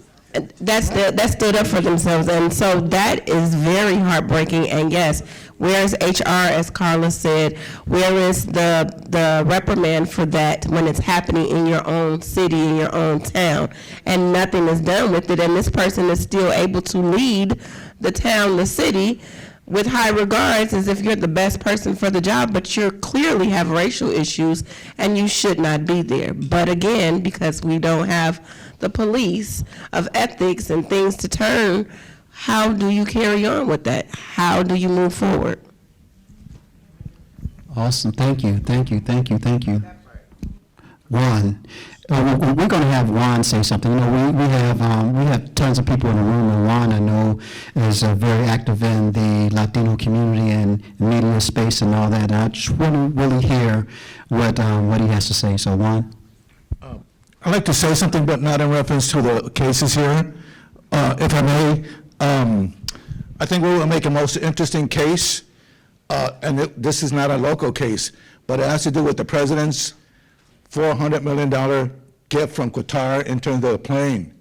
Speaker 16: that stood up for themselves. And so that is very heartbreaking. And yes, where is HR, as Carla said? Where is the reprimand for that when it's happening in your own city, in your own town, and nothing is done with it? And this person is still able to lead the town, the city, with high regards, as if you're the best person for the job, but you clearly have racial issues and you should not be there. But again, because we don't have the police of ethics and things to turn, how do you carry on with that? How do you move forward?
Speaker 8: Awesome, thank you. Juan, we're going to have Juan say something. We have tons of people in the room, and Juan, I know, is very active in the Latino community and media space and all that. And I just want to really hear what he has to say. So, Juan.
Speaker 2: I'd like to say something, but not in reference to the cases here, if I may. I think we will make a most interesting case, and this is not a local case, but it has to do with the president's $400 million gift from Qatar in terms of the plane.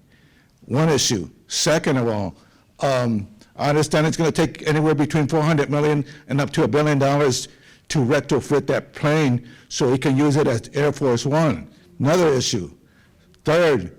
Speaker 2: One issue. Second of all, I understand it's going to take anywhere between $400 million and up to $1 billion to retrofit that plane so he can use it as Air Force One. Another issue. Third,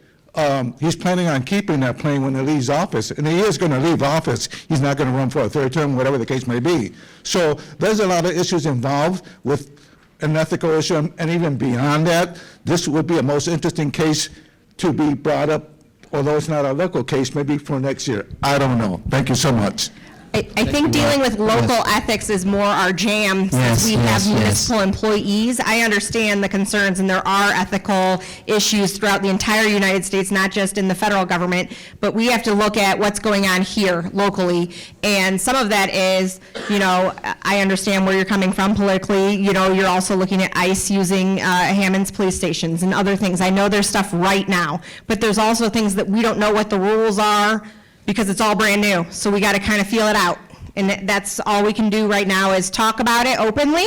Speaker 2: he's planning on keeping that plane when he leaves office, and he is going to leave office. He's not going to run for a third term, whatever the case may be. So there's a lot of issues involved with an ethical issue, and even beyond that, this would be a most interesting case to be brought up although it's not our local case, maybe for next year. I don't know. Thank you so much.
Speaker 1: I think dealing with local ethics is more our jam since we have municipal employees. I understand the concerns, and there are ethical issues throughout the entire United States, not just in the federal government, but we have to look at what's going on here locally. And some of that is, I understand where you're coming from politically. You're also looking at ICE using Hammond's police stations and other things. I know there's stuff right now, but there's also things that we don't know what the rules are, because it's all brand new, so we got to kind of feel it out. And that's all we can do right now is talk about it openly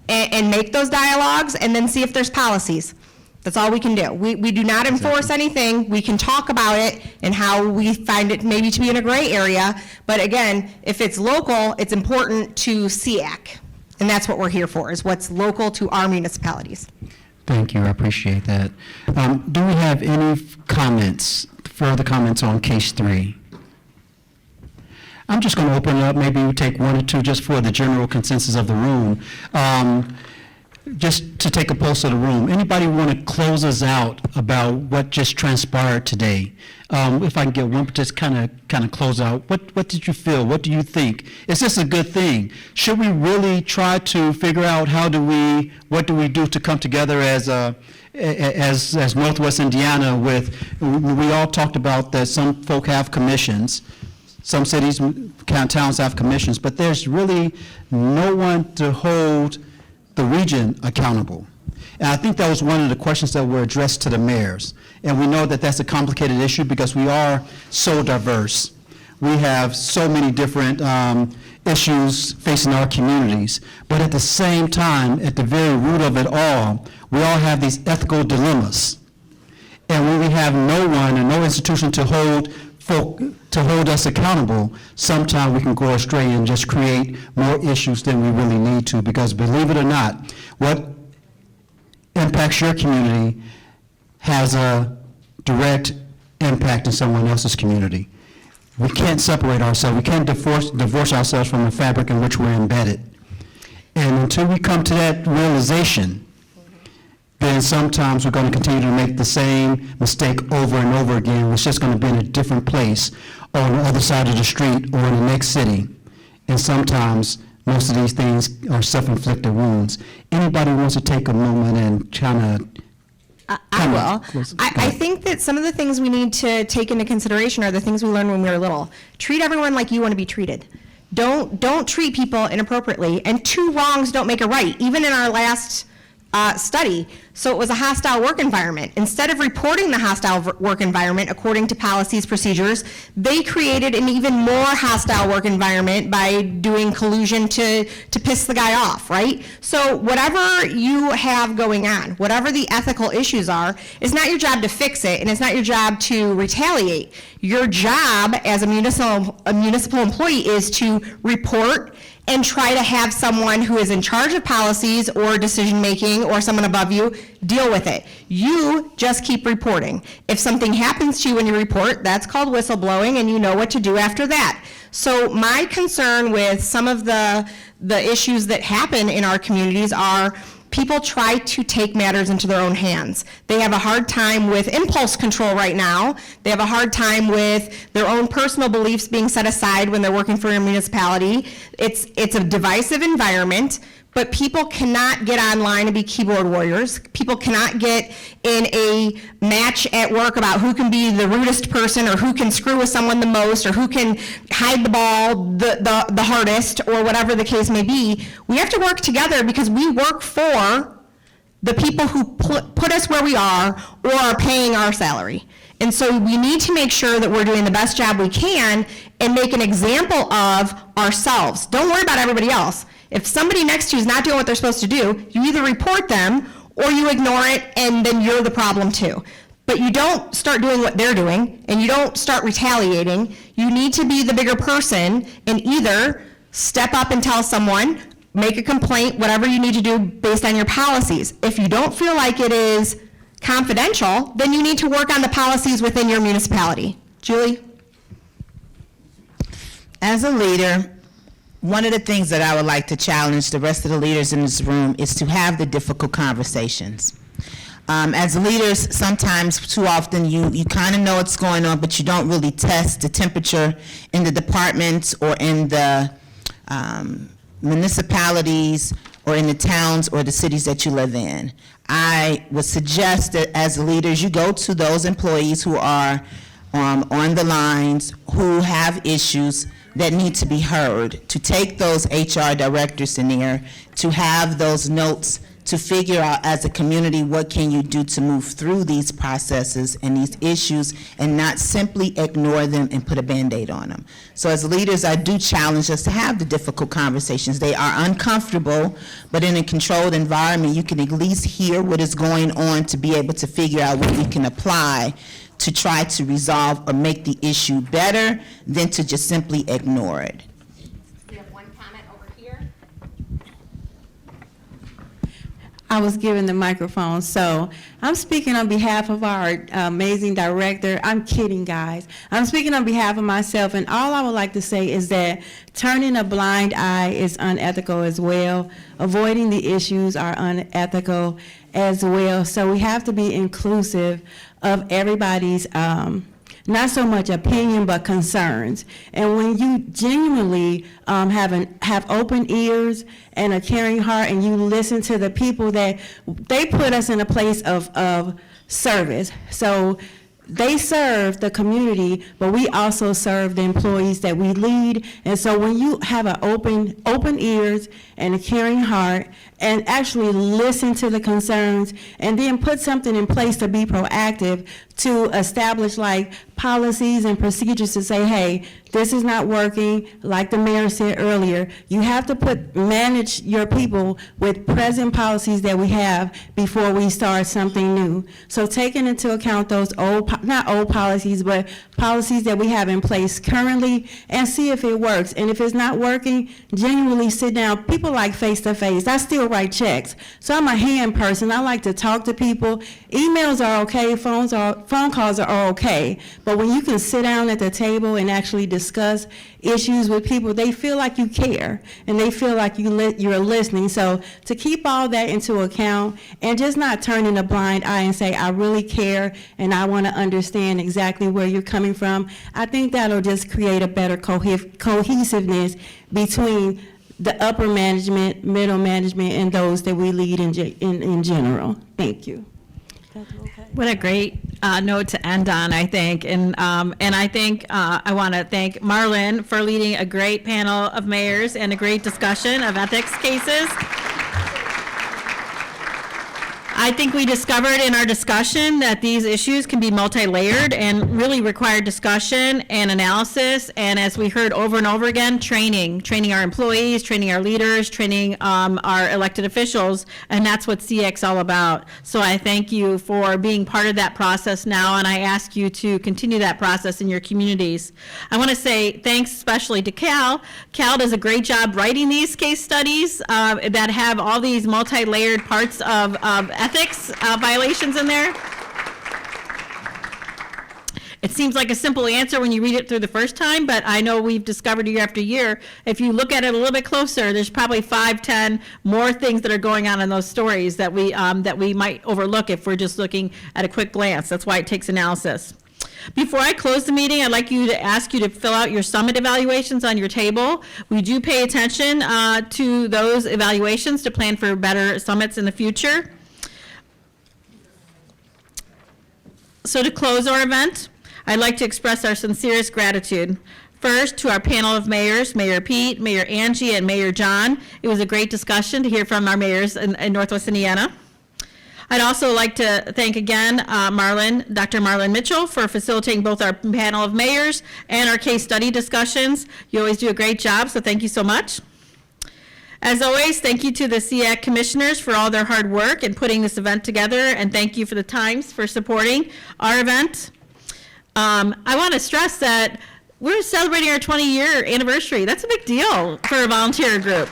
Speaker 1: and make those dialogues and then see if there's policies. That's all we can do. We do not enforce anything. We can talk about it and how we find it maybe to be in a gray area. But again, if it's local, it's important to SEAC. And that's what we're here for, is what's local to our municipalities.
Speaker 8: Thank you, I appreciate that. Do we have any further comments on case 3? I'm just going to open it up, maybe we take 1 or 2 just for the general consensus of the room. Just to take a pulse of the room. Anybody want to close us out about what just transpired today? If I can get one, just kind of close out. What did you feel? What do you think? Is this a good thing? Should we really try to figure out what do we do to come together as Northwest Indiana we all talked about that some folk have commissions. Some cities, towns have commissions, but there's really no one to hold the region accountable. And I think that was one of the questions that were addressed to the mayors. And we know that that's a complicated issue because we are so diverse. We have so many different issues facing our communities. But at the same time, at the very root of it all, we all have these ethical dilemmas. And when we have no one and no institution to hold us accountable, sometimes we can go astray and just create more issues than we really need to, because believe it or not, what impacts your community has a direct impact in someone else's community. We can't separate ourselves. We can't divorce ourselves from the fabric in which we're embedded. And until we come to that realization, then sometimes we're going to continue to make the same mistake over and over again. It's just going to be in a different place on the other side of the street or in the next city. And sometimes most of these things are self-inflicted wounds. Anybody wants to take a moment and kind of...
Speaker 1: I will. I think that some of the things we need to take into consideration are the things we learned when we were little. Treat everyone like you want to be treated. Don't treat people inappropriately. And 2 wrongs don't make a right. Even in our last study. So it was a hostile work environment. Instead of reporting the hostile work environment according to policies, procedures, they created an even more hostile work environment by doing collusion to piss the guy off, right? So whatever you have going on, whatever the ethical issues are, it's not your job to fix it, and it's not your job to retaliate. Your job as a municipal employee is to report and try to have someone who is in charge of policies or decision-making or someone above you deal with it. You just keep reporting. If something happens to you when you report, that's called whistleblowing, and you know what to do after that. So my concern with some of the issues that happen in our communities are people try to take matters into their own hands. They have a hard time with impulse control right now. They have a hard time with their own personal beliefs being set aside when they're working for a municipality. It's a divisive environment, but people cannot get online and be keyboard warriors. People cannot get in a match at work about who can be the rudest person or who can screw with someone the most or who can hide the ball the hardest or whatever the case may be. We have to work together because we work for the people who put us where we are or are paying our salary. And so we need to make sure that we're doing the best job we can and make an example of ourselves. Don't worry about everybody else. If somebody next to you is not doing what they're supposed to do, you either report them or you ignore it, and then you're the problem too. But you don't start doing what they're doing, and you don't start retaliating. You need to be the bigger person and either step up and tell someone, make a complaint, whatever you need to do based on your policies. If you don't feel like it is confidential, then you need to work on the policies within your municipality. Julie?
Speaker 10: As a leader, one of the things that I would like to challenge the rest of the leaders in this room is to have the difficult conversations.
Speaker 25: As leaders, sometimes too often you kind of know what's going on, but you don't really test the temperature in the departments or in the municipalities or in the towns or the cities that you live in. I would suggest that as leaders, you go to those employees who are on the lines, who have issues that need to be heard, to take those HR directors in there, to have those notes, to figure out as a community what can you do to move through these processes and these issues and not simply ignore them and put a Band-Aid on them. So as leaders, I do challenge us to have the difficult conversations. They are uncomfortable, but in a controlled environment, you can at least hear what is going on to be able to figure out what we can apply to try to resolve or make the issue better than to just simply ignore it.
Speaker 12: I was given the microphone, so I'm speaking on behalf of our amazing director. I'm kidding, guys. I'm speaking on behalf of myself, and all I would like to say is that turning a blind eye is unethical as well. Avoiding the issues are unethical as well. So we have to be inclusive of everybody's not so much opinion, but concerns. And when you genuinely have open ears and a caring heart, and you listen to the people that they put us in a place of service. So they serve the community, but we also serve the employees that we lead. And so when you have an open ears and a caring heart, and actually listen to the concerns, and then put something in place to be proactive, to establish like policies and procedures to say, hey, this is not working, like the mayor said earlier. You have to manage your people with present policies that we have before we start something new. So taking into account those not old policies, but policies that we have in place currently, and see if it works. And if it's not working, genuinely sit down. People like face-to-face. I still write checks. So I'm a hand person. I like to talk to people. Emails are okay, phone calls are okay. But when you can sit down at the table and actually discuss issues with people, they feel like you care, and they feel like you're listening. So to keep all that into account, and just not turning a blind eye and say, I really care, and I want to understand exactly where you're coming from, I think that'll just create a better cohesiveness between the upper management, middle management, and those that we lead in general. Thank you.
Speaker 13: What a great note to end on, I think. And I think I want to thank Marlon for leading a great panel of mayors and a great discussion of ethics cases. I think we discovered in our discussion that these issues can be multi-layered and really require discussion and analysis, and as we heard over and over again, training our employees, training our leaders, training our elected officials, and that's what SEAC's all about. So I thank you for being part of that process now, and I ask you to continue that process in your communities. I want to say thanks especially to Cal. Cal does a great job writing these case studies that have all these multi-layered parts of ethics violations in there. It seems like a simple answer when you read it through the first time, but I know we've discovered year after year, if you look at it a little bit closer, there's probably 5, 10 more things that are going on in those stories that we might overlook if we're just looking at a quick glance. That's why it takes analysis. Before I close the meeting, I'd like to ask you to fill out your summit evaluations on your table. We do pay attention to those evaluations to plan for better summits in the future. So to close our event, I'd like to express our sincerest gratitude. First, to our panel of mayors, Mayor Pete, Mayor Angie, and Mayor John. It was a great discussion to hear from our mayors in Northwest Indiana. I'd also like to thank again Dr. Marlon Mitchell for facilitating both our panel of mayors and our case study discussions. You always do a great job, so thank you so much. As always, thank you to the SEAC commissioners for all their hard work in putting this event together, and thank you for the Times for supporting our event. I want to stress that we're celebrating our 20-year anniversary. That's a big deal for a volunteer group.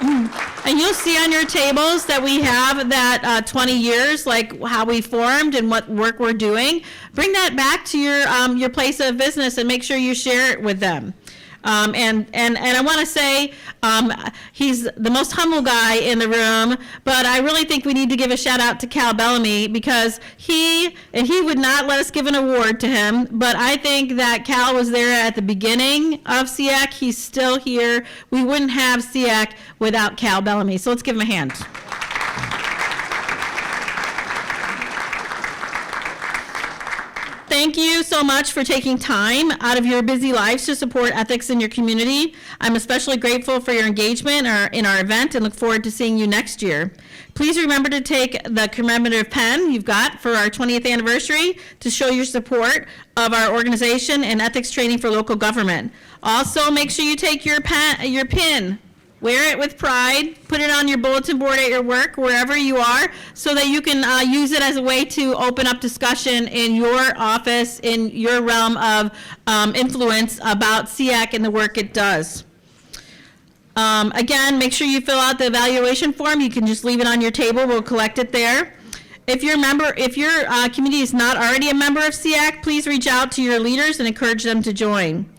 Speaker 13: And you'll see on your tables that we have that 20 years, like how we formed and what work we're doing. Bring that back to your place of business and make sure you share it with them. And I want to say he's the most humble guy in the room, but I really think we need to give a shout out to Cal Bellamy because he would not let us give an award to him, but I think that Cal was there at the beginning of SEAC. He's still here. We wouldn't have SEAC without Cal Bellamy, so let's give him a hand. Thank you so much for taking time out of your busy lives to support ethics in your community. I'm especially grateful for your engagement in our event and look forward to seeing you next year. Please remember to take the commemorative pen you've got for our 20th anniversary to show your support of our organization and ethics training for local government. Also, make sure you take your pin. Wear it with pride, put it on your bulletin board at your work, wherever you are, so that you can use it as a way to open up discussion in your office, in your realm of influence about SEAC and the work it does. Again, make sure you fill out the evaluation form. You can just leave it on your table. We'll collect it there. If your community is not already a member of SEAC, please reach out to your leaders and encourage them to join.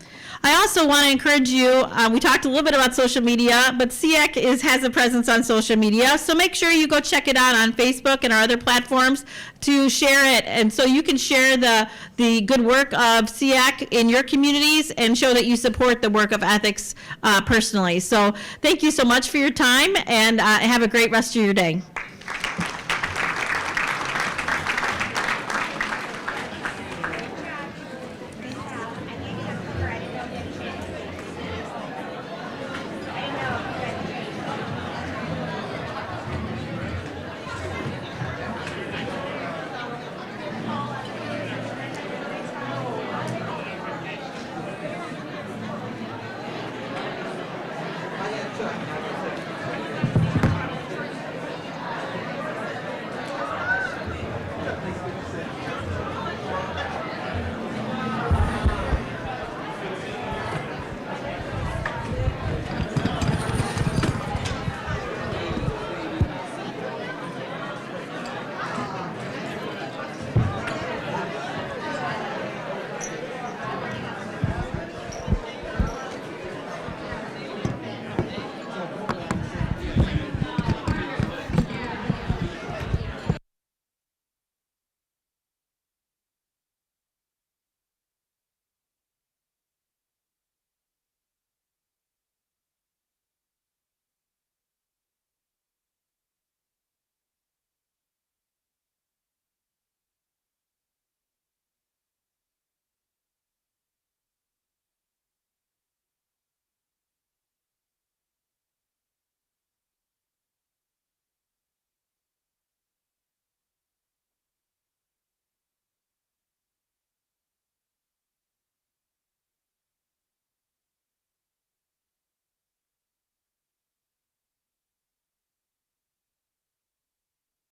Speaker 13: I also want to encourage you, we talked a little bit about social media, but SEAC has a presence on social media, so make sure you go check it out on Facebook and our other platforms to share it, and so you can share the good work of SEAC in your communities and show that you support the work of ethics personally. So thank you so much for your time, and have a great rest of your day.